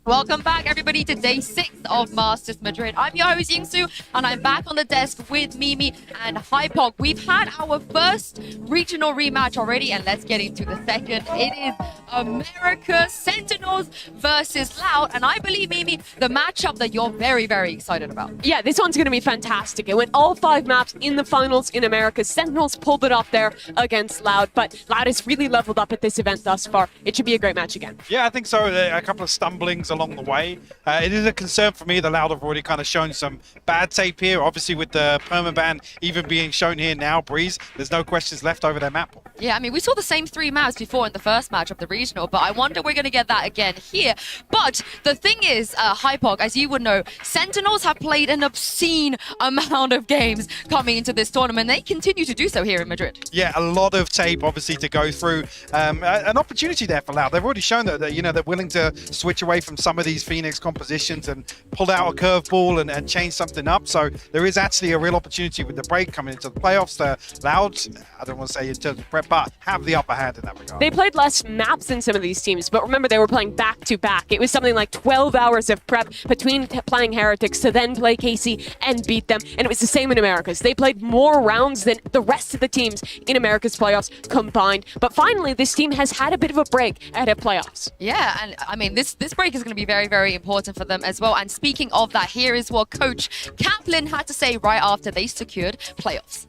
Welcome back, everybody, to day 6 of Masters Madrid. I'm your host, Yingsu, and I'm back on the desk with Mimi and Hypog. We've had our first regional rematch already, and let's get into the second. It is America Sentinels versus Loud, and I believe, Mimi, the matchup that you're very, very excited about. Yeah, this one's going to be fantastic. It went all 5 maps in the finals in America. Sentinels pulled it off there against Loud, but Loud has really leveled up at this event thus far. It should be a great match again. Yeah, I think so. A couple of stumblings along the way. It is a concern for me that Loud have already kind of shown some bad tape here. Obviously, with the permaban even being shown here now, Breeze, there's no questions left over their map. Yeah, I mean, we saw the same 3 maps before in the first match of the regional, but I wonder we're going to get that again here. But the thing is, Hypog, as you would know, Sentinels have played an obscene amount of games coming into this tournament. They continue to do so here in Madrid. Yeah, a lot of tape, obviously, to go through. An opportunity there for Loud. They've already shown that you know, they're willing to switch away from some of these Phoenix compositions and pull out a curveball and change something up. So there is actually a real opportunity with the break coming into the playoffs. Loud, I don't want to say in terms of prep, but have the upper hand in that regard. They played less maps than some of these teams, but remember, they were playing back-to-back. It was something like 12 hours of prep between playing Heretics to then play KC and beat them, and it was the same in Americas. They played more rounds than the rest of the teams in America's playoffs combined, but finally, this team has had a bit of a break ahead of playoffs. Yeah, and I mean, this break is going to be very, very important for them as well. And speaking of that, here is what Coach Kaplan had to say right after they secured playoffs.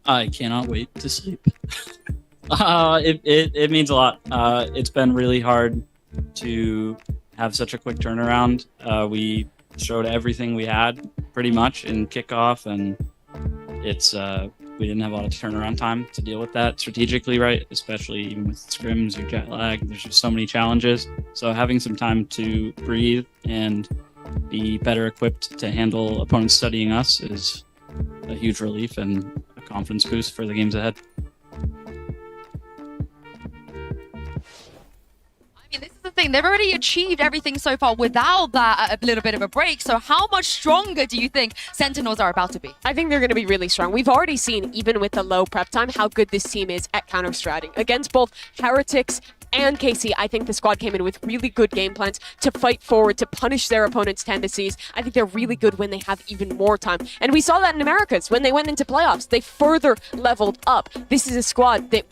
I cannot wait to sleep. It means a lot. It's been really hard to have such a quick turnaround. We showed everything we had pretty much in kickoff, and we didn't have a lot of turnaround time to deal with that strategically, right? Especially even with scrims or jet lag. There's just so many challenges. So having some time to breathe and be better equipped to handle opponents studying us is a huge relief and a confidence boost for the games ahead. This is the thing, they've already achieved everything so far without that a little bit of a break. So how much stronger do you think Sentinels are about to be? I think they're going to be really strong. We've already seen, even with the low prep time, how good this team is at counter-stratting. Against both Heretics and KC, I think the squad came in with really good game plans to fight forward, to punish their opponent's tendencies. I think they're really good when they have even more time. And we saw that in Americas. When they went into playoffs, they further leveled up. This is a squad that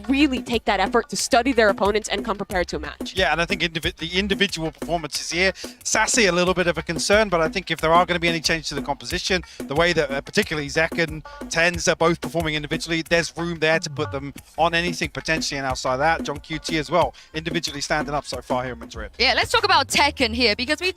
really take that effort to study their opponents and come prepared to a match. Yeah, and I think the individual performances here, Sassy a little bit of a concern, but I think if there are going to be any change to the composition, the way that particularly Zek and Tens are both performing individually, there's room there to put them on anything potentially, and outside that, John QT as well, individually standing up so far here in Madrid. Yeah, let's talk about Tekken here, because we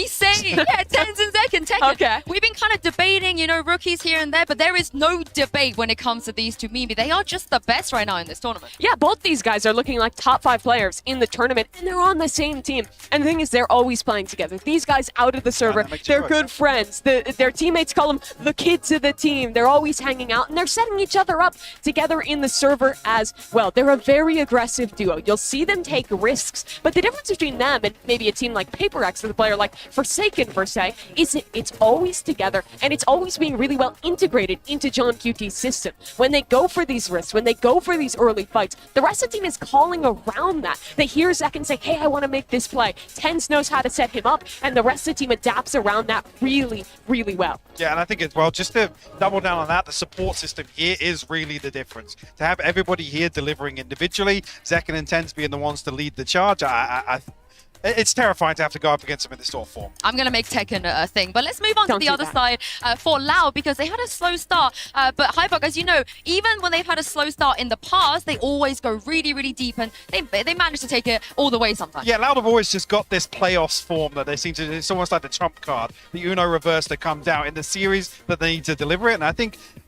say, yeah, Tens and Zek and Tekken. Okay. We've been kind of debating, you know, rookies here and there, but there is no debate when it comes to these two Mimi. They are just the best right now in this tournament. Yeah, both these guys are looking like top 5 players in the tournament, and they're on the same team. And the thing is, they're always playing together. These guys out of the server, they're good friends. Their teammates call them the kids of the team. They're always hanging out, and they're setting each other up together in the server as well. They're a very aggressive duo. You'll see them take risks, but the difference between them and maybe a team like PRX with a player like Forsaken, per se, is it's always together, and it's always being really well integrated into John QT's system. When they go for these risks, when they go for these early fights, the rest of the team is calling around that. They hear Zek and say, hey, I want to make this play. Tens knows how to set him up, and the rest of the team adapts around that really, really well. Yeah, and I think as well, just to double down on that, the support system here is really the difference. To have everybody here delivering individually, Zek and Tens being the ones to lead the charge, it's terrifying to have to go up against them in this sort of form. I'm going to make Tekken a thing. But let's move on to the other side for Loud, because they had a slow start. But Hypog, as you know, even when they've had a slow start in the past, they always go really, really deep, and they manage to take it all the way sometimes. Yeah, Loud have always just got this playoffs form that they seem to, it's almost like the trump card, the Uno reverse that comes out in the series that they need to deliver it. And I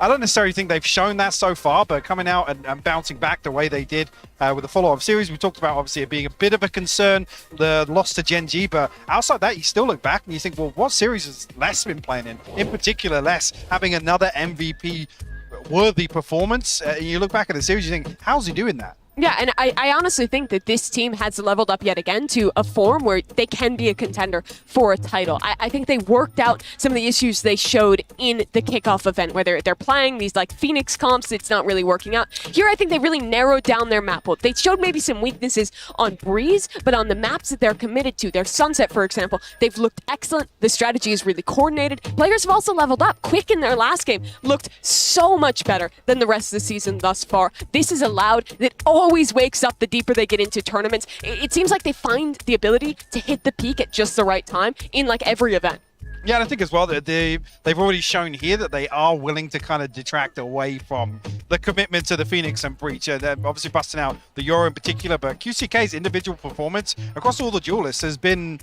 don't necessarily think they've shown that so far, but coming out and bouncing back the way they did with the follow-up series, we talked about obviously it being a bit of a concern, the loss to GEN.G, but outside that, you still look back and you think, well, what series has Les been playing in? In particular, Les having another MVP-worthy performance. You look back at the series, you think, how's he doing that? Yeah, and I honestly think that this team has leveled up yet again to a form where they can be a contender for a title. I think they worked out some of the issues they showed in the kickoff event, where they're playing these like Phoenix comps, it's not really working out. Here, I think they really narrowed down their map pool. They showed maybe some weaknesses on Breeze, but on the maps that they're committed to, their Sunset, for example, they've looked excellent. The strategy is really coordinated. Players have also leveled up. Quick in their last game looked so much better than the rest of the season thus far. This is a Loud that always wakes up the deeper they get into tournaments. It seems like they find the ability to hit the peak at just the right time in like every event. Yeah, and I think as well that they've already shown here that they are willing to kind of detract away from the commitment to the Phoenix and Breach. They're obviously busting out the Euro in particular, but QCK's individual performance across all the duelists has been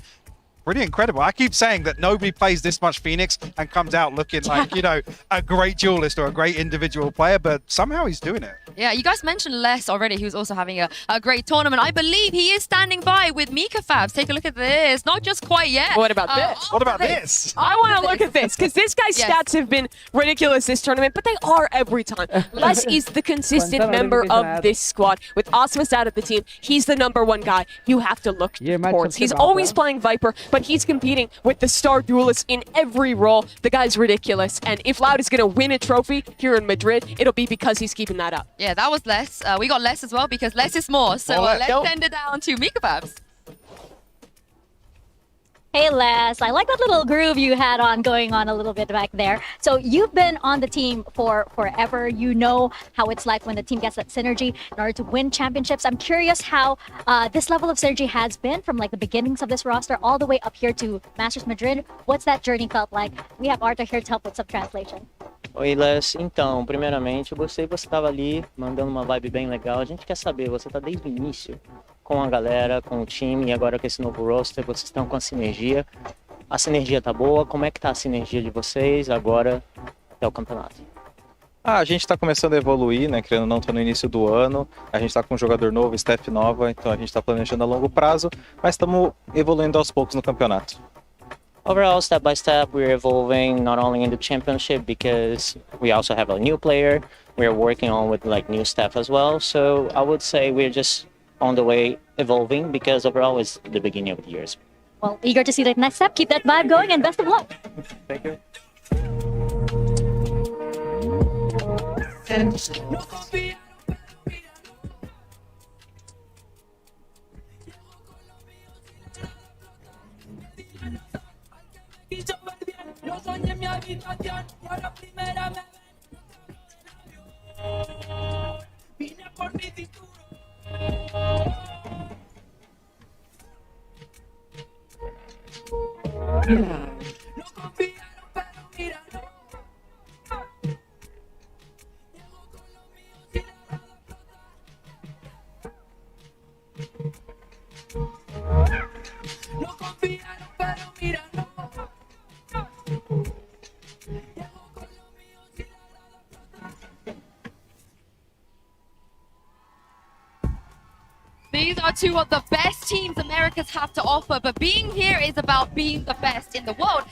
pretty incredible. I keep saying that nobody plays this much Phoenix and comes out looking like, you know, a great duelist or a great individual player, but somehow he's doing it. Yeah, you guys mentioned Les already, who's also having a great tournament. I believe he is standing by with Mika Fabs. Take a look at this. Not just quite yet. What about this? What about this? I want to look at this, because this guy's stats have been ridiculous this tournament, but they are every time. Les is the consistent member of this squad. With Osmus out of the team, he's the #1 guy you have to look towards. He's always playing Viper, but he's competing with the star duelists in every role. The guy's ridiculous, and if Loud is going to win a trophy here in Madrid, it'll be because he's keeping that up. Yeah, that was Les. We got Les as well because less is more. So let's send it down to Mika Fabs. Hey Les, I like that little groove you had going on a little bit back there. So you've been on the team for forever. You know how it's like when the team gets that synergy in order to win championships. I'm curious how this level of synergy has been from like the beginnings of this roster all the way up here to Masters Madrid. What's that journey felt like? We have Arthur here to help with some translation. Oi, Les. Então, primeiramente, eu gostei que você estava ali, mandando uma vibe bem legal. A gente quer saber, você está desde o início com a galera, com o time, e agora com esse novo roster, vocês estão com a sinergia. A sinergia tá boa? Como é que tá a sinergia de vocês agora até o campeonato? A gente está começando a evoluir, né? Querendo ou não, tá no início do ano. A gente está com um jogador novo, staff nova, então a gente está planejando a longo prazo, mas estamos evoluindo aos poucos no campeonato. Overall, step by step, we're evolving not only in the championship because we also have a new player. We're working on with like new staff as well. So I would say we're just on the way evolving because overall it's the beginning of the year. Well, eager to see the next step. Keep that vibe going and best of luck. Thank you. Lo soñé en mi habitación y a la primera me vine por mi cinturón. No confiaron, pero míralo. Llegó con lo mío sin nada explotar. No confiaron, pero míralo. These are two of the best teams Americas have to offer, but being here is about being the best in the world.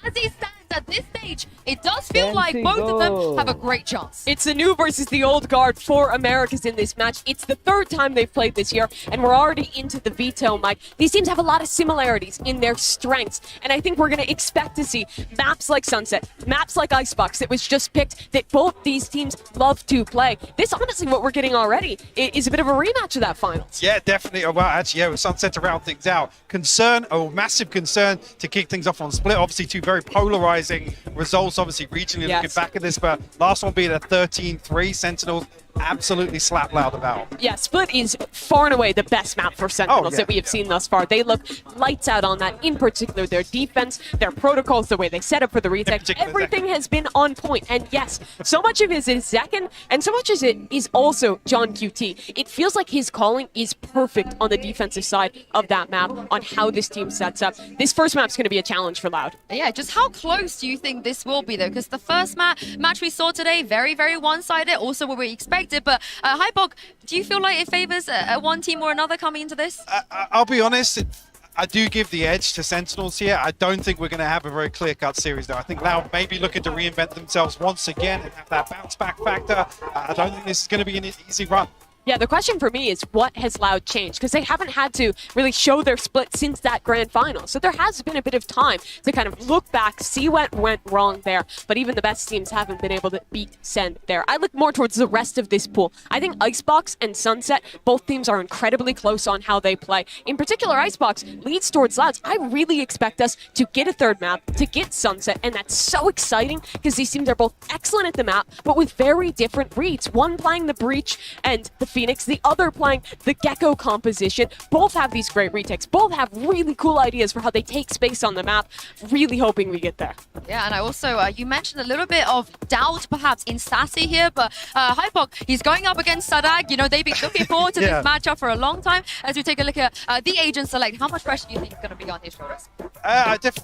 And as it stands at this stage, it does feel like both of them have a great chance. It's the new versus the old guard for Americas in this match. It's the third time they've played this year, and we're already into the veto, Mike. These teams have a lot of similarities in their strengths, and I think we're going to expect to see maps like Sunset, maps like Icebox that was just picked that both these teams love to play. This, honestly, what we're getting already is a bit of a rematch of that finals. Yeah, definitely. Well, actually, yeah, with Sunset to round things out. Massive concern to kick things off on Split. Obviously, two very polarizing results, obviously, regionally looking back at this, but last one being a 13-3. Sentinels absolutely slap Loud about. Yeah, Split is far and away the best map for Sentinels that we have seen thus far. They look lights out on that, in particular their defense, their protocols, the way they set up for the retake. Everything has been on point. And yes, so much of it is Zekken, and so much of it is also John QT. It feels like his calling is perfect on the defensive side of that map, on how this team sets up. This first map's going to be a challenge for Loud. Yeah, just how close do you think this will be, though? Because the first match we saw today, very, very one-sided, also what we expected. But Hypok, do you feel like it favors one team or another coming into this? I'll be honest, I do give the edge to Sentinels here. I don't think we're going to have a very clear-cut series, though. I think Loud may be looking to reinvent themselves once again and have that bounce-back factor. I don't think this is going to be an easy run. Yeah, the question for me is what has Loud changed? Because they haven't had to really show their split since that grand final. So there has been a bit of time to kind of look back, see what went wrong there. But even the best teams haven't been able to beat Sen there. I look more towards the rest of this pool. I think Icebox and Sunset, both teams are incredibly close on how they play. In particular, Icebox leads towards Louds. I really expect us to get a third map, to get Sunset, and that's so exciting because these teams are both excellent at the map, but with very different reads. One playing the Breach and the Phoenix, the other playing the Gecko composition. Both have these great retakes. Both have really cool ideas for how they take space on the map. Really hoping we get there. Yeah, and I also, you mentioned a little bit of doubt perhaps in Sassy here, but Hypok, he's going up against Sadag. You know, they've been looking forward to this matchup for a long time. As we take a look at the Agent Select, how much pressure do you think is going to be on his shoulders?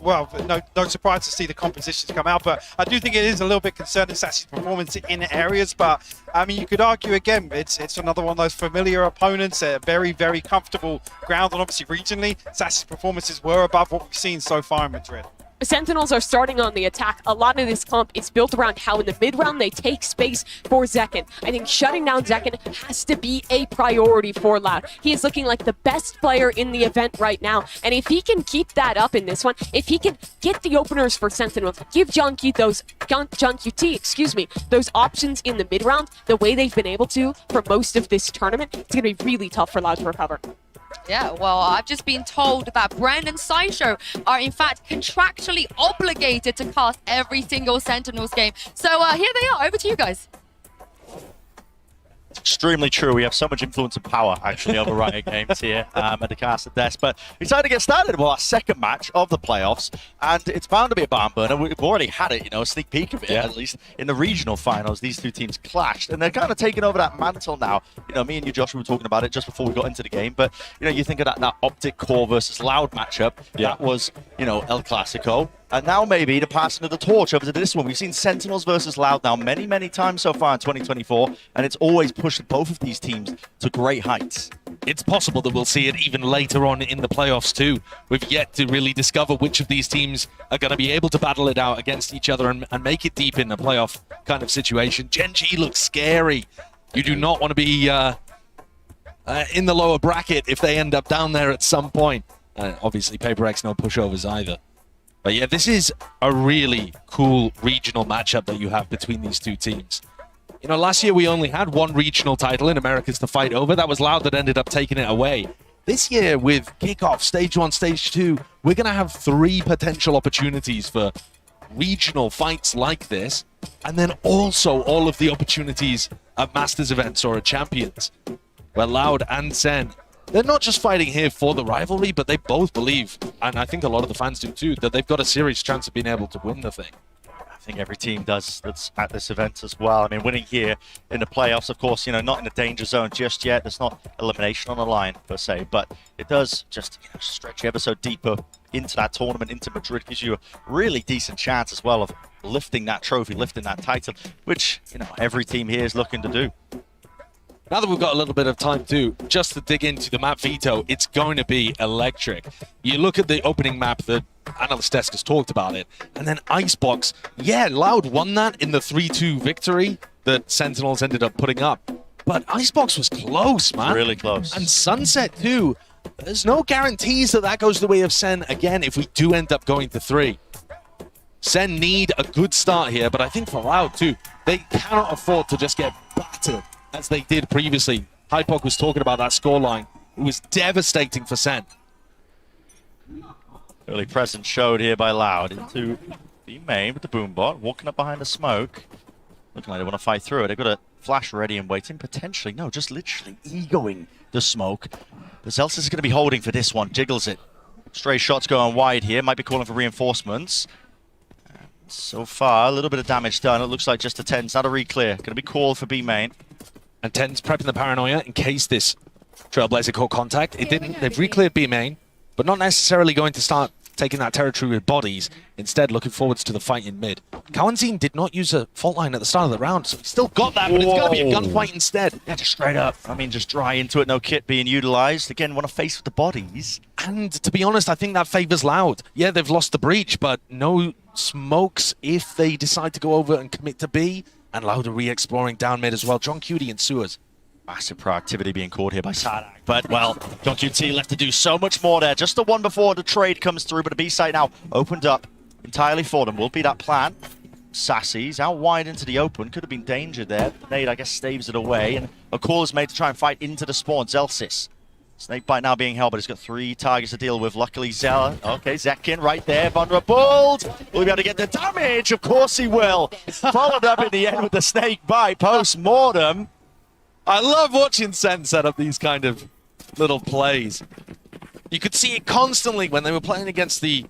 Well, no surprise to see the compositions come out, but I do think it is a little bit concerning Sassy's performance in areas. But I mean, you could argue again, it's another one of those familiar opponents, a very, very comfortable ground, and obviously regionally, Sassy's performances were above what we've seen so far in Madrid. Sentinels are starting on the attack. A lot of this comp is built around how in the mid-round they take space for Zekken. I think shutting down Zekken has to be a priority for Loud. He is looking like the best player in the event right now. And if he can keep that up in this one, if he can get the openers for Sentinels, give GEN.G those options in the mid-round, the way they've been able to for most of this tournament, it's going to be really tough for Loud to recover. Yeah, well, I've just been told that Brand and Sideshow are in fact contractually obligated to cast every single Sentinels game. So here they are. Over to you guys. It's extremely true. We have so much influence and power, actually, over Riot Games here at the caster desk. But it's time to get started. Well, our second match of the playoffs, and it's bound to be a barn burner. We've already had it, you know, a sneak peek of it, at least in the regional finals. These two teams clashed, and they're kind of taking over that mantle now. You know, me and you, Josh, we were talking about it just before we got into the game. But, you know, you think of that Optic Core versus Loud matchup. That was, you know, El Clasico. And now maybe the passing of the torch over to this one. We've seen Sentinels versus Loud now many, many times so far in 2024, and it's always pushed both of these teams to great heights. It's possible that we'll see it even later on in the playoffs too. We've yet to really discover which of these teams are going to be able to battle it out against each other and make it deep in a playoff kind of situation. GEN.G looks scary. You do not want to be in the lower bracket if they end up down there at some point. Obviously, PRX no pushovers either. But yeah, this is a really cool regional matchup that you have between these two teams. You know, last year we only had one regional title in Americas to fight over. That was Loud that ended up taking it away. This year with Kickoff, Stage 1, Stage 2, we're going to have 3 potential opportunities for regional fights like this. And then also all of the opportunities at Masters events or at Champions, where Loud and Sen, they're not just fighting here for the rivalry, but they both believe, and I think a lot of the fans do too, that they've got a serious chance of being able to win the thing. I think every team does that's at this event as well. I mean, winning here in the playoffs, of course, you know, not in the danger zone just yet. There's not elimination on the line, per se, but it does just, you know, stretch you ever so deeper into that tournament, into Madrid, gives you a really decent chance as well of lifting that trophy, lifting that title, which, you know, every team here is looking to do. Now that we've got a little bit of time too, just to dig into the map veto, it's going to be electric. You look at the opening map, the analyst desk has talked about it, and then Icebox, yeah, Loud won that in the 3-2 victory that Sentinels ended up putting up. But Icebox was close, man. Really close. And Sunset too. There's no guarantees that that goes the way of Sen again if we do end up going to 3. Sen need a good start here, but I think for Loud too, they cannot afford to just get battered as they did previously. Hypok was talking about that scoreline. It was devastating for Sen. Early presence showed here by Loud into the main with the boombot, walking up behind the smoke. Looking like they want to fight through it. They've got a flash ready and waiting. Potentially, no, just literally egoing the smoke. But Zelsis is going to be holding for this one. Jiggles it. Stray shots going wide here. Might be calling for reinforcements. So far, a little bit of damage done. It looks like just a 10's not a re-clear. Going to be called for B main. And 10's prepping the paranoia in case this Trailblazer caught contact. It didn't. They've re-cleared B main, but not necessarily going to start taking that territory with bodies. Instead, looking forwards to the fight in mid. Kawanzin did not use a fault line at the start of the round, so he still got that, but it's going to be a gunfight instead. Yeah, just straight up. I mean, just dry into it, no kit being utilized. Again, want to face with the bodies. And to be honest, I think that favors Loud. Yeah, they've lost the breach, but no smokes if they decide to go over and commit to B. And Loud are re-exploring down mid as well. John Cutie and Sewers. Massive proactivity being called here by Sadak. But, well, GEN.G left to do so much more there. Just the one before the trade comes through, but the B site now opened up entirely for them. Will be that plan. Sassy's out wide into the open. Could have been danger there. Nade, I guess, staves it away. And a call is made to try and fight into the spawn. Zelsis. Snakebite now being held, but he's got 3 targets to deal with. Luckily, Zella. Okay, Zekin right there. Vulnerable. Will he be able to get the damage? Of course he will. Followed up in the end with the snakebite post-mortem. I love watching Sen set up these kind of little plays. You could see it constantly when they were playing against the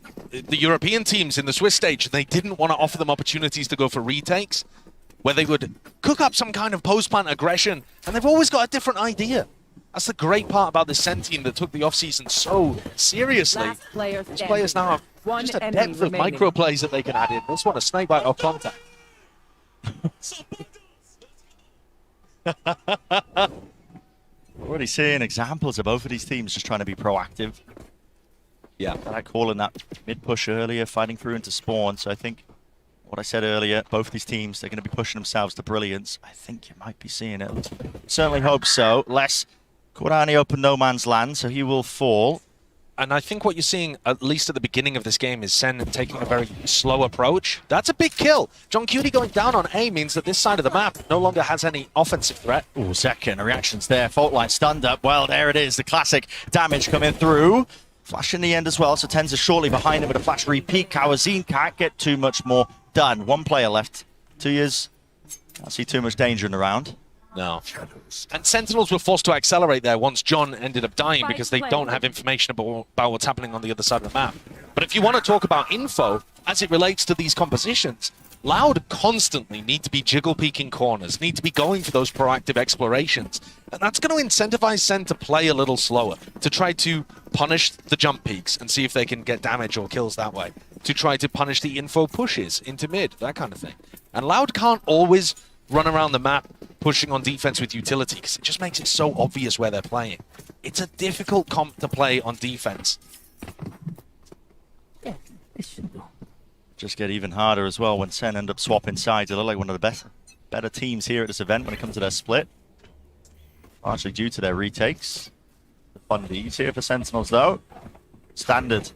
European teams in the Swiss stage. They didn't want to offer them opportunities to go for retakes, where they would cook up some kind of post-plant aggression, and they've always got a different idea. That's the great part about this Sen team that took the offseason so seriously. These players now have just a depth of micro plays that they can add in. This one, a snakebite off contact. Already seeing examples of both of these teams just trying to be proactive. Yeah. I calling that mid-push earlier, fighting through into spawn. So I think what I said earlier, both these teams, they're going to be pushing themselves to brilliance. I think you might be seeing it. Certainly hope so. Les Korani open no man's land, so he will fall. And I think what you're seeing, at least at the beginning of this game, is Sen taking a very slow approach. That's a big kill. GEN.G going down on A means that this side of the map no longer has any offensive threat. Ooh, second reactions there. Fault line stunned up. Well, there it is. The classic damage coming through. Flash in the end as well, so Tenza shortly behind him with a flash repeat. Kawazine can't get too much more done. 1 player left. 2 years. Can't see too much danger in the round. No. And Sentinels were forced to accelerate there once John ended up dying because they don't have information about what's happening on the other side of the map. But if you want to talk about info as it relates to these compositions, Loud constantly need to be jiggle peeking corners, need to be going for those proactive explorations. And that's going to incentivize Sen to play a little slower, to try to punish the jump peaks and see if they can get damage or kills that way, to try to punish the info pushes into mid, that kind of thing. And Loud can't always run around the map pushing on defense with utility because it just makes it so obvious where they're playing. It's a difficult comp to play on defense. Yeah, it should do. Just get even harder as well when Sen end up swapping sides. They look like one of the better teams here at this event when it comes to their split. Largely due to their retakes. The fun Ds here for Sentinels though. Standard